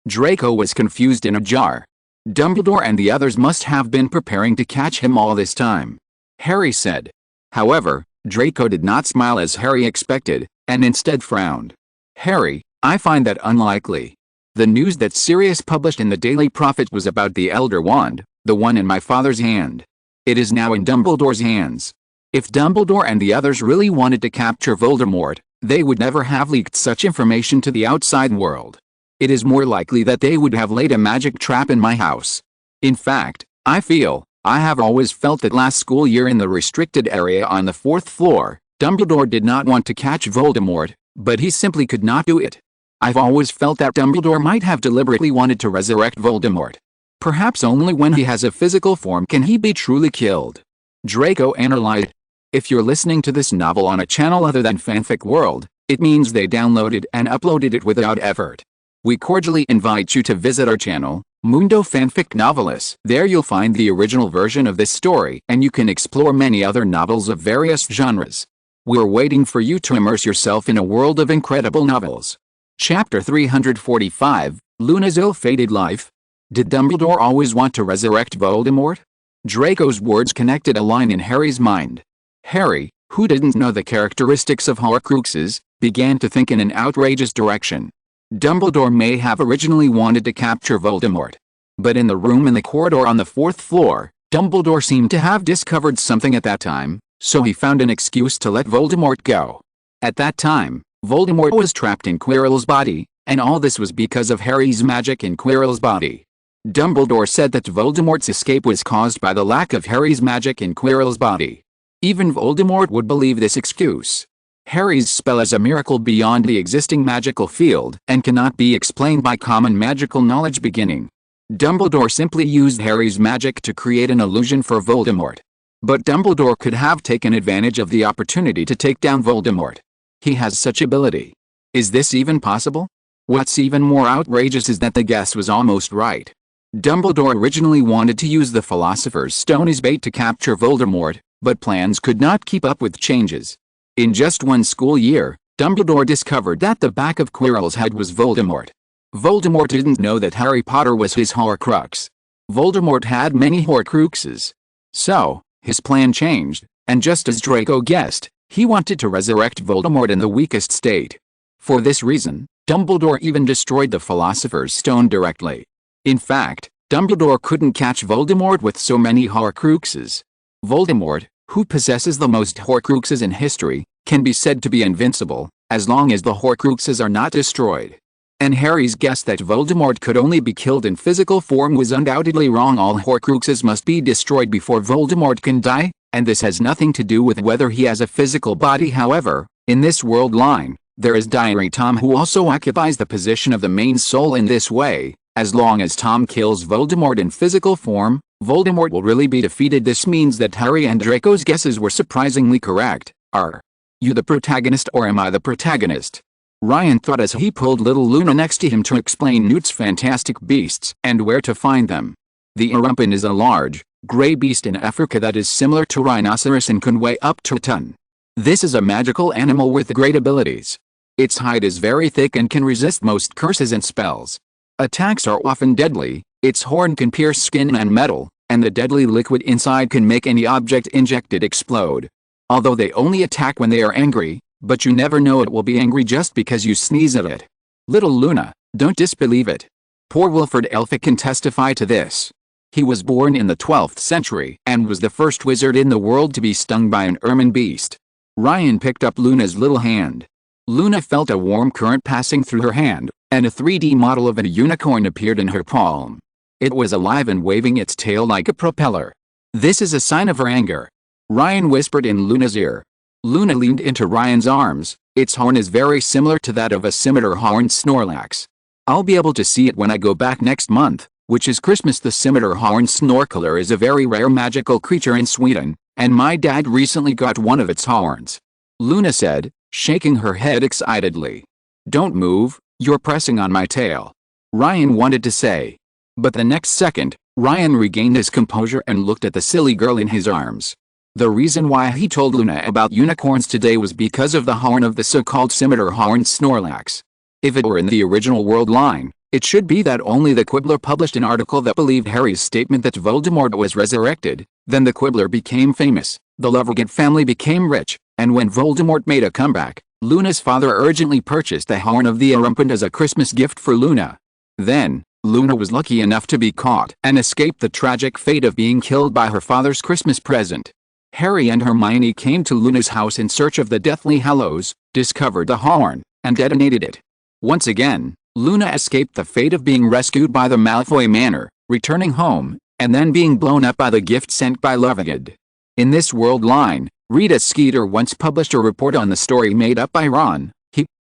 Draco was confused in a jar. Dumbledore and the others must have been preparing to catch him all this time. Harry said. However, Draco did not smile as Harry expected, and instead frowned. Harry, I find that unlikely. The news that Sirius published in the Daily Prophet was about the Elder Wand, the one in my father's hand. It is now in Dumbledore's hands. If Dumbledore and the others really wanted to capture Voldemort, they would never have leaked such information to the outside world. It is more likely that they would have laid a magic trap in my house. In fact, I have always felt that last school year in the restricted area on the 4th floor, Dumbledore did not want to catch Voldemort, but he simply could not do it. I've always felt that Dumbledore might have deliberately wanted to resurrect Voldemort. Perhaps only when he has a physical form can he be truly killed. Draco analyzed. If you're listening to this novel on a channel other than Fanfic World, it means they downloaded and uploaded it without effort. We cordially invite you to visit our channel, Mundo Fanfic Novelis. There you'll find the original version of this story and you can explore many other novels of various genres. We're waiting for you to immerse yourself in a world of incredible novels. Chapter 345, Luna's Ill-Fated Life. Did Dumbledore always want to resurrect Voldemort? Draco's words connected a line in Harry's mind. Harry, who didn't know the characteristics of Horcruxes, began to think in an outrageous direction. Dumbledore may have originally wanted to capture Voldemort. But in the room in the corridor on the 4th floor, Dumbledore seemed to have discovered something at that time, so he found an excuse to let Voldemort go. At that time, Voldemort was trapped in Quirrell's body, and all this was because of Harry's magic in Quirrell's body. Dumbledore said that Voldemort's escape was caused by the lack of Harry's magic in Quirrell's body. Even Voldemort would believe this excuse. Harry's spell is a miracle beyond the existing magical field and cannot be explained by common magical knowledge beginning. Dumbledore simply used Harry's magic to create an illusion for Voldemort. But Dumbledore could have taken advantage of the opportunity to take down Voldemort. He has such ability. Is this even possible? What's even more outrageous is that the guess was almost right. Dumbledore originally wanted to use the Philosopher's Stone as bait to capture Voldemort, but plans could not keep up with changes. In just one school year, Dumbledore discovered that the back of Quirrell's head was Voldemort. Voldemort didn't know that Harry Potter was his Horcrux. Voldemort had many Horcruxes. So, his plan changed, and just as Draco guessed, he wanted to resurrect Voldemort in the weakest state. For this reason, Dumbledore even destroyed the Philosopher's Stone directly. In fact, Dumbledore couldn't catch Voldemort with so many Horcruxes. Voldemort, who possesses the most Horcruxes in history, can be said to be invincible, as long as the Horcruxes are not destroyed. And Harry's guess that Voldemort could only be killed in physical form was undoubtedly wrong. All Horcruxes must be destroyed before Voldemort can die, and this has nothing to do with whether he has a physical body. However, in this world line, there is Diary Tom, who also occupies the position of the main soul in this way. As long as Tom kills Voldemort in physical form, Voldemort will really be defeated. This means that Harry and Draco's guesses were surprisingly correct. Are you the protagonist or am I the protagonist? Ryan thought as he pulled little Luna next to him to explain Newt's fantastic beasts and where to find them. The Erumpent is a large, gray beast in Africa that is similar to rhinoceros and can weigh up to a ton. This is a magical animal with great abilities. Its hide is very thick and can resist most curses and spells. Attacks are often deadly, its horn can pierce skin and metal, and the deadly liquid inside can make any object injected explode. Although they only attack when they are angry, but you never know it will be angry just because you sneeze at it. Little Luna, don't disbelieve it. Poor Wilfred Elphick can testify to this. He was born in the 12th century and was the first wizard in the world to be stung by an ermine beast. Ryan picked up Luna's little hand. Luna felt a warm current passing through her hand, and a 3D model of a unicorn appeared in her palm. It was alive and waving its tail like a propeller. This is a sign of her anger. Ryan whispered in Luna's ear. Luna leaned into Ryan's arms. Its horn is very similar to that of a scimitar-horned Snorlax. I'll be able to see it when I go back next month, which is Christmas. The scimitar-horned snorkeler is a very rare magical creature in Sweden, and my dad recently got one of its horns. Luna said, shaking her head excitedly. Don't move, you're pressing on my tail. Ryan wanted to say. But the next second, Ryan regained his composure and looked at the silly girl in his arms. The reason why he told Luna about unicorns today was because of the horn of the so-called scimitar-horned Snorlax. If it were in the original world line, it should be that only the Quibbler published an article that believed Harry's statement that Voldemort was resurrected. Then the Quibbler became famous, the Lovergate family became rich, and when Voldemort made a comeback, Luna's father urgently purchased the horn of the Erumpent as a Christmas gift for Luna. Then, Luna was lucky enough to be caught and escape the tragic fate of being killed by her father's Christmas present. Harry and Hermione came to Luna's house in search of the Deathly Hallows, discovered the horn, and detonated it. Once again, Luna escaped the fate of being rescued by the Malfoy Manor, returning home, and then being blown up by the gift sent by Lovegood. In this world line, Rita Skeeter once published a report on the story made up by Ron.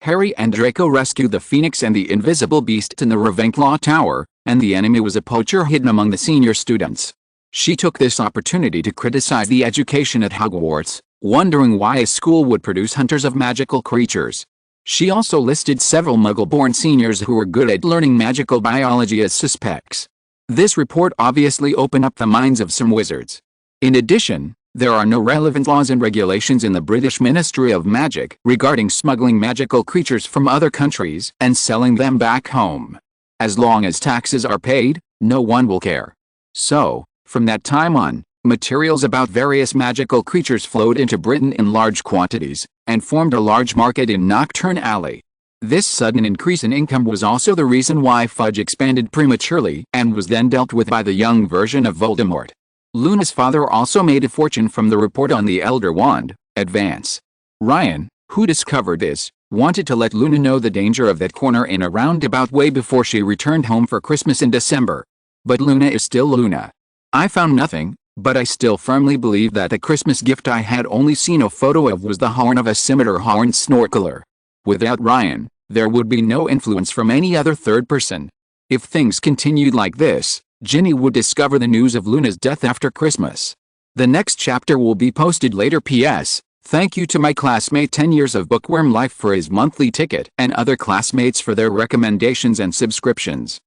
Harry and Draco rescued the Phoenix and the Invisible Beast in the Ravenclaw Tower, and the enemy was a poacher hidden among the senior students. She took this opportunity to criticize the education at Hogwarts, wondering why a school would produce hunters of magical creatures. She also listed several Muggle-born seniors who were good at learning magical biology as suspects. This report obviously opened up the minds of some wizards. In addition, there are no relevant laws and regulations in the British Ministry of Magic regarding smuggling magical creatures from other countries and selling them back home. As long as taxes are paid, no one will care. So, from that time on, materials about various magical creatures flowed into Britain in large quantities, and formed a large market in Knockturn Alley. This sudden increase in income was also the reason why Fudge expanded prematurely and was then dealt with by the young version of Voldemort. Luna's father also made a fortune from the report on the Elder Wand, Advance. Ryan, who discovered this, wanted to let Luna know the danger of that corner in a roundabout way before she returned home for Christmas in December. But Luna is still Luna. I found nothing, but I still firmly believe that the Christmas gift I had only seen a photo of was the horn of a scimitar-horned snorkeler. Without Ryan, there would be no influence from any other third person. If things continued like this, Ginny would discover the news of Luna's death after Christmas. The next chapter will be posted later. P.S. Thank you to my classmate 10 Years of Bookworm Life for his monthly ticket and other classmates for their recommendations and subscriptions.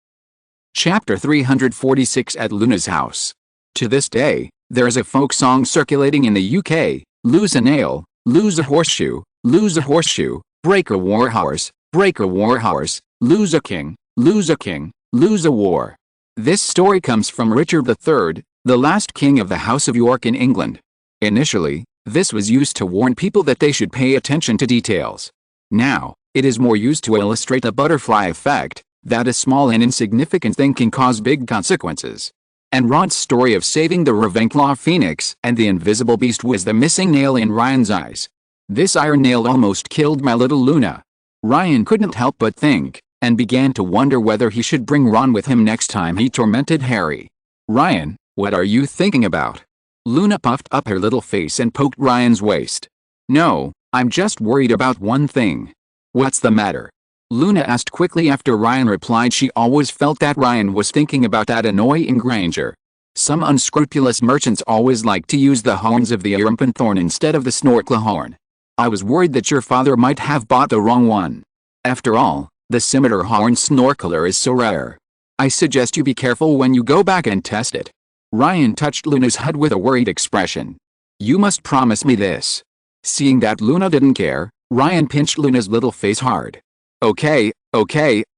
Chapter 346 at Luna's House. To this day, there is a folk song circulating in the UK, lose a nail, lose a horseshoe, break a warhorse, lose a king, lose a war. This story comes from Richard III, the last king of the House of York in England. Initially, this was used to warn people that they should pay attention to details. Now, it is more used to illustrate the butterfly effect, that a small and insignificant thing can cause big consequences. And Ron's story of saving the Ravenclaw Phoenix and the Invisible Beast was the missing nail in Ryan's eyes. This iron nail almost killed my little Luna. Ryan couldn't help but think, and began to wonder whether he should bring Ron with him next time he tormented Harry. Ryan, what are you thinking about? Luna puffed up her little face and poked Ryan's waist. No, I'm just worried about one thing. What's the matter? Luna asked quickly after Ryan replied she always felt that Ryan was thinking about that annoying Granger. Some unscrupulous merchants always like to use the horns of the Thorn instead of the Snorkla horn. I was worried that your father might have bought the wrong one. After all, the scimitar-horned snorkeler is so rare. I suggest you be careful when you go back and test it. Ryan touched Luna's head with a worried expression. You must promise me this. Seeing that Luna didn't care, Ryan pinched Luna's little face hard. Okay,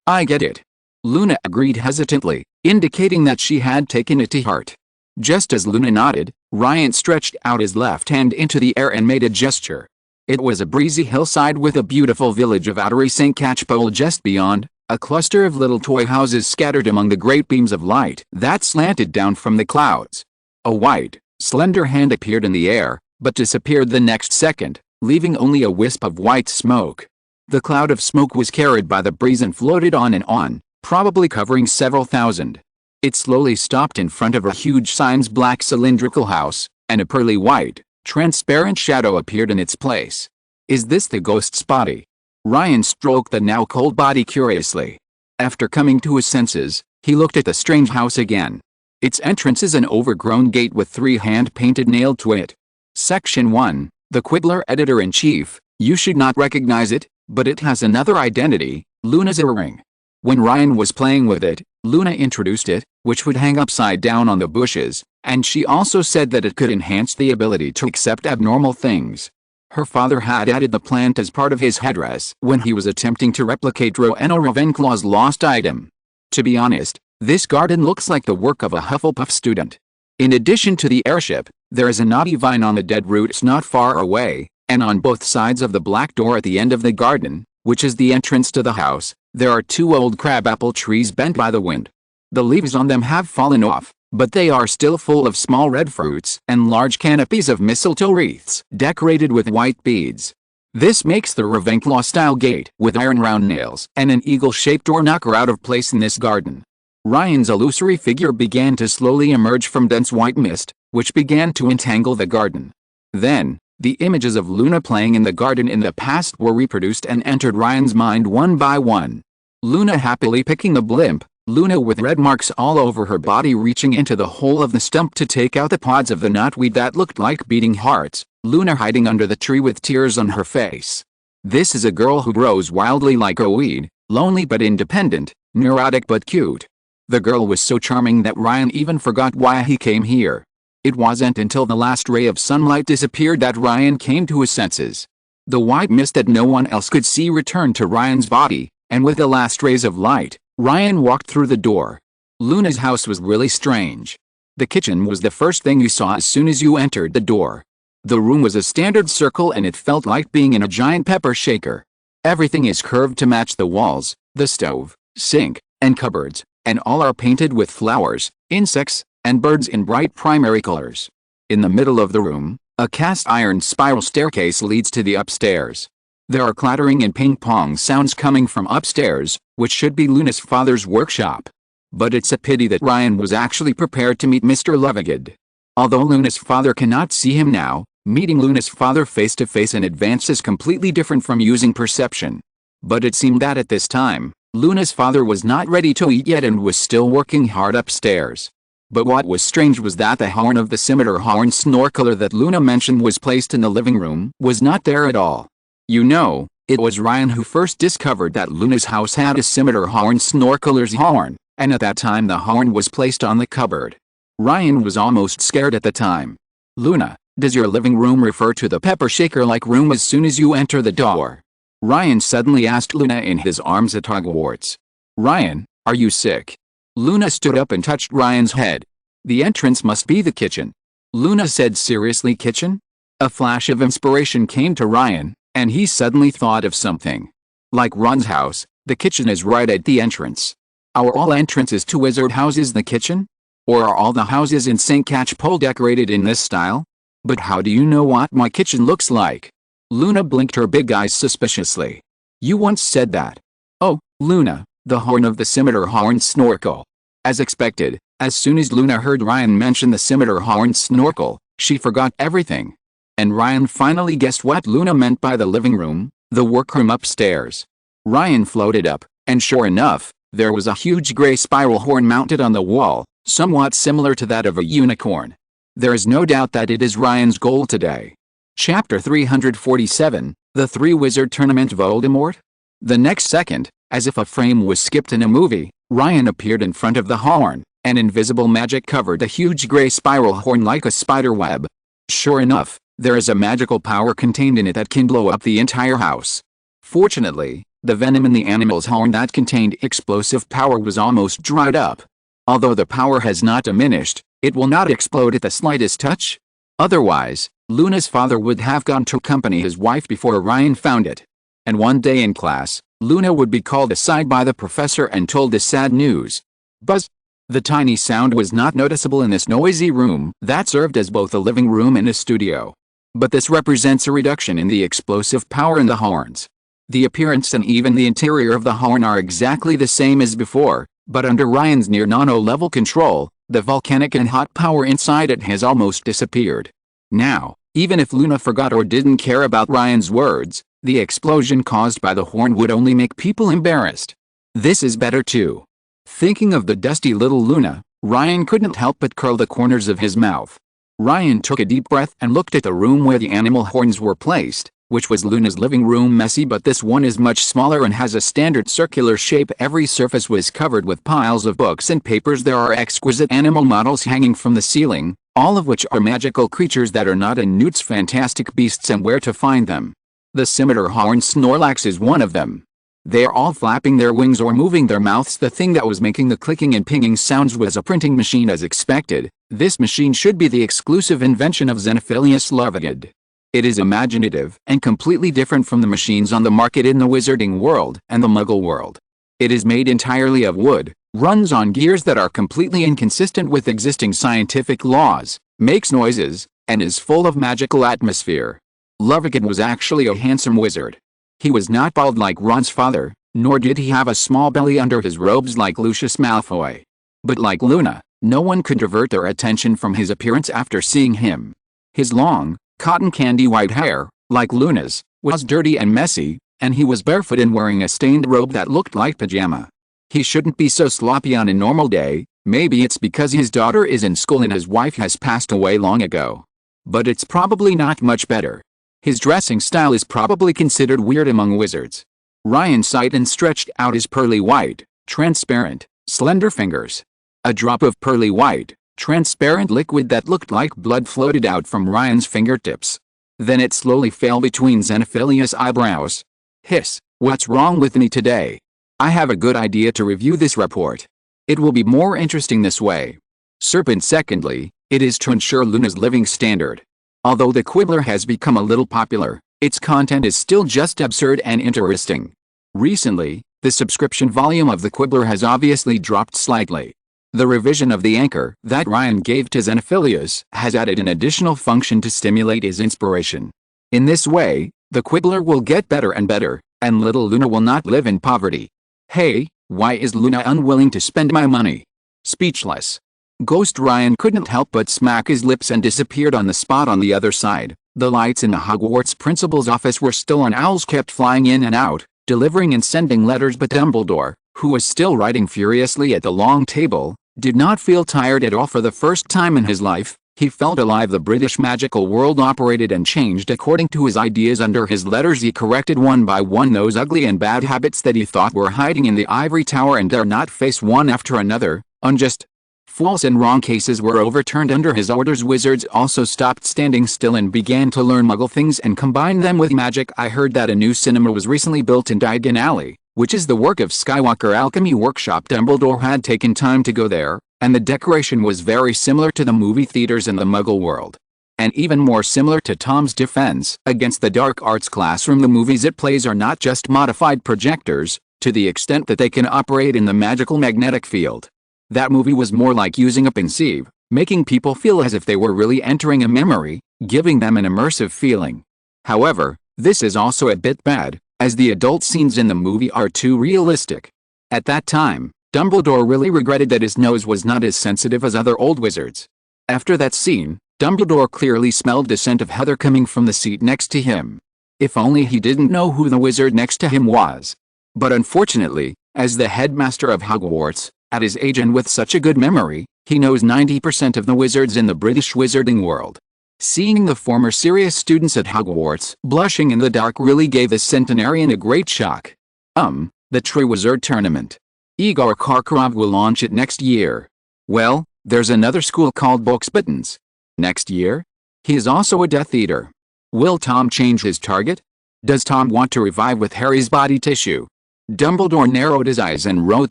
I get it. Luna agreed hesitantly, indicating that she had taken it to heart. Just as Luna nodded, Ryan stretched out his left hand into the air and made a gesture. It was a breezy hillside with a beautiful village of Ottery St. Catchpole just beyond, a cluster of little toy houses scattered among the great beams of light that slanted down from the clouds. A white, slender hand appeared in the air, but disappeared the next second, leaving only a wisp of white smoke. The cloud of smoke was carried by the breeze and floated on, probably covering several thousand. It slowly stopped in front of a huge Symes black cylindrical house, and a pearly white, transparent shadow appeared in its place. Is this the ghost's body? Ryan stroked the now cold body curiously. After coming to his senses, he looked at the strange house again. Its entrance is an overgrown gate with 3 hand-painted nailed to it. Section 1, the Quiddler Editor-in-Chief. You should not recognize it, but it has another identity, Luna's earring. When Ryan was playing with it, Luna introduced it, which would hang upside down on the bushes, and she also said that it could enhance the ability to accept abnormal things. Her father had added the plant as part of his headdress when he was attempting to replicate Rowena Ravenclaw's lost item. To be honest, this garden looks like the work of a Hufflepuff student. In addition to the airship, there is a knotty vine on the dead roots not far away, and on both sides of the black door at the end of the garden, which is the entrance to the house, There are two old crabapple trees bent by the wind. The leaves on them have fallen off, but they are still full of small red fruits and large canopies of mistletoe wreaths decorated with white beads. This makes the Ravenclaw-style gate with iron round nails and an eagle-shaped door knocker out of place in this garden. Ryan's illusory figure began to slowly emerge from dense white mist, which began to entangle the garden. Then, the images of Luna playing in the garden in the past were reproduced and entered Ryan's mind one by one. Luna happily picking the blimp, Luna with red marks all over her body reaching into the hole of the stump to take out the pods of the knotweed that looked like beating hearts, Luna hiding under the tree with tears on her face. This is a girl who grows wildly like a weed, lonely but independent, neurotic but cute. The girl was so charming that Ryan even forgot why he came here. It wasn't until the last ray of sunlight disappeared that Ryan came to his senses. The white mist that no one else could see returned to Ryan's body, and with the last rays of light, Ryan walked through the door. Luna's house was really strange. The kitchen was the first thing you saw as soon as you entered the door. The room was a standard circle and it felt like being in a giant pepper shaker. Everything is curved to match the walls, the stove, sink, and cupboards, and all are painted with flowers, insects, and birds in bright primary colors. In the middle of the room, a cast iron spiral staircase leads to the upstairs. There are clattering and ping-pong sounds coming from upstairs, which should be Luna's father's workshop. But it's a pity that Ryan was actually prepared to meet Mr. Lovegood. Although Luna's father cannot see him now, meeting Luna's father face-to-face in advance is completely different from using perception. But it seemed that at this time, Luna's father was not ready to eat yet and was still working hard upstairs. But what was strange was that the horn of the scimitar horn snorkeler that Luna mentioned was placed in the living room was not there at all. You know, it was Ryan who first discovered that Luna's house had a scimitar horn snorkeler's horn, and at that time the horn was placed on the cupboard. Ryan was almost scared at the time. Luna, does your living room refer to the pepper shaker-like room as soon as you enter the door? Ryan suddenly asked Luna in his arms at Hogwarts. Ryan, are you sick? Luna stood up and touched Ryan's head. The entrance must be the kitchen. Luna said seriously, kitchen? A flash of inspiration came to Ryan, and he suddenly thought of something. Like Ron's house, the kitchen is right at the entrance. Are all entrances to wizard houses the kitchen? Or are all the houses in St. Catchpole decorated in this style? But how do you know what my kitchen looks like? Luna blinked her big eyes suspiciously. You once said that. Oh, Luna, the horn of the scimitar horn snorkel. As expected, as soon as Luna heard Ryan mention the scimitar horn snorkel, she forgot everything. And Ryan finally guessed what Luna meant by the living room, the workroom upstairs. Ryan floated up, and sure enough, there was a huge gray spiral horn mounted on the wall, somewhat similar to that of a unicorn. There is no doubt that it is Ryan's goal today. Chapter 347, The Three-Wizard Tournament Voldemort? The next second, as if a frame was skipped in a movie, Ryan appeared in front of the horn, and invisible magic covered the huge gray spiral horn like a spider web. Sure enough, there is a magical power contained in it that can blow up the entire house. Fortunately, the venom in the animal's horn that contained explosive power was almost dried up. Although the power has not diminished, it will not explode at the slightest touch. Otherwise, Luna's father would have gone to accompany his wife before Ryan found it. And one day in class, Luna would be called aside by the professor and told the sad news. Buzz! The tiny sound was not noticeable in this noisy room that served as both a living room and a studio. But this represents a reduction in the explosive power in the horns. The appearance and even the interior of the horn are exactly the same as before, but under Ryan's near nano-level control, the volcanic and hot power inside it has almost disappeared. Now, even if Luna forgot or didn't care about Ryan's words, the explosion caused by the horn would only make people embarrassed. This is better too. Thinking of the dusty little Luna, Ryan couldn't help but curl the corners of his mouth. Ryan took a deep breath and looked at the room where the animal horns were placed, which was Luna's living room, messy, but this one is much smaller and has a standard circular shape. Every surface was covered with piles of books and papers. There are exquisite animal models hanging from the ceiling, all of which are magical creatures that are not in Newt's Fantastic Beasts and Where to Find Them. The scimitar horn Snorlax is one of them. They are all flapping their wings or moving their mouths. The thing that was making the clicking and pinging sounds was a printing machine as expected. This machine should be the exclusive invention of Xenophilius Lovegood. It is imaginative and completely different from the machines on the market in the wizarding world and the muggle world. It is made entirely of wood, runs on gears that are completely inconsistent with existing scientific laws, makes noises, and is full of magical atmosphere. Lovegood was actually a handsome wizard. He was not bald like Ron's father, nor did he have a small belly under his robes like Lucius Malfoy. But like Luna, no one could divert their attention from his appearance after seeing him. His long, cotton candy white hair, like Luna's, was dirty and messy, and he was barefoot and wearing a stained robe that looked like pajama. He shouldn't be so sloppy on a normal day. Maybe it's because his daughter is in school and his wife has passed away long ago. But it's probably not much better. His dressing style is probably considered weird among wizards. Ryan sighed and stretched out his pearly white, transparent, slender fingers. A drop of pearly white, transparent liquid that looked like blood floated out from Ryan's fingertips. Then it slowly fell between Xenophilius' eyebrows. Hiss, what's wrong with me today? I have a good idea to review this report. It will be more interesting this way. Serpent. Secondly, it is to ensure Luna's living standard. Although the Quibbler has become a little popular, its content is still just absurd and interesting. Recently, the subscription volume of the Quibbler has obviously dropped slightly. The revision of the anchor that Ryan gave to Xenophilius has added an additional function to stimulate his inspiration. In this way, the Quibbler will get better and better, and little Luna will not live in poverty. Hey, why is Luna unwilling to spend my money? Speechless. Ghost Ryan couldn't help but smack his lips and disappeared on the spot on the other side. The lights in the Hogwarts principal's office were still on. Owls kept flying in and out, delivering and sending letters, but Dumbledore, who was still writing furiously at the long table, did not feel tired at all. For the first time in his life, he felt alive. The British magical world operated and changed according to his ideas. Under his letters he corrected one by one those ugly and bad habits that he thought were hiding in the ivory tower and dare not face one after another. Unjust, false and wrong cases were overturned under his orders. Wizards also stopped standing still and began to learn Muggle things and combine them with magic. I heard that a new cinema was recently built in Diagon Alley, which is the work of Skywalker Alchemy Workshop. Dumbledore had taken time to go there, and the decoration was very similar to the movie theaters in the Muggle world. And even more similar to Tom's defense against the dark arts classroom. The movies it plays are not just modified projectors, to the extent that they can operate in the magical magnetic field. That movie was more like using a pensieve, making people feel as if they were really entering a memory, giving them an immersive feeling. However, this is also a bit bad, as the adult scenes in the movie are too realistic. At that time, Dumbledore really regretted that his nose was not as sensitive as other old wizards. After that scene, Dumbledore clearly smelled the scent of heather coming from the seat next to him. If only he didn't know who the wizard next to him was. But unfortunately, as the headmaster of Hogwarts, at his age and with such a good memory, he knows 90% of the wizards in the British wizarding world. Seeing the former serious students at Hogwarts blushing in the dark really gave the centenarian a great shock. The Triwizard Tournament. Igor Karkaroff will launch it next year. Well, there's another school called Boxbuttons. Next year? He is also a Death Eater. Will Tom change his target? Does Tom want to revive with Harry's body tissue? Dumbledore narrowed his eyes and wrote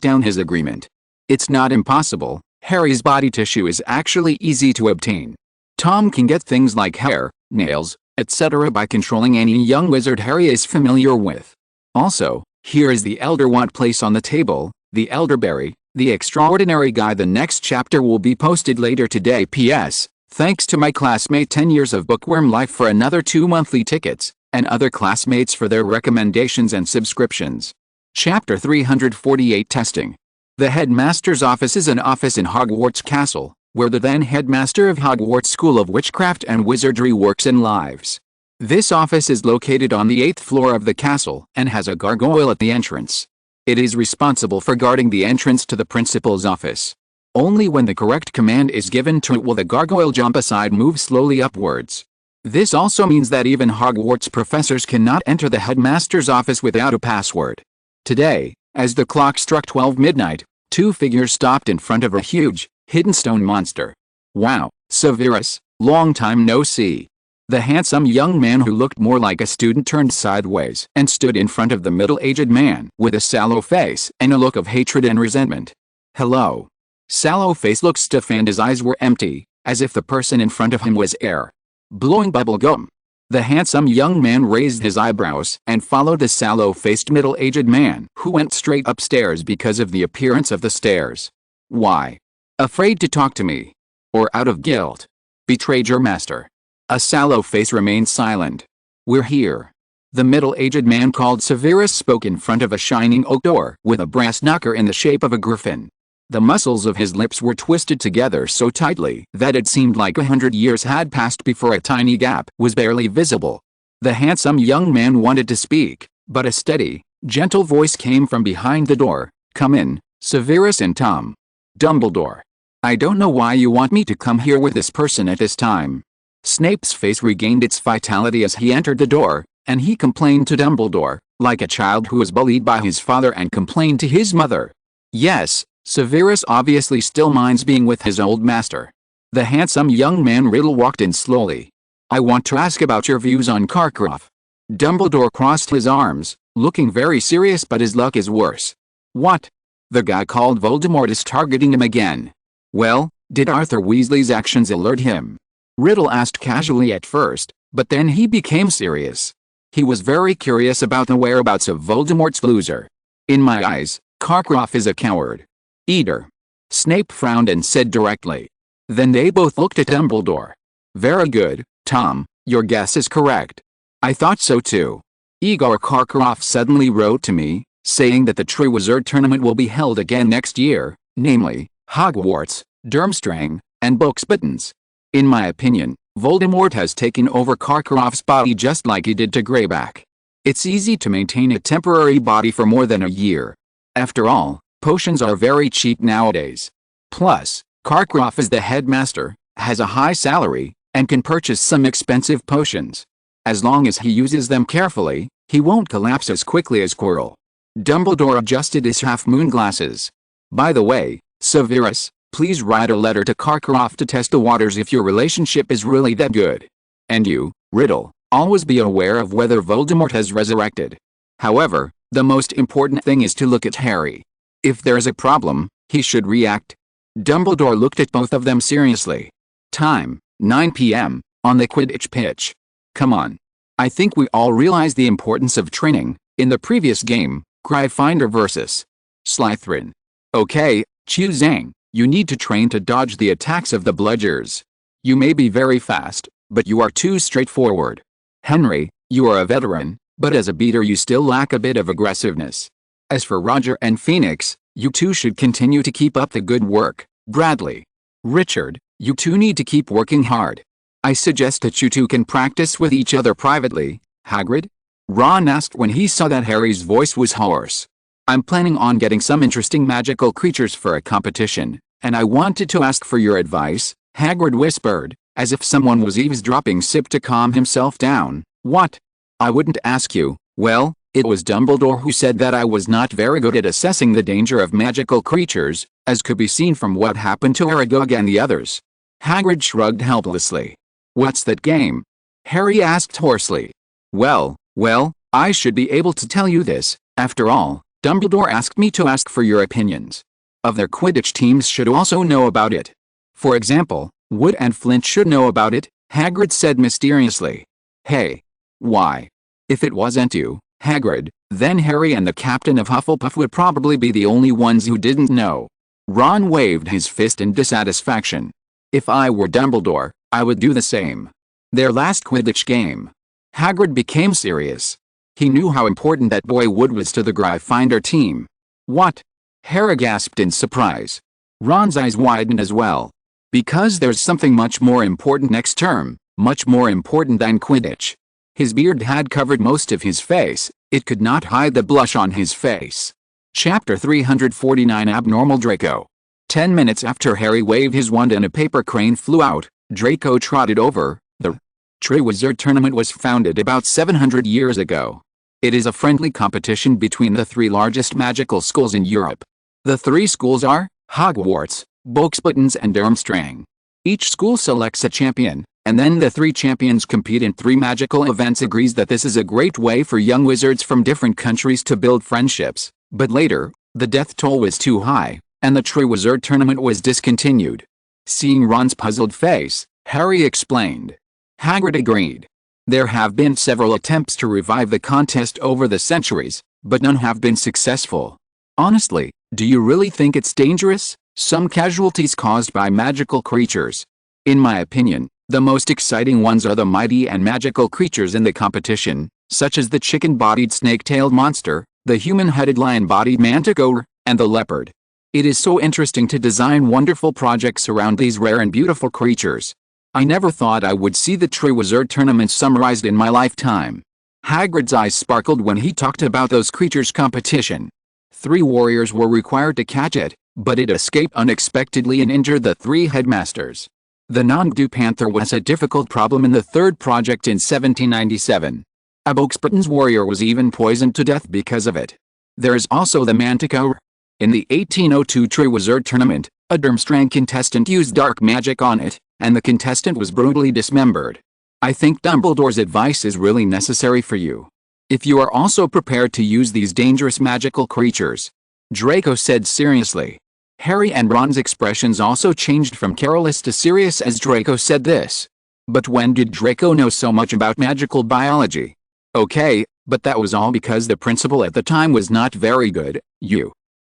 down his agreement. It's not impossible. Harry's body tissue is actually easy to obtain. Tom can get things like hair, nails, etc. by controlling any young wizard Harry is familiar with. Also, here is the Elder Want place on the table, the Elderberry, the Extraordinary Guy. The next chapter will be posted later today. P.S. Thanks to my classmate 10 Years of Bookworm Life for another 2 monthly tickets, and other classmates for their recommendations and subscriptions. Chapter 348 Testing. The Headmaster's Office is an office in Hogwarts Castle, where the then headmaster of Hogwarts School of Witchcraft and Wizardry works and lives. This office is located on the 8th floor of the castle and has a gargoyle at the entrance. It is responsible for guarding the entrance to the principal's office. Only when the correct command is given to it will the gargoyle jump aside, move slowly upwards. This also means that even Hogwarts professors cannot enter the headmaster's office without a password. Today, as the clock struck 12 midnight, 2 figures stopped in front of a huge, hidden stone monster. Wow, Severus, long time no see. The handsome young man who looked more like a student turned sideways and stood in front of the middle-aged man with a sallow face and a look of hatred and resentment. Hello. Sallow face looked stiff and his eyes were empty, as if the person in front of him was air blowing bubble gum. The handsome young man raised his eyebrows and followed the sallow-faced middle-aged man who went straight upstairs because of the appearance of the stairs. Why? Afraid to talk to me? Or out of guilt? Betrayed your master? A sallow face remained silent. We're here. The middle-aged man called Severus spoke in front of a shining oak door with a brass knocker in the shape of a griffin. The muscles of his lips were twisted together so tightly that it seemed like 100 years had passed before a tiny gap was barely visible. The handsome young man wanted to speak, but a steady, gentle voice came from behind the door. Come in, Severus and Tom. Dumbledore. I don't know why you want me to come here with this person at this time. Snape's face regained its vitality as he entered the door, and he complained to Dumbledore, like a child who was bullied by his father and complained to his mother. Yes, Severus obviously still minds being with his old master. The handsome young man Riddle walked in slowly. I want to ask about your views on Karkaroff. Dumbledore crossed his arms, looking very serious, but his luck is worse. What? The guy called Voldemort is targeting him again. Well, did Arthur Weasley's actions alert him? Riddle asked casually at first, but then he became serious. He was very curious about the whereabouts of Voldemort's loser. In my eyes, Karkaroff is a coward. Eater. Snape frowned and said directly. Then they both looked at Dumbledore. Very good, Tom, your guess is correct. I thought so too. Igor Karkaroff suddenly wrote to me, saying that the Triwizard Tournament will be held again next year, namely, Hogwarts, Durmstrang, and Buxbuttons. In my opinion, Voldemort has taken over Karkaroff's body just like he did to Greyback. It's easy to maintain a temporary body for more than a year. After all, potions are very cheap nowadays. Plus, Karkaroff is the headmaster, has a high salary, and can purchase some expensive potions. As long as he uses them carefully, he won't collapse as quickly as Quirrell. Dumbledore adjusted his half-moon glasses. By the way, Severus, please write a letter to Karkaroff to test the waters if your relationship is really that good. And you, Riddle, always be aware of whether Voldemort has resurrected. However, the most important thing is to look at Harry. If there's a problem, he should react. Dumbledore looked at both of them seriously. Time, 9 p.m., on the Quidditch pitch. Come on. I think we all realize the importance of training. In the previous game, Gryffindor vs. Slytherin. Okay, Zhang, you need to train to dodge the attacks of the bludgers. You may be very fast, but you are too straightforward. Henry, you are a veteran, but as a beater you still lack a bit of aggressiveness. As for Roger and Phoenix, you two should continue to keep up the good work. Bradley. Richard, you two need to keep working hard. I suggest that you two can practice with each other privately. Hagrid? Ron asked when he saw that Harry's voice was hoarse. I'm planning on getting some interesting magical creatures for a competition, and I wanted to ask for your advice, Hagrid whispered, as if someone was eavesdropping Sip to calm himself down. What? I wouldn't ask you. Well, it was Dumbledore who said that I was not very good at assessing the danger of magical creatures, as could be seen from what happened to Aragog and the others. Hagrid shrugged helplessly. What's that game? Harry asked hoarsely. Well, I should be able to tell you this. After all, Dumbledore asked me to ask for your opinions. Other Quidditch teams should also know about it. For example, Wood and Flint should know about it, Hagrid said mysteriously. Hey. Why? If it wasn't you, Hagrid, then Harry and the captain of Hufflepuff would probably be the only ones who didn't know. Ron waved his fist in dissatisfaction. If I were Dumbledore, I would do the same. Their last Quidditch game. Hagrid became serious. He knew how important that boy Wood was to the Gryffindor team. What? Harry gasped in surprise. Ron's eyes widened as well. Because there's something much more important next term, much more important than Quidditch. His beard had covered most of his face, it could not hide the blush on his face. Chapter 349 Abnormal Draco. 10 minutes after Harry waved his wand and a paper crane flew out, Draco trotted over. The Triwizard Tournament was founded about 700 years ago. It is a friendly competition between the three largest magical schools in Europe. The three schools are Hogwarts, Buxbuttons and Durmstrang. Each school selects a champion, and then the three champions compete in three magical events. Agrees that this is a great way for young wizards from different countries to build friendships, but later, the death toll was too high, and the Triwizard Tournament was discontinued. Seeing Ron's puzzled face, Harry explained. Hagrid agreed. There have been several attempts to revive the contest over the centuries, but none have been successful. Honestly, do you really think it's dangerous? Some casualties caused by magical creatures. In my opinion, the most exciting ones are the mighty and magical creatures in the competition, such as the chicken-bodied snake-tailed monster, the human-headed lion-bodied manticore, and the leopard. It is so interesting to design wonderful projects around these rare and beautiful creatures. I never thought I would see the Triwizard Tournament summarized in my lifetime. Hagrid's eyes sparkled when he talked about those creatures' competition. 3 warriors were required to catch it, but it escaped unexpectedly and injured the 3 headmasters. The non-Gdu panther was a difficult problem in the 3rd project in 1797. A Boxburton's warrior was even poisoned to death because of it. There is also the manticore. In the 1802 Triwizard Tournament, a Durmstrang contestant used dark magic on it, and the contestant was brutally dismembered. I think Dumbledore's advice is really necessary for you. If you are also prepared to use these dangerous magical creatures. Draco said seriously. Harry and Ron's expressions also changed from careless to serious as Draco said this. But when did Draco know so much about magical biology? Okay, but that was all because the principal at the time was not very good,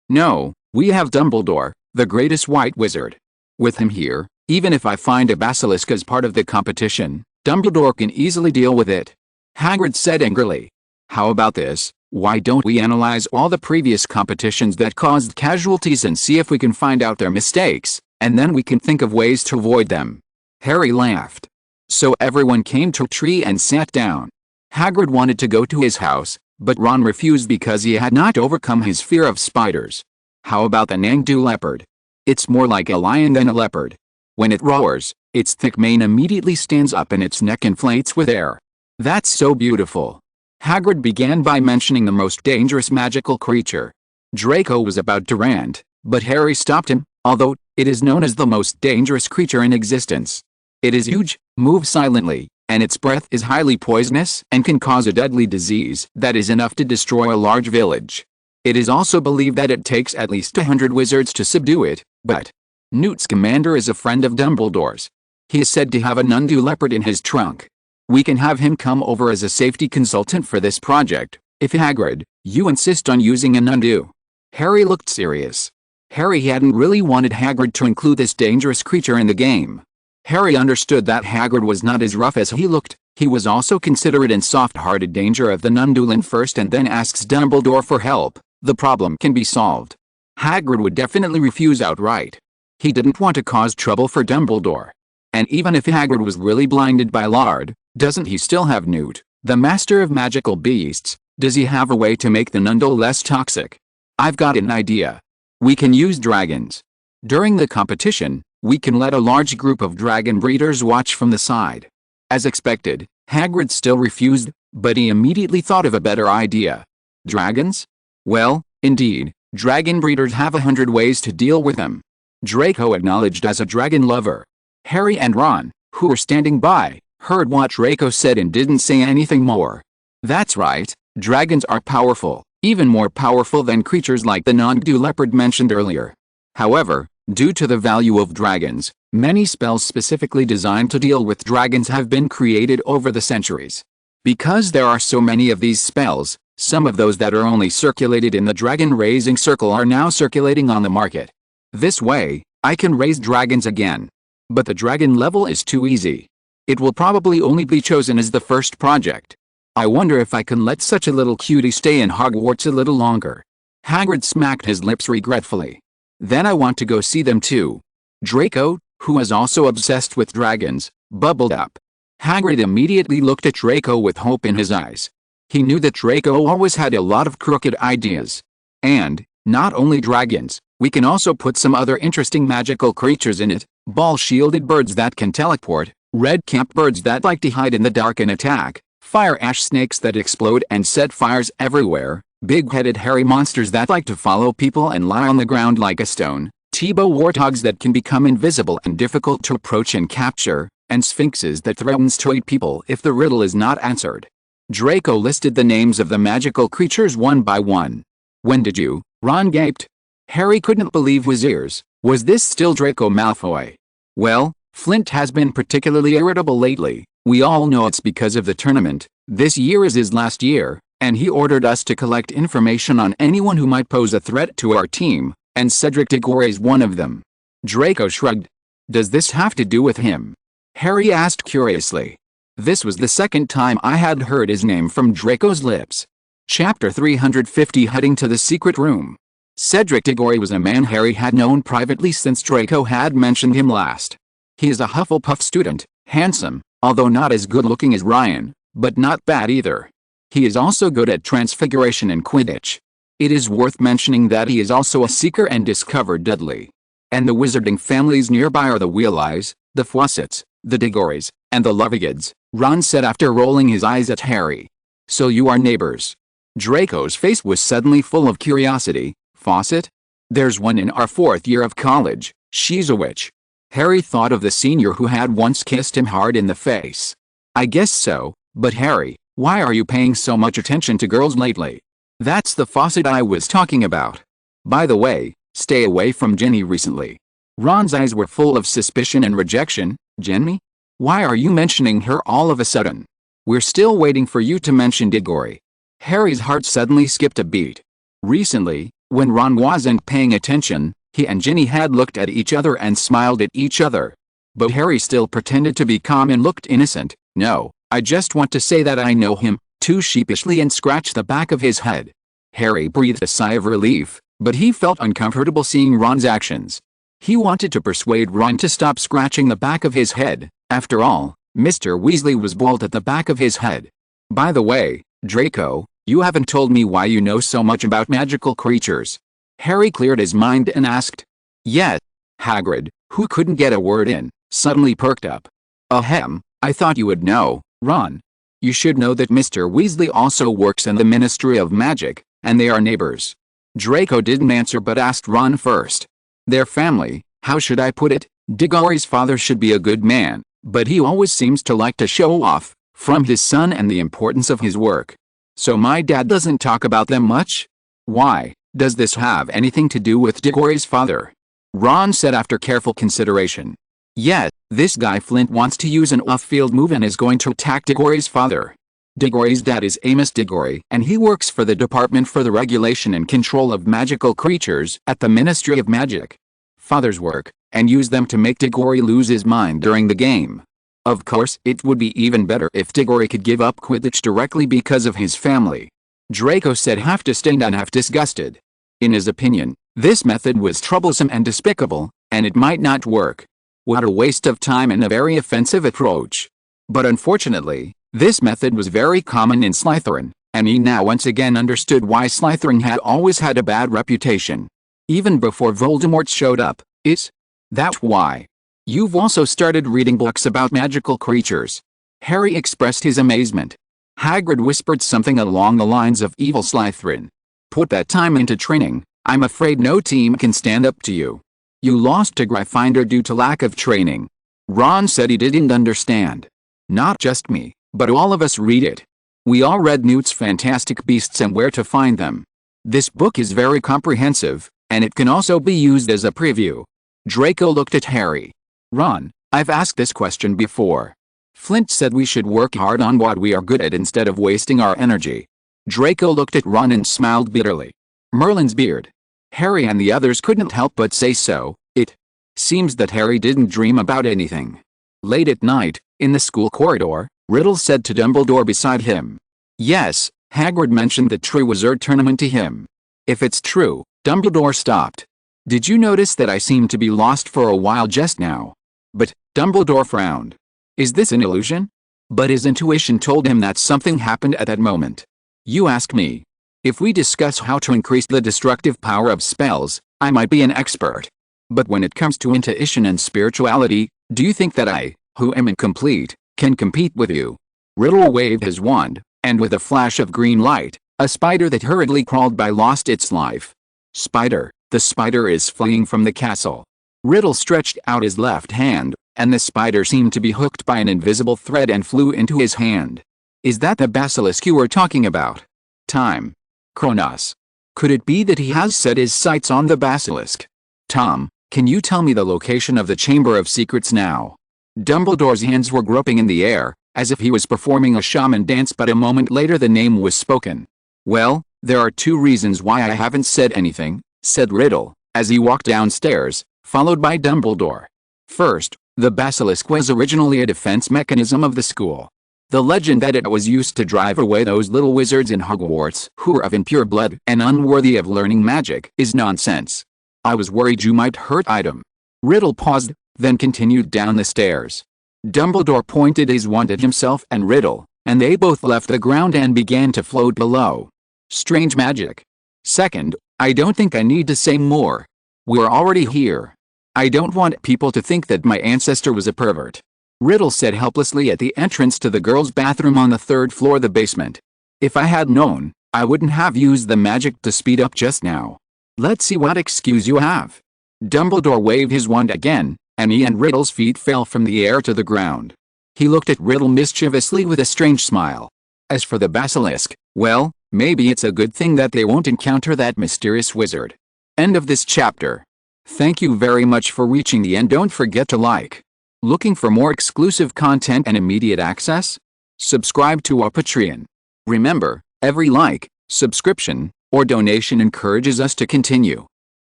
No, we have Dumbledore, the greatest white wizard. With him here, even if I find a basilisk as part of the competition, Dumbledore can easily deal with it. Hagrid said angrily. How about this? Why don't we analyze all the previous competitions that caused casualties and see if we can find out their mistakes, and then we can think of ways to avoid them. Harry laughed. So everyone came to a tree and sat down. Hagrid wanted to go to his house, but Ron refused because he had not overcome his fear of spiders. How about the Nangdu leopard? It's more like a lion than a leopard. When it roars, its thick mane immediately stands up and its neck inflates with air. That's so beautiful. Hagrid began by mentioning the most dangerous magical creature. Draco was about to rant, but Harry stopped him, although it is known as the most dangerous creature in existence. It is huge, moves silently, and its breath is highly poisonous and can cause a deadly disease that is enough to destroy a large village. It is also believed that it takes at least 100 wizards to subdue it, but Newt Scamander is a friend of Dumbledore's. He is said to have a Nundu leopard in his trunk. We can have him come over as a safety consultant for this project, if Hagrid, you insist on using a Nundu. Harry looked serious. Harry hadn't really wanted Hagrid to include this dangerous creature in the game. Harry understood that Hagrid was not as rough as he looked. He was also considerate and soft-hearted. Danger of the Nundulin first and then asks Dumbledore for help. The problem can be solved. Hagrid would definitely refuse outright. He didn't want to cause trouble for Dumbledore. And even if Hagrid was really blinded by Lard, doesn't he still have Newt, the master of magical beasts? Does he have a way to make the Nundle less toxic? I've got an idea. We can use dragons. During the competition, we can let a large group of dragon breeders watch from the side. As expected, Hagrid still refused, but he immediately thought of a better idea. Dragons? Well, indeed, dragon breeders have 100 ways to deal with them. Draco acknowledged as a dragon lover. Harry and Ron, who were standing by, heard what Draco said and didn't say anything more. That's right, dragons are powerful, even more powerful than creatures like the Nangdu leopard mentioned earlier. However, due to the value of dragons, many spells specifically designed to deal with dragons have been created over the centuries. Because there are so many of these spells, some of those that are only circulated in the dragon raising circle are now circulating on the market. This way, I can raise dragons again. But the dragon level is too easy. It will probably only be chosen as the first project. I wonder if I can let such a little cutie stay in Hogwarts a little longer. Hagrid smacked his lips regretfully. Then I want to go see them too. Draco, who is also obsessed with dragons, bubbled up. Hagrid immediately looked at Draco with hope in his eyes. He knew that Draco always had a lot of crooked ideas. And, not only dragons, we can also put some other interesting magical creatures in it. Ball-shielded birds that can teleport, red-capped birds that like to hide in the dark and attack, fire ash snakes that explode and set fires everywhere, big-headed hairy monsters that like to follow people and lie on the ground like a stone, T-bow warthogs that can become invisible and difficult to approach and capture, and sphinxes that threatens to eat people if the riddle is not answered. Draco listed the names of the magical creatures one by one. When did you? Ron gaped. Harry couldn't believe his ears. Was this still Draco Malfoy? Well, Flint has been particularly irritable lately, We all know it's because of the tournament. This year is his last year, and he ordered us to collect information on anyone who might pose a threat to our team, and Cedric Diggory is one of them." Draco shrugged. "Does this have to do with him?" Harry asked curiously. This was the second time I had heard his name from Draco's lips. Chapter 350, Heading to the Secret Room. Cedric Diggory was a man Harry had known privately since Draco had mentioned him last. He is a Hufflepuff student, handsome, although not as good-looking as Ryan, but not bad either. He is also good at transfiguration and Quidditch. It is worth mentioning that he is also a seeker and discovered Dudley. And the wizarding families nearby are the Wheeleyes, the Fawcett's, the Diggorys, and the Lovegods, Ron said after rolling his eyes at Harry. "So you are neighbors?" Draco's face was suddenly full of curiosity. "Fawcett? There's one in our 4th year of college. She's a witch." Harry thought of the senior who had once kissed him hard in the face. "I guess so, but Harry, why are you paying so much attention to girls lately?" "That's the Fawcett I was talking about. By the way, stay away from Ginny recently." Ron's eyes were full of suspicion and rejection. "Ginny? Why are you mentioning her all of a sudden?" "We're still waiting for you to mention Diggory." Harry's heart suddenly skipped a beat. Recently, when Ron wasn't paying attention, he and Ginny had looked at each other and smiled at each other. But Harry still pretended to be calm and looked innocent. "No, I just want to say that I know him," too sheepishly, and scratched the back of his head. Harry breathed a sigh of relief, but he felt uncomfortable seeing Ron's actions. He wanted to persuade Ron to stop scratching the back of his head. After all, Mr. Weasley was bald at the back of his head. "By the way, Draco, you haven't told me why you know so much about magical creatures." Harry cleared his mind and asked. "Yes." Hagrid, who couldn't get a word in, suddenly perked up. "Ahem, I thought you would know, Ron. You should know that Mr. Weasley also works in the Ministry of Magic, and they are neighbors." Draco didn't answer but asked Ron first. "Their family, how should I put it? Diggory's father should be a good man, but he always seems to like to show off, from his son and the importance of his work. So my dad doesn't talk about them much?" "Why, does this have anything to do with Diggory's father?" Ron said after careful consideration. "Yes, this guy Flint wants to use an off-field move and is going to attack Diggory's father. Diggory's dad is Amos Diggory, and he works for the Department for the Regulation and Control of Magical Creatures at the Ministry of Magic. Father's work, and use them to make Diggory lose his mind during the game. Of course, it would be even better if Diggory could give up Quidditch directly because of his family." Draco said, half disdained and half disgusted. In his opinion, this method was troublesome and despicable, and it might not work. What a waste of time and a very offensive approach. But unfortunately, this method was very common in Slytherin, and he now once again understood why Slytherin had always had a bad reputation. Even before Voldemort showed up. "Is that why you've also started reading books about magical creatures?" Harry expressed his amazement. Hagrid whispered something along the lines of "Evil Slytherin. Put that time into training, I'm afraid no team can stand up to you. You lost to Gryffindor due to lack of training." Ron said he didn't understand. "Not just me, but all of us read it. We all read Newt's Fantastic Beasts and Where to Find Them. This book is very comprehensive, and it can also be used as a preview." Draco looked at Harry. "Ron, I've asked this question before. Flint said we should work hard on what we are good at instead of wasting our energy." Draco looked at Ron and smiled bitterly. Merlin's beard. Harry and the others couldn't help but say so. It seems that Harry didn't dream about anything. Late at night, in the school corridor, Riddle said to Dumbledore beside him. "Yes, Hagrid mentioned the Triwizard Tournament to him." "If it's true," Dumbledore stopped. "Did you notice that I seemed to be lost for a while just now?" "But," Dumbledore frowned. "Is this an illusion?" But his intuition told him that something happened at that moment. "You ask me. If we discuss how to increase the destructive power of spells, I might be an expert. But when it comes to intuition and spirituality, do you think that I, who am incomplete, can compete with you?" Riddle waved his wand, and with a flash of green light, a spider that hurriedly crawled by lost its life. "Spider, the spider is fleeing from the castle." Riddle stretched out his left hand, and the spider seemed to be hooked by an invisible thread and flew into his hand. "Is that the basilisk you were talking about?" "Time. Kronos. Could it be that he has set his sights on the basilisk? Tom, can you tell me the location of the Chamber of Secrets now?" Dumbledore's hands were groping in the air, as if he was performing a shaman dance, but a moment later the name was spoken. "Well, there are 2 reasons why I haven't said anything," said Riddle, as he walked downstairs, followed by Dumbledore. "First, the basilisk was originally a defense mechanism of the school. The legend that it was used to drive away those little wizards in Hogwarts who were of impure blood and unworthy of learning magic is nonsense. I was worried you might hurt item." Riddle paused, then continued down the stairs. Dumbledore pointed his wand at himself and Riddle, and they both left the ground and began to float below. "Strange magic. Second, I don't think I need to say more. We're already here. I don't want people to think that my ancestor was a pervert," Riddle said helplessly at the entrance to the girls' bathroom on the 3rd floor of the basement. "If I had known, I wouldn't have used the magic to speed up just now. Let's see what excuse you have." Dumbledore waved his wand again, and he and Riddle's feet fell from the air to the ground. He looked at Riddle mischievously with a strange smile. "As for the basilisk, well, maybe it's a good thing that they won't encounter that mysterious wizard." End of this chapter. Thank you very much for reaching the end. Don't forget to like. Looking for more exclusive content and immediate access? Subscribe to our Patreon. Remember, every like, subscription, or donation encourages us to continue.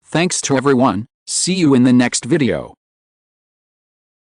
Thanks to everyone. See you in the next video.